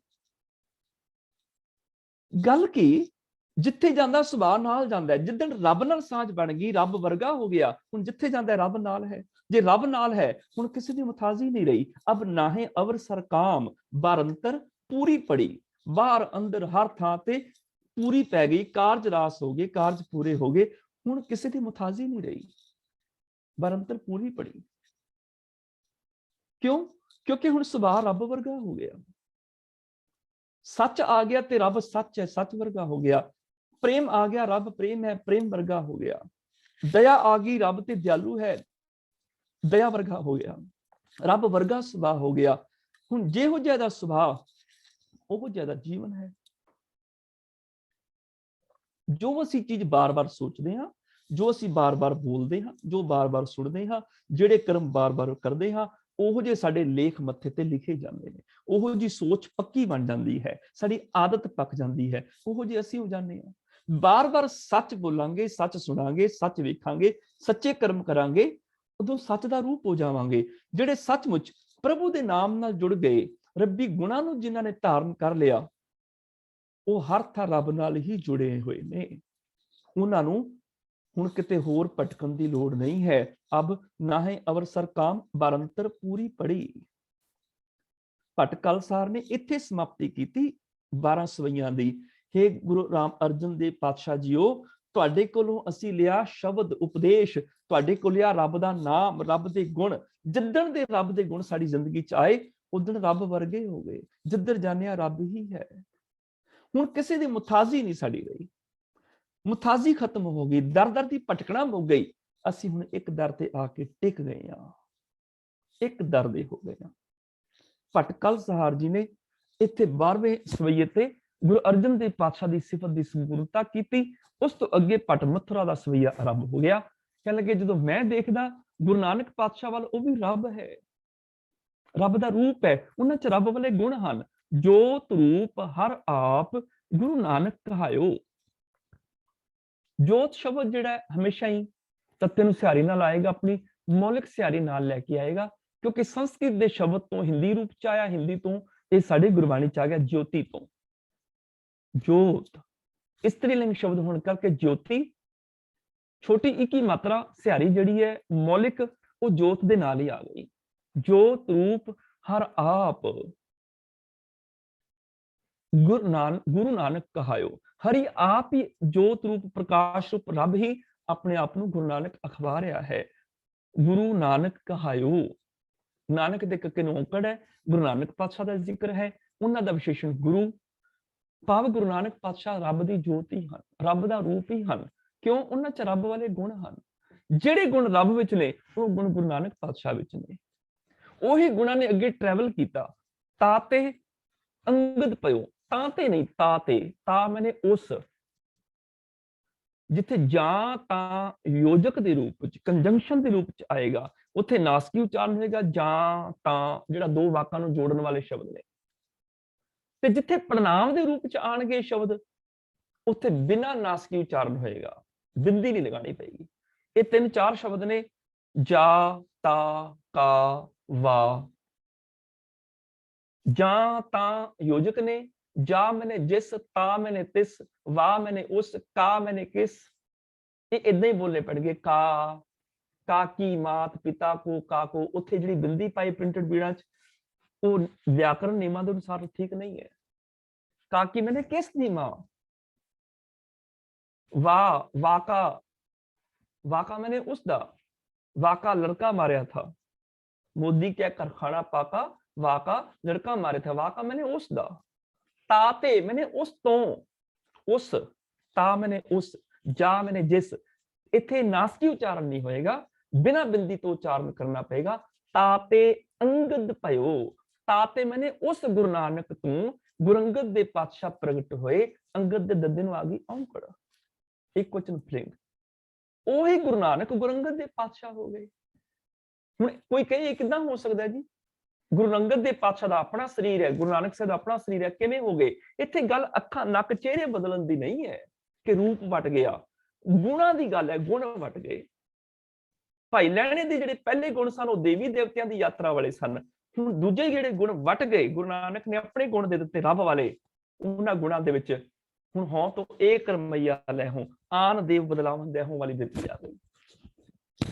ਗੱਲ ਕੀ, ਜਿੱਥੇ ਜਾਂਦਾ ਸੁਭਾਅ ਨਾਲ ਜਾਂਦਾ ਹੈ। ਜਿੱਦਣ ਰੱਬ ਨਾਲ ਸਾਂਝ ਬਣ ਗਈ, ਰੱਬ ਵਰਗਾ ਹੋ ਗਿਆ। ਹੁਣ ਜਿੱਥੇ ਜਾਂਦਾ ਰੱਬ ਨਾਲ ਹੈ। ਜੇ ਰੱਬ ਨਾਲ ਹੈ, ਹੁਣ ਕਿਸੇ ਦੀ ਮੁਤਾਜ਼ੀ ਨਹੀਂ ਰਹੀ। ਅਬ ਨਾਹੇ ਅਵਰ ਸਰਕਾਮ, ਬਾਰੰਤਰ ਪੂਰੀ ਪੜੀ। ਬਾਹਰ ਅੰਦਰ ਹਰ ਥਾਂ ਤੇ ਪੂਰੀ ਪੈ ਗਈ, ਕਾਰਜ ਰਾਸ ਹੋ ਗਏ, ਕਾਰਜ ਪੂਰੇ ਹੋ ਗਏ। ਹੁਣ ਕਿਸੇ ਦੀ ਮੁਤਾਜ਼ੀ ਨਹੀਂ ਰਹੀ, ਬਾਰੰਤਰ ਪੂਰੀ ਪੜੀ। ਕਿਉਂ? ਕਿਉਂਕਿ ਹੁਣ ਸੁਭਾਅ ਰੱਬ ਵਰਗਾ ਹੋ ਗਿਆ। ਸੱਚ ਆ ਗਿਆ ਤੇ ਰੱਬ ਸੱਚ ਹੈ, ਸੱਚ ਵਰਗਾ ਹੋ ਗਿਆ। ਪ੍ਰੇਮ ਆ ਗਿਆ, ਰੱਬ ਪ੍ਰੇਮ ਹੈ, ਪ੍ਰੇਮ ਵਰਗਾ ਹੋ ਗਿਆ। ਦਇਆ ਆ ਗਈ, ਰੱਬ ਤੇ ਦਿਆਲੂ ਹੈ, ਦਇਆ ਵਰਗਾ ਹੋ ਗਿਆ। ਰੱਬ ਵਰਗਾ ਸੁਭਾਅ ਹੋ ਗਿਆ। ਹੁਣ ਜਿਹੋ ਜਿਹਾ ਦਾ ਸੁਭਾਅ, ਉਹ ਜਿਹਾ ਦਾ ਜੀਵਨ ਹੈ। ਜੋ ਅਸੀਂ ਚੀਜ਼ ਬਾਰ-ਬਾਰ ਸੋਚਦੇ ਹਾਂ, ਜੋ ਅਸੀਂ ਬਾਰ-ਬਾਰ ਬੋਲਦੇ ਹਾਂ, ਜੋ ਬਾਰ-ਬਾਰ ਸੁਣਦੇ ਹਾਂ, ਜਿਹੜੇ ਕਰਮ ਬਾਰ-ਬਾਰ ਕਰਦੇ ਹਾਂ, ਉਹੋ ਜਿਹੇ ਸਾਡੇ ਲੇਖ ਮੱਥੇ ਤੇ ਲਿਖੇ ਜਾਂਦੇ ਨੇ। ਉਹੋ ਜਿਹੀ ਸੋਚ ਪੱਕੀ ਬਣ ਜਾਂਦੀ ਹੈ, ਸਾਡੀ ਆਦਤ ਪੱਕ ਜਾਂਦੀ ਹੈ, ਉਹੋ ਜਿਹੇ ਅਸੀਂ ਹੋ ਜਾਂਦੇ ਹਾਂ। ਬਾਰ-ਬਾਰ ਸੱਚ ਬੋਲਾਂਗੇ, ਸੱਚ ਸੁਣਾਂਗੇ, ਸੱਚ ਵੇਖਾਂਗੇ, ਸੱਚੇ ਕਰਮ ਕਰਾਂਗੇ, ਉਦੋਂ ਸੱਚ ਦਾ ਰੂਪ ਹੋ ਜਾਵਾਂਗੇ। ਜਿਹੜੇ ਸੱਚਮੁੱਚ ਪ੍ਰਭੂ ਦੇ ਨਾਮ ਨਾਲ ਜੁੜ ਗਏ, ਰੱਬੀ ਗੁਣਾਂ ਨੂੰ ਜਿਨ੍ਹਾਂ ਨੇ ਧਾਰਨ ਕਰ ਲਿਆ, ਉਹ ਹਰ ਥਾਂ ਰੱਬ ਨਾਲ ਹੀ ਜੁੜੇ ਹੋਏ ਨੇ। ਉਹਨਾਂ ਨੂੰ ਹੁਣ ਕਿਤੇ ਹੋਰ ਭਟਕਣ ਦੀ ਲੋੜ ਨਹੀਂ ਹੈ। ਅਬ ਨਾਹੇ ਅਵਰ ਸਰਕਾਮ, ਬਾਰੰਤਰ ਪੂਰੀ ਪੜੀ। ਭੱਟ ਕਲਸਾਰ ਨੇ ਇੱਥੇ ਸਮਾਪਤੀ ਕੀਤੀ 12 ਸਵਈਆਂ ਦੀ। हे ਗੁਰੂ ਰਾਮ ਅਰਜਨ ਦੇਵ ਪਾਤਸ਼ਾਹ ਜੀਓ, ਤੁਹਾਡੇ ਕੋਲੋਂ ਅਸੀਂ ਲਿਆ ਸ਼ਬਦ ਉਪਦੇਸ਼, ਤੁਹਾਡੇ ਕੋਲ ਲਿਆ ਰੱਬ ਦਾ ਨਾਮ, ਰੱਬ ਦੇ ਗੁਣ। ਜਿੱਦਣ ਦੇ ਰੱਬ ਦੇ ਗੁਣ ਸਾਡੀ ਜ਼ਿੰਦਗੀ 'ਚ ਆਏ, ਉਦਣ ਰੱਬ ਵਰਗੇ ਹੋ ਗਏ। ਜਿੱਧਰ ਜਾਂਦੇ ਆ ਰੱਬ ਹੀ ਹੈ। ਹੁਣ ਕਿਸੇ ਦੀ ਮੁਤਾਜ਼ੀ ਨਹੀਂ ਸਾਡੀ ਰਹੀ, ਮੁਤਾਜ਼ੀ ਖਤਮ ਹੋ ਗਈ, ਦਰ ਦਰ ਦੀ ਭਟਕਣਾ ਮੁੱਕ ਗਈ। ਅਸੀਂ ਹੁਣ ਇੱਕ ਦਰ ਤੇ ਆ ਕੇ ਟਿਕ ਗਏ ਹਾਂ, ਇੱਕ ਦਰ ਦੇ ਹੋ ਗਏ ਹਾਂ। ਭੱਟ ਕਲਸਹਾਰ ਜੀ ਨੇ ਇੱਥੇ 12ਵੇਂ ਸਵਈਏ ਤੇ ਗੁਰੂ ਅਰਜਨ ਦੇਵ ਪਾਤਸ਼ਾਹ ਦੀ ਸਿਫਤ ਦੀ ਸੰਪੂਰਨਤਾ ਕੀਤੀ। ਉਸ ਤੋਂ ਅੱਗੇ ਭੱਟ ਮਥੁਰਾ ਦਾ ਸਵਈਆ ਆਰੰਭ ਹੋ ਗਿਆ। ਕਹਿਣ ਲੱਗੇ ਜਦੋਂ ਮੈਂ ਦੇਖਦਾ ਗੁਰੂ ਨਾਨਕ ਪਾਤਸ਼ਾਹ ਵੱਲ, ਉਹ ਵੀ ਰੱਬ ਹੈ, ਰੱਬ ਦਾ ਰੂਪ ਹੈ, ਉਹਨਾਂ 'ਚ ਰੱਬ ਵਾਲੇ ਗੁਣ ਹਨ। ਜੋਤ ਰੂਪ ਹਰ ਆਪ ਗੁਰੂ ਨਾਨਕ ਕਹਾਇਓ। ਜੋਤ ਸ਼ਬਦ ਜਿਹੜਾ ਹਮੇਸ਼ਾ ਹੀ ਤਾਂ ਤੈਨੂੰ ਸਿਹਾਰੀ ਨਾਲ ਆਏਗਾ, ਆਪਣੀ ਮੌਲਿਕ ਸਿਹਾਰੀ ਨਾਲ ਲੈ ਕੇ ਆਏਗਾ, ਕਿਉਂਕਿ ਸੰਸਕ੍ਰਿਤ ਦੇ ਸ਼ਬਦ ਤੋਂ ਹਿੰਦੀ ਰੂਪ ਚ ਆਇਆ, ਹਿੰਦੀ ਤੋਂ ਇਹ ਸਾਡੀ ਗੁਰਬਾਣੀ ਚ ਆ ਗਿਆ ਜੋਤੀ ਤੋਂ। ਜੋਤ ਇਸਤਰੀ ਲਿੰਗ ਸ਼ਬਦ ਹੋਣ ਕਰਕੇ ਜੋਤੀ, ਛੋਟੀ ਇਕੀ ਮਾਤਰਾ ਸਿਹਾਰੀ ਜਿਹੜੀ ਹੈ ਮੌਲਿਕ, ਉਹ ਜੋਤ ਦੇ ਨਾਲ ਹੀ ਆ ਗਈ। ਜੋਤ ਰੂਪ ਹਰ ਆਪ ਗੁਰੂ ਨਾਨਕ ਕਹਾਇਓ। ਹਰੀ ਆਪ ਹੀ ਜੋਤ ਰੂਪ ਪ੍ਰਕਾਸ਼ ਰੂਪ ਰੱਬ ਹੀ ਆਪਣੇ ਆਪ ਨੂੰ ਗੁਰੂ ਨਾਨਕ ਅਖਵਾ ਰਿਹਾ ਹੈ। ਗੁਰੂ ਨਾਨਕ ਕਹਾਇਓ, ਨਾਨਕ ਦੇ ਕੱਕੇ ਨੂੰ ਔਂਕੜ ਹੈ, ਗੁਰੂ ਨਾਨਕ ਪਾਤਸ਼ਾਹ ਦਾ ਜ਼ਿਕਰ ਹੈ, ਉਹਨਾਂ ਦਾ ਵਿਸ਼ੇਸ਼ਣ ਗੁਰੂ, ਭਾਵ ਗੁਰੂ ਨਾਨਕ ਪਾਤਸ਼ਾਹ ਰੱਬ ਦੀ ਜੋਤ ਹੀ ਹਨ, ਰੱਬ ਦਾ ਰੂਪ ਹੀ ਹਨ। ਕਿਉਂ? ਉਹਨਾਂ ਚ ਰੱਬ ਵਾਲੇ ਗੁਣ ਹਨ। ਜਿਹੜੇ ਗੁਣ ਰੱਬ ਵਿੱਚ ਨੇ ਉਹ ਗੁਣ ਗੁਰੂ ਨਾਨਕ ਪਾਤਸ਼ਾਹ ਵਿੱਚ ਨੇ। ਉਹੀ ਗੁਣਾਂ ਨੇ ਅੱਗੇ ਟਰੈਵਲ ਕੀਤਾ। ਤਾਤੇ ਅੰਗਦ ਪਇਓ, ਤਾਂ ਤੇ ਨਹੀਂ, ਤਾ ਤੇ, ਤਾ ਮੈਨੇ ਉਸ, ਜਿੱਥੇ ਜਾਂ ਤਾਂ ਯੋਜਕ ਦੇ ਰੂਪ ਵਿੱਚ, ਕੰਜੰਕਸ਼ਨ ਦੇ ਰੂਪ ਚ ਆਏਗਾ, ਉੱਥੇ ਨਾਸਕੀ ਉਚਾਰਨ ਹੋਏਗਾ। ਜਾਂ ਤਾਂ ਜਿਹੜਾ ਦੋ ਵਾਕਾਂ ਨੂੰ ਜੋੜਨ ਵਾਲੇ ਸ਼ਬਦ ਨੇ, ਤੇ ਜਿੱਥੇ ਪੜਨਾਮ ਦੇ ਰੂਪ ਚ ਆਣਗੇ ਸ਼ਬਦ, ਉੱਥੇ ਬਿਨਾਂ ਨਾਸਕੀ ਉਚਾਰਨ ਹੋਏਗਾ, ਬਿੰਦੀ ਨਹੀਂ ਲਗਾਣੀ ਪਏਗੀ। ਇਹ 3-4 ਸ਼ਬਦ ਨੇ, ਜਾ, ਤਾ, ਕਾ, ਵਾ। ਜਾਂ ਤਾਂ ਯੋਜਕ ਨੇ, ਜਾ ਮੈਨੇ ਜਿਸ, ਤਾ ਮੈਨੇ ਤਿਸ, ਵਾ ਮੈਨੇ ਉਸ, ਕਾ ਮੈਨੇ ਕਿਸ। ਇਹ ਇਦਾਂ ਹੀ ਬੋਲੇ ਪੜਗੇ। ਕਾ, ਕਾਕੀ ਮਾਤ ਪਿਤਾ ਕੋ, ਕਾਕੋ, ਉੱਥੇ ਜਿਹੜੀ ਬਿੰਦੀ ਪਾਈ ਪ੍ਰਿੰਟਡ ਬੀੜਾਂ ਚ, ਉਹ ਵਿਆਕਰਨ ਨਿਯਮਾਂ ਦੇ ਅਨੁਸਾਰ ਠੀਕ ਨਹੀਂ ਹੈ। ਕਾਕੀ ਮੈਨੇ ਕਿਸ ਦੀ ਮਾਂ। ਵਾ, ਵਾਕਾ, वाका मैंने उसदा, वाका लड़का मारा था, मोदी क्या कारखाना पाका, वाका लड़का मारे था, वाका मैंने उसदा। ताते मैंने उस तो, उस, ता मैंने उस, जा मैंने जिस। इथे नासकी उच्चारण नहीं होएगा, बिना बिंदी तो उच्चारण करना पड़ेगा। ताते अंगद पयो, ताते मैंने उस गुरु नानक तू गुरु अंगद दे पातशाह प्रगट होए। अंगद दे दद्दे नूं आ गई औंकड़, एक वचन प्लिंग। ਉਹੀ ਗੁਰੂ ਨਾਨਕ ਗੁਰੂ ਅੰਗਦ ਦੇ ਪਾਤਸ਼ਾਹ ਹੋ ਗਏ। ਹੁਣ ਕੋਈ ਕਹੇ ਕਿਦਾਂ ਹੋ ਸਕਦਾ ਜੀ? ਗੁਰੂ ਅੰਗਦ ਦੇ ਪਾਤਸ਼ਾਹ ਦਾ ਆਪਣਾ ਸਰੀਰ ਹੈ, ਗੁਰੂ ਨਾਨਕ ਸਾਹਿਬ ਦਾ ਆਪਣਾ ਸਰੀਰ ਹੈ, ਕਿਵੇਂ ਹੋ ਗਏ? ਇੱਥੇ ਗੱਲ ਅੱਖਾਂ, ਨੱਕ, ਚਿਹਰੇ ਬਦਲਣ ਦੀ ਨਹੀਂ ਹੈ ਕਿ ਰੂਪ ਵਟ ਗਿਆ, ਗੁਣਾਂ ਦੀ ਗੱਲ ਹੈ, ਗੁਣ ਵਟ ਗਏ। ਭਾਈ ਲਹਿਣੇ ਦੇ ਜਿਹੜੇ ਪਹਿਲੇ ਗੁਣ ਸਨ ਉਹ ਦੇਵੀ ਦੇਵਤਿਆਂ ਦੀ ਯਾਤਰਾ ਵਾਲੇ ਸਨ। ਹੁਣ ਦੂਜੇ ਜਿਹੜੇ ਗੁਣ ਵਟ ਗਏ, ਗੁਰੂ ਨਾਨਕ ਨੇ ਆਪਣੇ ਗੁਣ ਦੇ ਦਿੱਤੇ ਰੱਬ ਵਾਲੇ। ਉਹਨਾਂ ਗੁਣਾਂ ਦੇ ਵਿੱਚ ਹੁਣ ਹੋਂ ਤੋਂ ਏਕ ਰਮਈਆ ਲੈ ਹੋ, ਆਨ ਦੇਵ ਬਦਲਾਵਨ ਦੇ ਹੋ ਵਾਲੀ ਦਿੱਤੀ ਆ ਗਈ।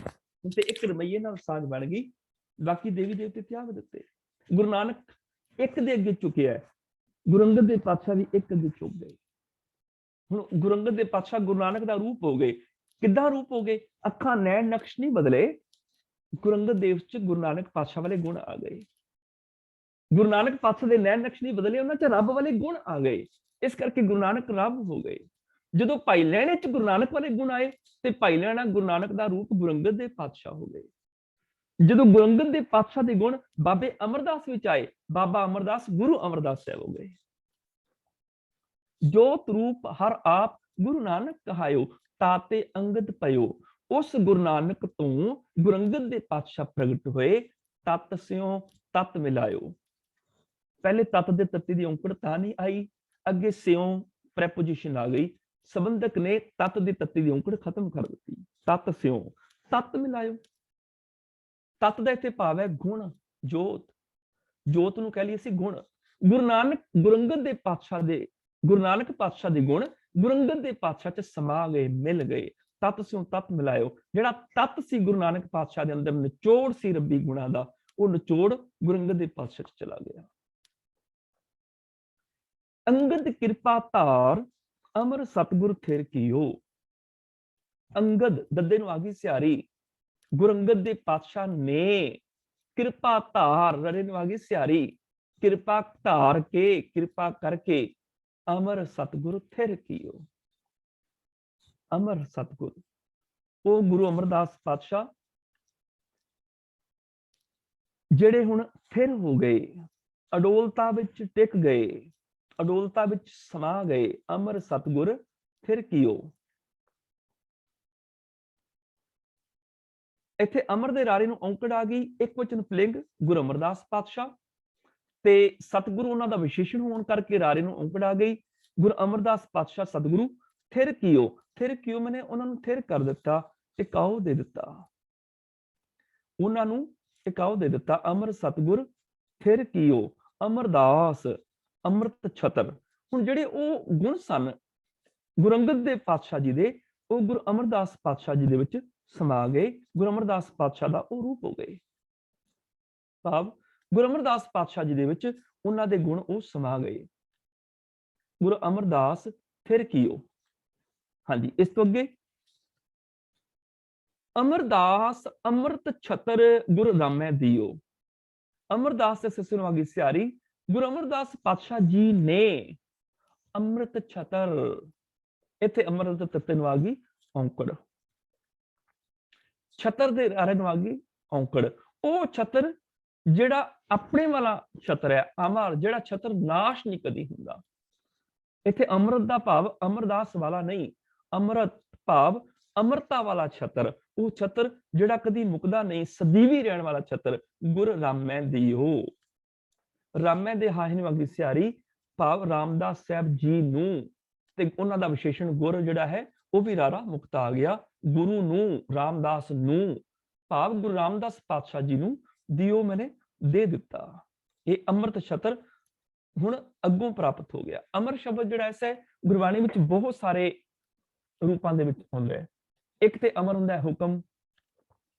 ਹੁਣ ਤੇ ਇੱਕ ਰਮਈਏ ਨਾਲ ਸਾਂਝ ਬਣ ਗਈ, ਬਾਕੀ ਦੇਵੀ ਦੇਵਤੇ ਤਿਆਗ ਦਿੱਤੇ। ਗੁਰੂ ਨਾਨਕ ਇੱਕ ਦੇ ਅੱਗੇ ਝੁਕਿਆ, ਗੁਰੂ ਅੰਗਦ ਦੇ ਪਾਤਸ਼ਾਹ ਵੀ ਇੱਕ ਅੱਗੇ ਝੁਕ ਗਏ। ਹੁਣ ਗੁਰੂ ਅੰਗਦ ਦੇ ਪਾਤਸ਼ਾਹ ਗੁਰੂ ਨਾਨਕ ਦਾ ਰੂਪ ਹੋ ਗਏ। ਕਿੱਦਾਂ ਰੂਪ ਹੋ ਗਏ? ਅੱਖਾਂ, ਨੈਣ, ਨਕਸ਼ ਨਹੀਂ ਬਦਲੇ। ਗੁਰੂ ਅੰਗਦ ਦੇਵ ਚ ਗੁਰੂ ਨਾਨਕ ਪਾਤਸ਼ਾਹ ਵਾਲੇ ਗੁਣ ਆ ਗਏ। ਗੁਰੂ ਨਾਨਕ ਪਾਤਸ਼ਾਹ ਦੇ ਨੈਣ ਨਕਸ਼ ਨਹੀਂ ਬਦਲੇ, ਉਹਨਾਂ ਚ ਰੱਬ ਵਾਲੇ ਗੁਣ ਆ ਗਏ। ਇਸ ਕਰਕੇ ਗੁਰੂ ਨਾਨਕ ਰੱਬ ਹੋ ਗਏ। ਜਦੋਂ ਭਾਈ ਲਹਿਣੇ ਚ ਗੁਰੂ ਨਾਨਕ ਵਾਲੇ ਗੁਣ ਆਏ ਤੇ ਭਾਈ ਲਹਿਣਾ ਗੁਰੂ ਨਾਨਕ ਦਾ ਰੂਪ ਗੁਰੂ ਅੰਗਦ ਦੇ ਪਾਤਸ਼ਾਹ ਹੋ ਗਏ। ਜਦੋਂ ਗੁਰੂ ਅੰਗਦ ਦੇ ਪਾਤਸ਼ਾਹ ਦੇ ਗੁਣ ਬਾਬੇ ਅਮਰਦਾਸ ਵਿੱਚ ਆਏ, ਬਾਬਾ ਅਮਰਦਾਸ ਗੁਰੂ ਅਮਰਦਾਸ ਸਾਹਿਬ ਹੋ ਗਏ। ਜੋਤ ਰੂਪ ਹਰ ਆਪ ਗੁਰੂ ਨਾਨਕ ਕਹਾਇਓ, ਤਾਤੇ ਅੰਗਦ ਪਇਓ। ਉਸ ਗੁਰੂ ਨਾਨਕ ਤੋਂ ਗੁਰੂ ਅੰਗਦ ਦੇ ਪਾਤਸ਼ਾਹ ਪ੍ਰਗਟ ਹੋਏ। ਤਤ ਸਿਉ ਤਤ ਮਿਲਾਇਓ। ਪਹਿਲੇ ਤਤ ਦੇ ਤੱਤੀ ਦੀ ਔਂਕੜ ਤਾਂ ਨਹੀਂ ਆਈ, ਅੱਗੇ ਸਿਉ ਪ੍ਰੈਪੋਜੀਸ਼ਨ ਆ ਗਈ। ਸੰਬੰਧਕ ਨੇ ਤਤ ਦੀ ਤੱਤੀ ਦੀ ਔਂਕੜ ਖਤਮ ਕਰ ਦਿੱਤੀ। ਤਤ ਸਿਉ ਤਤ ਮਿਲਾਇਓ। ਤਤ ਦਾ ਇੱਥੇ ਭਾਵ ਹੈ ਗੁਣ, ਜੋਤ। ਜੋਤ ਨੂੰ ਕਹਿ ਲਈਏ ਅਸੀਂ ਗੁਣ। ਗੁਰੂ ਨਾਨਕ ਗੁਰੂ ਅੰਗਦ ਦੇ ਪਾਤਸ਼ਾਹ ਦੇ, ਗੁਰੂ ਨਾਨਕ ਪਾਤਸ਼ਾਹ ਦੇ ਗੁਣ ਗੁਰੂ ਅੰਗਦ ਦੇ ਪਾਤਸ਼ਾਹ ਚ ਸਮਾ ਗਏ, ਮਿਲ ਗਏ। ਤਤ ਸਿਉ ਤਤ ਮਿਲਾਇਓ। ਜਿਹੜਾ ਤਤ ਸੀ ਗੁਰੂ ਨਾਨਕ ਪਾਤਸ਼ਾਹ ਦੇ ਅੰਦਰ, ਨਿਚੋੜ ਸੀ ਰੱਬੀ ਗੁਣਾਂ ਦਾ, ਉਹ ਨਿਚੋੜ ਗੁਰੂ ਅੰਗਦ ਦੇ ਪਾਤਸ਼ਾਹ ਚ ਚਲਾ ਗਿਆ। ਅੰਗਦ ਕਿਰਪਾ ਧਾਰ ਅਮਰ ਸਤਿਗੁਰ ਥਿਰ ਕੀਓ। ਅੰਗਦ ਦੱਦੇ ਨੂੰ ਆ ਗਈ ਸਿਹਾਰੀ। ਗੁਰੂ ਅੰਗਦ ਦੇ ਪਾਤਸ਼ਾਹ ਨੇ ਕਿਰਪਾ ਧਾਰ, ਰੜੇ ਨੂੰ ਆ ਗਈ ਸਿਹਾਰੀ। ਕਿਰਪਾ ਧਾਰ ਕੇ, ਕਿਰਪਾ ਕਰਕੇ ਅਮਰ ਸਤਿਗੁਰ ਥਿਰ ਕੀਓ। ਅਮਰ ਸਤਿਗੁਰ ਉਹ ਗੁਰੂ ਅਮਰਦਾਸ ਪਾਤਸ਼ਾਹ ਜਿਹੜੇ ਹੁਣ ਥਿਰ ਹੋ ਗਏ, ਅਡੋਲਤਾ ਵਿੱਚ ਟਿਕ ਗਏ, ਅਡੋਲਤਾ ਵਿੱਚ ਸਮਾ ਗਏ। ਅਮਰ ਸਤਿਗੁਰ ਥਿਰ ਕੀਓ। ਇੱਥੇ ਅਮਰ ਦੇ ਰਾਰੇ ਨੂੰ ਔਂਕੜ ਆ ਗਈ, ਇੱਕ ਵਚਨ ਪੁਲਿੰਗ ਗੁਰੂ ਅਮਰਦਾਸ ਪਾਤਸ਼ਾਹ, ਤੇ ਸਤਿਗੁਰੂ ਉਹਨਾਂ ਦਾ ਵਿਸ਼ੇਸ਼ਣ ਹੋਣ ਕਰਕੇ ਰਾਰੇ ਨੂੰ ਔਂਕੜ ਆ ਗਈ। ਗੁਰੂ ਅਮਰਦਾਸ ਪਾਤਸ਼ਾਹ ਸਤਿਗੁਰੂ ਥਿਰ ਕੀਓ। ਥਿਰ ਕੀਓ ਮੈਨੇ ਉਹਨਾਂ ਨੂੰ ਥਿਰ ਕਰ ਦਿੱਤਾ। ਟਿਕਾਓ ਦੇ ਦਿੱਤਾ, ਉਹਨਾਂ ਨੂੰ ਟਿਕਾਓ ਦੇ ਦਿੱਤਾ। ਅਮਰ ਸਤਿਗੁਰ ਫਿਰ ਕੀਓ ਅਮਰਦਾਸ ਅੰਮ੍ਰਿਤ ਛਤਰ। ਹੁਣ ਜਿਹੜੇ ਉਹ ਗੁਣ ਸਨ ਗੁਰੂ ਅੰਗਦ ਦੇਵ ਪਾਤਸ਼ਾਹ ਜੀ ਦੇ, ਉਹ ਗੁਰੂ ਅਮਰਦਾਸ ਪਾਤਸ਼ਾਹ ਜੀ ਦੇ ਵਿੱਚ ਸਮਾ ਗਏ। ਗੁਰੂ ਅਮਰਦਾਸ ਪਾਤਸ਼ਾਹ ਦਾ ਉਹ ਰੂਪ ਹੋ ਗਏ। ਭਾਵ ਗੁਰੂ ਅਮਰਦਾਸ ਪਾਤਸ਼ਾਹ ਜੀ ਦੇ ਵਿੱਚ ਉਹਨਾਂ ਦੇ ਗੁਣ ਉਹ ਸਮਾ ਗਏ। ਗੁਰੂ ਅਮਰਦਾਸ ਫਿਰ ਕੀਓ। ਹਾਂਜੀ, ਇਸ ਤੋਂ ਅੱਗੇ ਅਮਰਦਾਸ ਅੰਮ੍ਰਿਤ ਛਤਰ ਗੁਰੂ ਰਾਮੈ ਦਿਓ। ਅਮਰਦਾਸ ਦੇ ਸਿਰ ਨੂੰ ਆ ਗਈ ਸਿਆਰੀ। ਗੁਰੂ ਅਮਰਦਾਸ ਪਾਤਸ਼ਾਹ ਜੀ ਨੇ ਅੰਮ੍ਰਿਤ ਛਤਰ, ਇੱਥੇ ਅੰਮ੍ਰਿਤ ਤੱਤੇ ਨੂੰ ਆ ਗਈ ਔਂਕੜ, ਛਤਰ ਦੇ ਆਰੇ ਨੂੰ ਆ ਗਈ ਔਂਕੜ। ਉਹ ਛਤਰ ਜਿਹੜਾ ਆਪਣੇ ਵਾਲਾ ਛਤਰ ਹੈ, ਅਮਰ, ਜਿਹੜਾ ਛਤਰ ਨਾਸ਼ ਨਹੀਂ ਕਦੀ ਹੁੰਦਾ। ਇੱਥੇ ਅੰਮ੍ਰਿਤ ਦਾ ਭਾਵ ਅਮਰਦਾਸ ਵਾਲਾ ਨਹੀਂ, ਅੰਮ੍ਰਿਤ ਭਾਵ ਅਮਰਤਾ ਵਾਲਾ ਛਤਰ, ਉਹ ਛਤਰ ਜਿਹੜਾ ਕਦੀ ਮੁਕਦਾ ਨਹੀਂ, ਸਦੀਵੀ ਰਹਿਣ ਵਾਲਾ ਛਤਰ। ਗੁਰ ਰਾਮੈ ਦਿਓ। ਰਾਮੈ ਦੇ ਹਾਹੇ ਨੂੰ ਅਗੀ ਸਿਆਰੀ, ਭਾਵ ਰਾਮਦਾਸ ਸਾਹਿਬ ਜੀ ਨੂੰ, ਤੇ ਉਹਨਾਂ ਦਾ ਵਿਸ਼ੇਸ਼ਣ ਗੁਰ ਜਿਹੜਾ ਹੈ ਉਹ ਵੀ ਰਾਰਾ ਮੁਕਤਾ ਆ ਗਿਆ। ਗੁਰੂ ਨੂੰ, ਰਾਮਦਾਸ ਨੂੰ, ਭਾਵ ਗੁਰੂ ਰਾਮਦਾਸ ਪਾਤਸ਼ਾਹ ਜੀ ਨੂੰ ਦਿਓ ਮੈਨੇ ਦੇ ਦਿੱਤਾ। ਇਹ ਅੰਮ੍ਰਿਤ ਛਤਰ ਹੁਣ ਅੱਗੋਂ ਪ੍ਰਾਪਤ ਹੋ ਗਿਆ। ਅਮਰ ਸ਼ਬਦ ਜਿਹੜਾ ਐਸਾ ਗੁਰਬਾਣੀ ਵਿੱਚ ਬਹੁਤ ਸਾਰੇ ਰੂਪਾਂ ਦੇ ਵਿੱਚ ਆਉਂਦਾ ਹੈ। ਇੱਕ ਤੇ ਅਮਰ ਹੁੰਦਾ ਹੈ ਹੁਕਮ,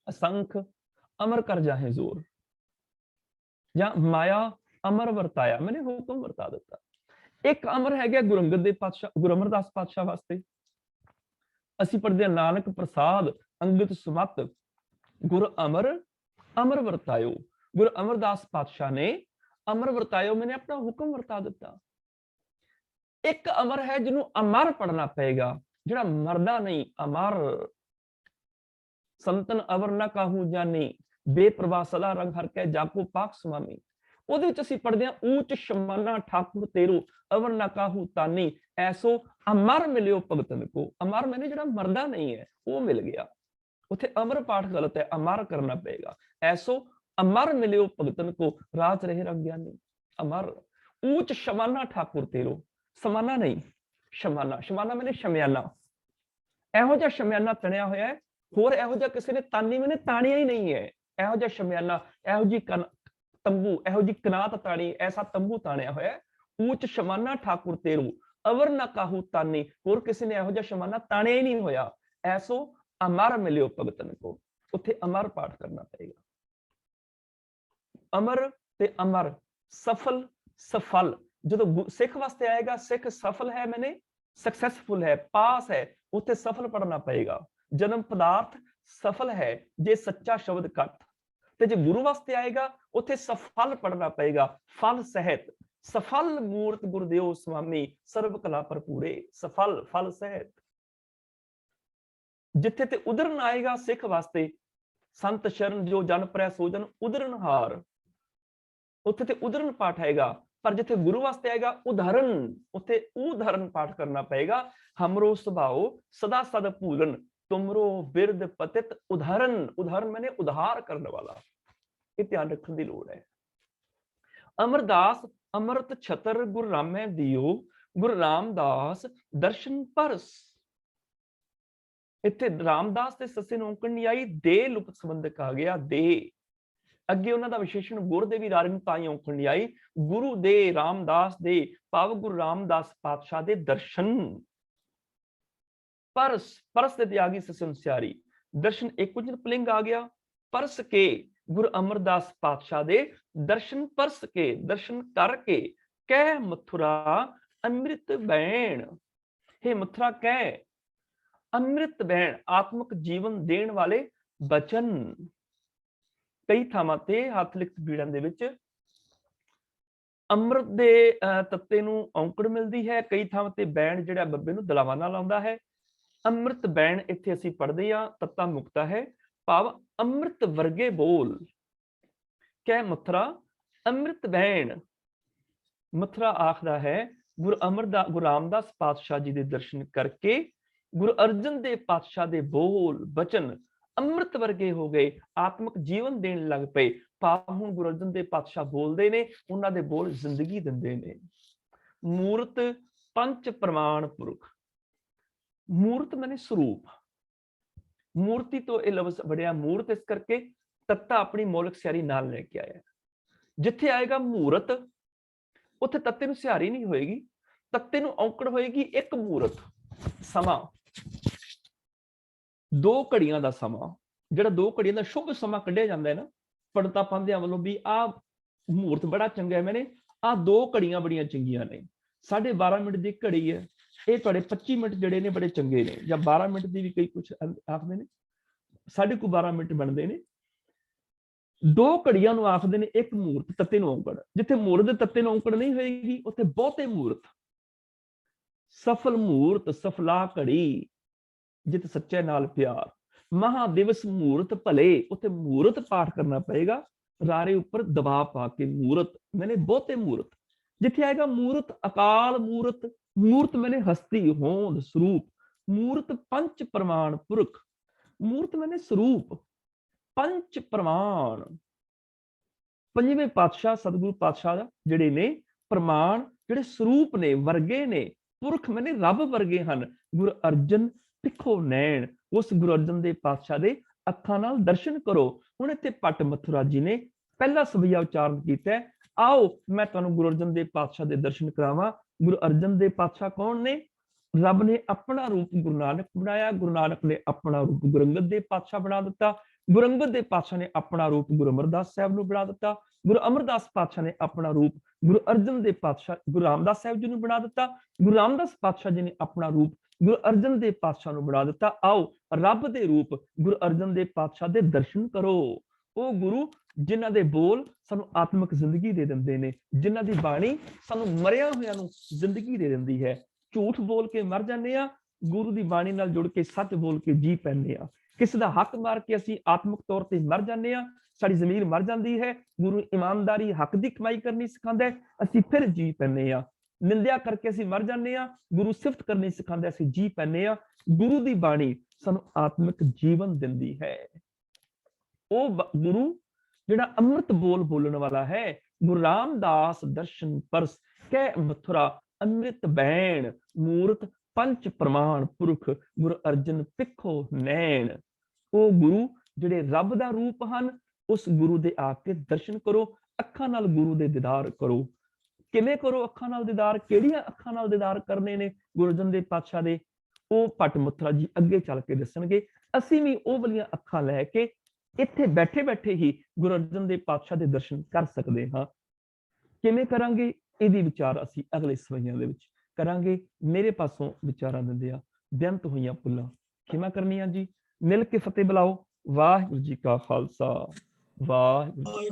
ਅਸੰਖ ਅਮਰ ਕਰ ਜਾਹੇ ਜ਼ੋਰ, ਜਾਂ ਮਾਇਆ ਅਮਰ ਵਰਤਾਇਆ, ਮੈਨੇ ਹੁਕਮ ਵਰਤਾ ਦਿੱਤਾ। ਇੱਕ ਅਮਰ ਹੈਗਾ ਗੁਰੂ ਅੰਗਦ ਦੇਵ ਪਾਤਸ਼ਾਹ, ਗੁਰੂ ਅਮਰਦਾਸ ਪਾਤਸ਼ਾਹ ਵਾਸਤੇ। ਅਸੀਂ ਪੜ੍ਹਦੇ ਹਾਂ ਨਾਨਕ ਪ੍ਰਸਾਦ ਅੰਗਦ ਸੁਮਤ ਗੁਰ ਅਮਰ ਅਮਰ ਵਰਤਾਇਓ। ਗੁਰੂ ਅਮਰਦਾਸ ਪਾਤਸ਼ਾਹ ਨੇ ਅਮਰ ਵਰਤਾਇਓ, ਮੈਨੇ ਆਪਣਾ ਹੁਕਮ ਵਰਤਾ ਦਿੱਤਾ। ਇੱਕ ਅਮਰ ਹੈ ਜਿਹਨੂੰ ਅਮਰ ਪੜ੍ਹਨਾ ਪਏਗਾ, ਜਿਹੜਾ ਮਰਦਾ ਨਹੀਂ, ਅਮਰ। ਸੰਤਨ ਅਵਰ ਨਾ ਕਾਹੂ ਜਾਨੀ, ਬੇਪਰਵਾਹ ਸਦਾ ਰੰਗ ਹਰ ਕੈ ਜਾਕੋ ਪਾਕ ਸੁਆਮੀ। ਉਹਦੇ ਵਿੱਚ ਅਸੀਂ ਪੜ੍ਹਦੇ ਹਾਂ ਊਚ ਸ਼ਮਾਨਾ ਠਾਕੁਰ ਤੇਰੂ ਅਵਰ ਨਾ ਕਾਹੂ ਤਾਨੀ, ਐਸੋ ਅਮਰ ਮਿਲਿਓ ਭਗਤਨ ਕੋ। ਅਮਰ ਮੈਨੇ ਜਿਹੜਾ ਮਰਦਾ ਨਹੀਂ ਹੈ ਉਹ ਮਿਲ ਗਿਆ। ਉੱਥੇ ਅਮਰ ਪਾਠ ਗਲਤ ਹੈ, ਅਮਰ ਕਰਨਾ ਪਏਗਾ। ਐਸੋ ਅਮਰ ਮਿਲਿਓ ਭਗਤਨ ਕੋ ਰਾਜ ਰਹੇ ਰੰਗ ਗਿਆਨੀ। ਅਮਰ। ਊਚ ਸ਼ਮਾਨਾ ਠਾਕੁਰ ਤੇਰੂ, ਸਮਾਨਾ ਨਹੀਂ, ਸ਼ਮਾਨਾ। ਸ਼ਮਾਨਾ ਮੈਨੇ ਸ਼ਮਿਆਨਾ, ਇਹੋ ਜਿਹਾ ਸ਼ਮਿਆਨਾ ਤਣਿਆ ਹੋਇਆ ਹੈ, ਹੋਰ ਇਹੋ ਜਿਹਾ ਕਿਸੇ ਨੇ ਤਾਨੀ ਮੈਨੇ ਤਾਣਿਆ ਹੀ ਨਹੀਂ ਹੈ। ਇਹੋ ਜਿਹਾ ਸ਼ਮਿਆਨਾ, ਇਹੋ ਜਿਹੀ ਤੰਬੂ, ਇਹੋ ਜਿਹੀ ਕਨਾਤ ਤਾਣੀ, ਐਸਾ ਤੰਬੂ ਤਾਣਿਆ ਹੋਇਆ। ਊਚ ਸ਼ਮਾਨਾ ਠਾਕੁਰ ਤੇਰੂ ਅਵਰ ਨਾ ਕਾਹੂ ਤਾਨੀ, ਹੋਰ ਕਿਸੇ ਨੇ ਇਹੋ ਜਿਹਾ ਸ਼ਮਾਨਾ ਤਾਣਿਆ ਹੀ ਨਹੀਂ ਹੋਇਆ। ਐਸੋ ਅਮਰ ਮਿਲਿਓ ਭਗਤਨ ਕੋ। ਉੱਥੇ ਅਮਰ ਪਾਠ ਕਰਨਾ ਪਏਗਾ। ਅਮਰ ਤੇ ਅਮਰ, ਸਫਲ ਸਫਲ। ਜਦੋਂ ਸਿੱਖ ਵਾਸਤੇ ਆਏਗਾ, ਸਿੱਖ ਸਫਲ ਹੈ ਮੈਨੇ ਸਕਸੈਸਫੁਲ ਹੈ, ਪਾਸ ਹੈ, ਉੱਥੇ ਸਫਲ ਪੜ੍ਹਨਾ ਪਏਗਾ। ਜਨਮ ਪਦਾਰਥ ਸਫਲ ਹੈ ਜੇ ਸੱਚਾ ਸ਼ਬਦ ਕੱਟ। ਤੇ ਜੇ ਗੁਰੂ ਵਾਸਤੇ ਆਏਗਾ ਉੱਥੇ ਸਫਲ ਪੜ੍ਹਨਾ ਪਏਗਾ, ਫਲ ਸਹਿਤ। ਸਫਲ ਮੂਰਤ ਗੁਰਦੇਵ ਸੁਆਮੀ ਸਰਬ ਕਲਾ ਭਰਪੂਰੇ। ਸਫਲ, ਫਲ ਸਹਿਤ। ਜਿੱਥੇ ਤੇ ਉਦਰਨ ਆਏਗਾ ਸਿੱਖ ਵਾਸਤੇ, ਸੰਤ ਸ਼ਰਨ ਜੋ ਜਨ ਪ੍ਰੈ ਸੋਜਨ ਉਦਰਨਹਾਰ, ਉੱਥੇ ਤੇ ਉਦਰਨ ਪਾਠ ਆਏਗਾ। ਪਰ ਜਿੱਥੇ ਗੁਰੂ ਵਾਸਤੇ ਆਏਗਾ ਉਦਾਹਰਨ, ਉੱਥੇ ਉਦਾਹਰਨ ਪਾਠ ਕਰਨਾ ਪਏਗਾ। ਹਮਰੋ ਸੁਭਾਓ ਸਦਾ ਸਦ ਭੂਲਨ, ਤੁਮਰੋ ਬਿਰਦ ਪਤਿਤ ਉਦਾਹਰਨ। ਉਦਾਹਰਨ ਮੈਨੇ ਉਧਾਰ ਕਰਨ ਵਾਲਾ। ਇਹ ਧਿਆਨ ਰੱਖਣ ਦੀ ਲੋੜ ਹੈ। ਅਮਰਦਾਸ ਅੰਮ੍ਰਿਤ ਛਤਰ ਗੁਰ ਰਾਮੈ ਦਿਓ, ਗੁਰੂ ਰਾਮਦਾਸ ਦਰਸ਼ਨ ਪਰਸ। ਇੱਥੇ ਰਾਮਦਾਸ ਤੇ ਸੱਸੇ ਨੂੰ ਔਂਕੜ ਨਹੀਂ ਆਈ, ਦੇ ਲੁਪਤ ਸੰਬੰਧਕ ਆ ਗਿਆ, ਦੇ। ਅੱਗੇ ਉਹਨਾਂ ਦਾ ਵਿਸ਼ੇਸ਼ਣ ਗੁਰ ਦੇ ਵੀ ਰਾਰੇ ਨੂੰ ਤਾਂ ਹੀ ਔਂਕੜ ਨਹੀਂ ਆਈ। ਗੁਰੂ ਦੇ, ਰਾਮਦਾਸ ਦੇ, ਭਾਵ ਗੁਰੂ ਰਾਮਦਾਸ ਪਾਤਸ਼ਾਹ ਦੇ ਦਰਸ਼ਨ। ਪਰਸ, ਪਰਸ ਦੇ ਆ ਗਈ ਸੱਸੇ ਨੂੰ ਸਿਆਰੀ। ਦਰਸ਼ਨ ਏਕਵਚਨ ਪੁਲਿੰਗ ਆ ਗਿਆ। ਪਰਸ ਕੇ, ਗੁਰੂ ਅਮਰਦਾਸ ਪਾਤਸ਼ਾਹ ਦੇ ਦਰਸ਼ਨ ਪਰਸ ਕੇ, ਦਰਸ਼ਨ ਕਰਕੇ। ਕਹਿ ਮਥੁਰਾ ਅੰਮ੍ਰਿਤ ਬੈਣ, हे ਮਥੁਰਾ ਕਹਿ ਅੰਮ੍ਰਿਤ ਬੈਣ, ਆਤਮਿਕ ਜੀਵਨ ਦੇਣ ਵਾਲੇ ਬਚਨ। ਕਈ ਥਾਵਾਂ ਤੇ ਹੱਥ ਲਿਖਤ ਬੀੜਾਂ ਦੇ ਵਿੱਚ ਅੰਮ੍ਰਿਤ ਦੇ ਤੱਤੇ ਨੂੰ ਔਂਕੜ ਮਿਲਦੀ ਹੈ, ਕਈ ਥਾਵਾਂ ਤੇ ਬੈਣ ਜਿਹੜਾ ਬੱਬੇ ਨੂੰ ਦਲਾਵਾਂ ਨਾਲ ਆਉਂਦਾ ਹੈ। ਅੰਮ੍ਰਿਤ ਬੈਣ ਇੱਥੇ ਅਸੀਂ ਪੜ੍ਹਦੇ ਹਾਂ, ਤੱਤਾ ਮੁਕਤਾ ਹੈ, ਭਾਵ ਅੰਮ੍ਰਿਤ ਵਰਗੇ ਬੋਲ। ਕਹਿ ਮਥੁਰਾ ਅੰਮ੍ਰਿਤ ਬੈਣ। ਮਥੁਰਾ ਆਖਦਾ ਹੈ ਗੁਰੂ ਰਾਮਦਾਸ ਪਾਤਸ਼ਾਹ ਜੀ ਦੇ ਦਰਸ਼ਨ ਕਰਕੇ ਗੁਰੂ ਅਰਜਨ ਦੇਵ ਪਾਤਸ਼ਾਹ ਦੇ ਬੋਲ ਬਚਨ ਅੰਮ੍ਰਿਤ ਵਰਗੇ ਹੋ ਗਏ, ਆਤਮਿਕ ਜੀਵਨ ਦੇਣ ਲੱਗ ਪਏ। ਭਾਵ ਹੁਣ ਗੁਰੂ ਅਰਜਨ ਦੇਵ ਪਾਤਸ਼ਾਹ ਬੋਲਦੇ ਨੇ, ਉਹਨਾਂ ਦੇ ਬੋਲ ਜ਼ਿੰਦਗੀ ਦਿੰਦੇ ਨੇ। ਮੂਰਤ ਪੰਚ ਪ੍ਰਮਾਣ ਪੁਰਖ। ਮੂਰਤ ਮੈਨੇ ਸਰੂਪ, ਮੂਰਤੀ ਤੋਂ ਇਹ ਲਫ਼ਜ਼ ਬਣਿਆ ਮੂਰਤ, ਇਸ ਕਰਕੇ ਤੱਤਾ ਆਪਣੀ ਮੌਲਿਕ ਸਿਆਰੀ ਨਾਲ ਲੈ ਕੇ ਆਇਆ। ਜਿੱਥੇ ਆਏਗਾ ਮੂਰਤ, ਉੱਥੇ ਤੱਤੇ ਨੂੰ ਸਿਹਾਰੀ ਨਹੀਂ ਹੋਏਗੀ, ਤੱਤੇ ਨੂੰ ਔਂਕੜ ਹੋਏਗੀ ਇੱਕ ਮੂਰਤ। ਸਮਾਂ 2 ਘੜੀਆਂ ਦਾ ਸਮਾਂ, ਜਿਹੜਾ 2 ਘੜੀਆਂ ਦਾ ਸ਼ੁਭ ਸਮਾਂ ਕੱਢਿਆ ਜਾਂਦਾ ਹੈ ਨਾ ਪੰਡਤਾਂ ਪਾਂਧਿਆਂ ਵੱਲੋਂ ਵੀ ਆਹ ਮਹੂਰਤ ਬੜਾ ਚੰਗਾ ਹੈ, ਮੈਨੇ ਆਹ 2 ਘੜੀਆਂ ਬੜੀਆਂ ਚੰਗੀਆਂ ਨੇ। 12.5 ਮਿੰਟ ਦੀ ਘੜੀ ਹੈ, ਇਹ ਤੁਹਾਡੇ 25 ਮਿੰਟ ਜਿਹੜੇ ਨੇ ਬੜੇ ਚੰਗੇ ਨੇ, ਜਾਂ 12 ਮਿੰਟ ਦੀ ਵੀ ਕਈ ਕੁਛ ਆਖਦੇ ਨੇ, 12.5 ਮਿੰਟ ਬਣਦੇ ਨੇ। 2 ਘੜੀਆਂ ਨੂੰ ਆਖਦੇ ਨੇ ਇੱਕ ਮੂਰਤ, ਤੱਤੇ ਨੂੰ ਔਂਕੜ। ਜਿੱਥੇ ਮੂਰਤ ਦੇ ਤੱਤੇ ਨੂੰ ਔਂਕੜ ਨਹੀਂ ਹੋਏਗੀ, ਉੱਥੇ ਬਹੁਤੇ ਮੂਰਤ। ਸਫਲ ਮੂਰਤ ਸਫਲਾ ਘੜੀ, ਜਿਤ ਸੱਚੇ ਨਾਲ ਪਿਆਰ। ਮਹਾਦਿਵਸ ਮੂਰਤ ਭਲੇ, ਉੱਥੇ ਮੂਰਤ ਪਾਠ ਕਰਨਾ ਪਏਗਾ, ਰਾਰੇ ਉੱਪਰ ਦਬਾਅ ਪਾ ਕੇ ਮੂਰਤ, ਮੈਨੇ ਬਹੁਤੇ ਮੂਰਤ। ਜਿੱਥੇ ਆਏਗਾ ਮੂਰਤ, ਅਕਾਲ ਮੂਰਤ, ਮੂਰਤ ਮੈਨੇ ਹਸਤੀ ਹੋਂਦ ਸਰੂਪ। ਮੂਰਤ ਪੰਚ ਪ੍ਰਮਾਣ ਪੁਰਖ, ਮੂਰਤ ਮੈਨੇ ਸਰੂਪ। ਪੰਚ ਪ੍ਰਮਾਣ, ਪੰਜਵੇਂ ਪਾਤਸ਼ਾਹ ਸਤਿਗੁਰੂ ਪਾਤਸ਼ਾਹ ਜਿਹੜੇ ਨੇ ਪ੍ਰਮਾਣ, ਜਿਹੜੇ ਸਰੂਪ ਨੇ, ਵਰਗੇ ਨੇ। ਪੁਰਖ ਮੈਨੇ ਰੱਬ ਵਰਗੇ ਹਨ। ਗੁਰੂ ਅਰਜਨ ਤਿੱਖੋ ਨੈਣ, ਉਸ ਗੁਰੂ ਅਰਜਨ ਦੇਵ ਪਾਤਸ਼ਾਹ ਦੇ ਅੱਖਾਂ ਨਾਲ ਦਰਸ਼ਨ ਕਰੋ। ਹੁਣ ਇੱਥੇ ਭੱਟ ਮਥੁਰਾ ਜੀ ਨੇ ਪਹਿਲਾ ਸਵਈਆ ਉਚਾਰਨ ਕੀਤਾ, ਆਓ ਮੈਂ ਤੁਹਾਨੂੰ ਗੁਰੂ ਅਰਜਨ ਦੇਵ ਪਾਤਸ਼ਾਹ ਦੇ ਦਰਸ਼ਨ ਕਰਾਵਾਂ। ਗੁਰੂ ਅਰਜਨ ਦੇਵ ਪਾਤਸ਼ਾਹ ਕੌਣ ਨੇ? ਰੱਬ ਨੇ ਆਪਣਾ ਰੂਪ ਗੁਰੂ ਨਾਨਕ ਬਣਾਇਆ, ਗੁਰੂ ਨਾਨਕ ਨੇ ਆਪਣਾ ਰੂਪ ਗੁਰੂ ਅੰਗਦ ਦੇਵ ਪਾਤਸ਼ਾਹ ਬਣਾ ਦਿੱਤਾ, ਗੁਰੂ ਅੰਗਦ ਦੇਵ ਪਾਤਸ਼ਾਹ ਨੇ ਆਪਣਾ ਰੂਪ ਗੁਰੂ ਅਮਰਦਾਸ ਸਾਹਿਬ ਨੂੰ ਬਣਾ ਦਿੱਤਾ, ਗੁਰੂ ਅਮਰਦਾਸ ਪਾਤਸ਼ਾਹ ਨੇ ਆਪਣਾ ਰੂਪ ਗੁਰੂ ਅਰਜਨ ਦੇਵ ਪਾਤਸ਼ਾਹ ਗੁਰੂ ਰਾਮਦਾਸ ਸਾਹਿਬ ਜੀ ਨੂੰ ਬਣਾ ਦਿੱਤਾ, ਗੁਰੂ ਰਾਮਦਾਸ ਪਾਤਸ਼ਾਹ ਜੀ ਨੇ ਆਪਣਾ ਰੂਪ ਗੁਰੂ ਅਰਜਨ ਦੇਵ ਪਾਤਸ਼ਾਹ ਨੂੰ ਬਣਾ ਦਿੱਤਾ। ਆਓ ਰੱਬ ਦੇ ਰੂਪ ਗੁਰੂ ਅਰਜਨ ਦੇਵ ਪਾਤਸ਼ਾਹ ਦੇ ਦਰਸ਼ਨ ਕਰੋ। ਉਹ ਗੁਰੂ ਜਿਨ੍ਹਾਂ ਦੇ ਬੋਲ ਸਾਨੂੰ ਆਤਮਿਕ ਜ਼ਿੰਦਗੀ ਦੇ ਦਿੰਦੇ ਨੇ, ਜਿਨ੍ਹਾਂ ਦੀ ਬਾਣੀ ਸਾਨੂੰ ਮਰਿਆ ਹੋਇਆਂ ਨੂੰ ਜ਼ਿੰਦਗੀ ਦੇ ਦਿੰਦੀ ਹੈ। ਝੂਠ ਬੋਲ ਕੇ ਮਰ ਜਾਂਦੇ ਆ, ਗੁਰੂ ਦੀ ਬਾਣੀ ਨਾਲ ਜੁੜ ਕੇ ਸੱਚ ਬੋਲ ਕੇ ਜੀ ਪੈਂਦੇ ਆ। ਕਿਸੇ ਦਾ ਹੱਕ ਮਾਰ ਕੇ ਅਸੀਂ ਆਤਮਿਕ ਤੌਰ ਤੇ ਮਰ ਜਾਂਦੇ ਆ, ਸਾਡੀ ਜ਼ਮੀਰ ਮਰ ਜਾਂਦੀ ਹੈ। ਗੁਰੂ ਇਮਾਨਦਾਰੀ ਹੱਕ ਦੀ ਕਮਾਈ ਕਰਨੀ ਸਿਖਾਉਂਦਾ, ਅਸੀਂ ਫਿਰ ਜੀ ਪੈਂਦੇ ਆ। ਨਿੰਦਿਆ ਕਰਕੇ ਅਸੀਂ ਮਰ ਜਾਂਦੇ ਆ, ਗੁਰੂ ਸਿਫਤ ਕਰਨੀ ਸਿਖਾਉਂਦਾ, ਅਸੀਂ ਜੀ ਪੈਂਦੇ ਆ। ਗੁਰੂ ਦੀ ਬਾਣੀ ਸਾਨੂੰ ਆਤਮਿਕ ਜੀਵਨ ਦਿੰਦੀ ਹੈ। ਉਹ ਗੁਰੂ ਜਿਹੜਾ ਅੰਮ੍ਰਿਤ ਬੋਲ ਬੋਲਣ ਵਾਲਾ ਹੈ। ਗੁਰੂ ਰਾਮਦਾਸ ਦਰਸ਼ਨ ਪਰਸ ਕਹਿ ਮਥੁਰਾ ਅੰਮ੍ਰਿਤ ਬੈਣ, ਮੂਰਤ ਪੰਚ ਪ੍ਰਮਾਣ ਪੁਰਖ, ਗੁਰੂ ਅਰਜਨ ਪਿੱਖੋ ਨੈਣ। ਉਹ ਗੁਰੂ ਜਿਹੜੇ ਰੱਬ ਦਾ ਰੂਪ ਹਨ, ਉਸ ਗੁਰੂ ਦੇ ਆ ਕੇ ਦਰਸ਼ਨ ਕਰੋ, ਅੱਖਾਂ ਨਾਲ ਗੁਰੂ ਦੇ ਦੀਦਾਰ ਕਰੋ। ਕਿਵੇਂ ਕਰੋ ਅੱਖਾਂ ਨਾਲ ਦੀਦਾਰ? ਕਿਹੜੀਆਂ ਅੱਖਾਂ ਨਾਲ ਦੀਦਾਰ ਕਰਨੇ ਨੇ ਗੁਰੂ ਅਰਜਨ ਦੇਵ ਪਾਤਸ਼ਾਹ ਦੇ? ਉਹ ਭੱਟ ਮਥੁਰਾ ਜੀ ਅੱਗੇ ਚੱਲ ਕੇ ਦੱਸਣਗੇ। ਅਸੀਂ ਵੀ ਉਹ ਵਾਲੀਆਂ ਅੱਖਾਂ ਲੈ ਕੇ ਇੱਥੇ ਬੈਠੇ ਬੈਠੇ ਹੀ ਗੁਰੂ ਅਰਜਨ ਦੇਵ ਪਾਤਸ਼ਾਹ ਦੇ ਦਰਸ਼ਨ ਕਰ ਸਕਦੇ ਹਾਂ। ਕਿਵੇਂ ਕਰਾਂਗੇ? ਇਹਦੀ ਵਿਚਾਰ ਅਸੀਂ ਅਗਲੇ ਸਵਈਆਂ ਦੇ ਵਿੱਚ ਕਰਾਂਗੇ। ਮੇਰੇ ਪਾਸੋਂ ਵਿਚਾਰਾਂ ਦਿੰਦੇ ਆ ਬੇਅੰਤ ਹੋਈਆਂ ਭੁੱਲਾਂ ਖਿਮਾ ਕਰਨੀਆਂ ਜੀ। ਮਿਲ ਕੇ ਫਤਿਹ ਬੁਲਾਓ। ਵਾਹਿਗੁਰੂ ਜੀ ਕਾ ਖਾਲਸਾ, ਵਾਹਿਗੁਰੂ।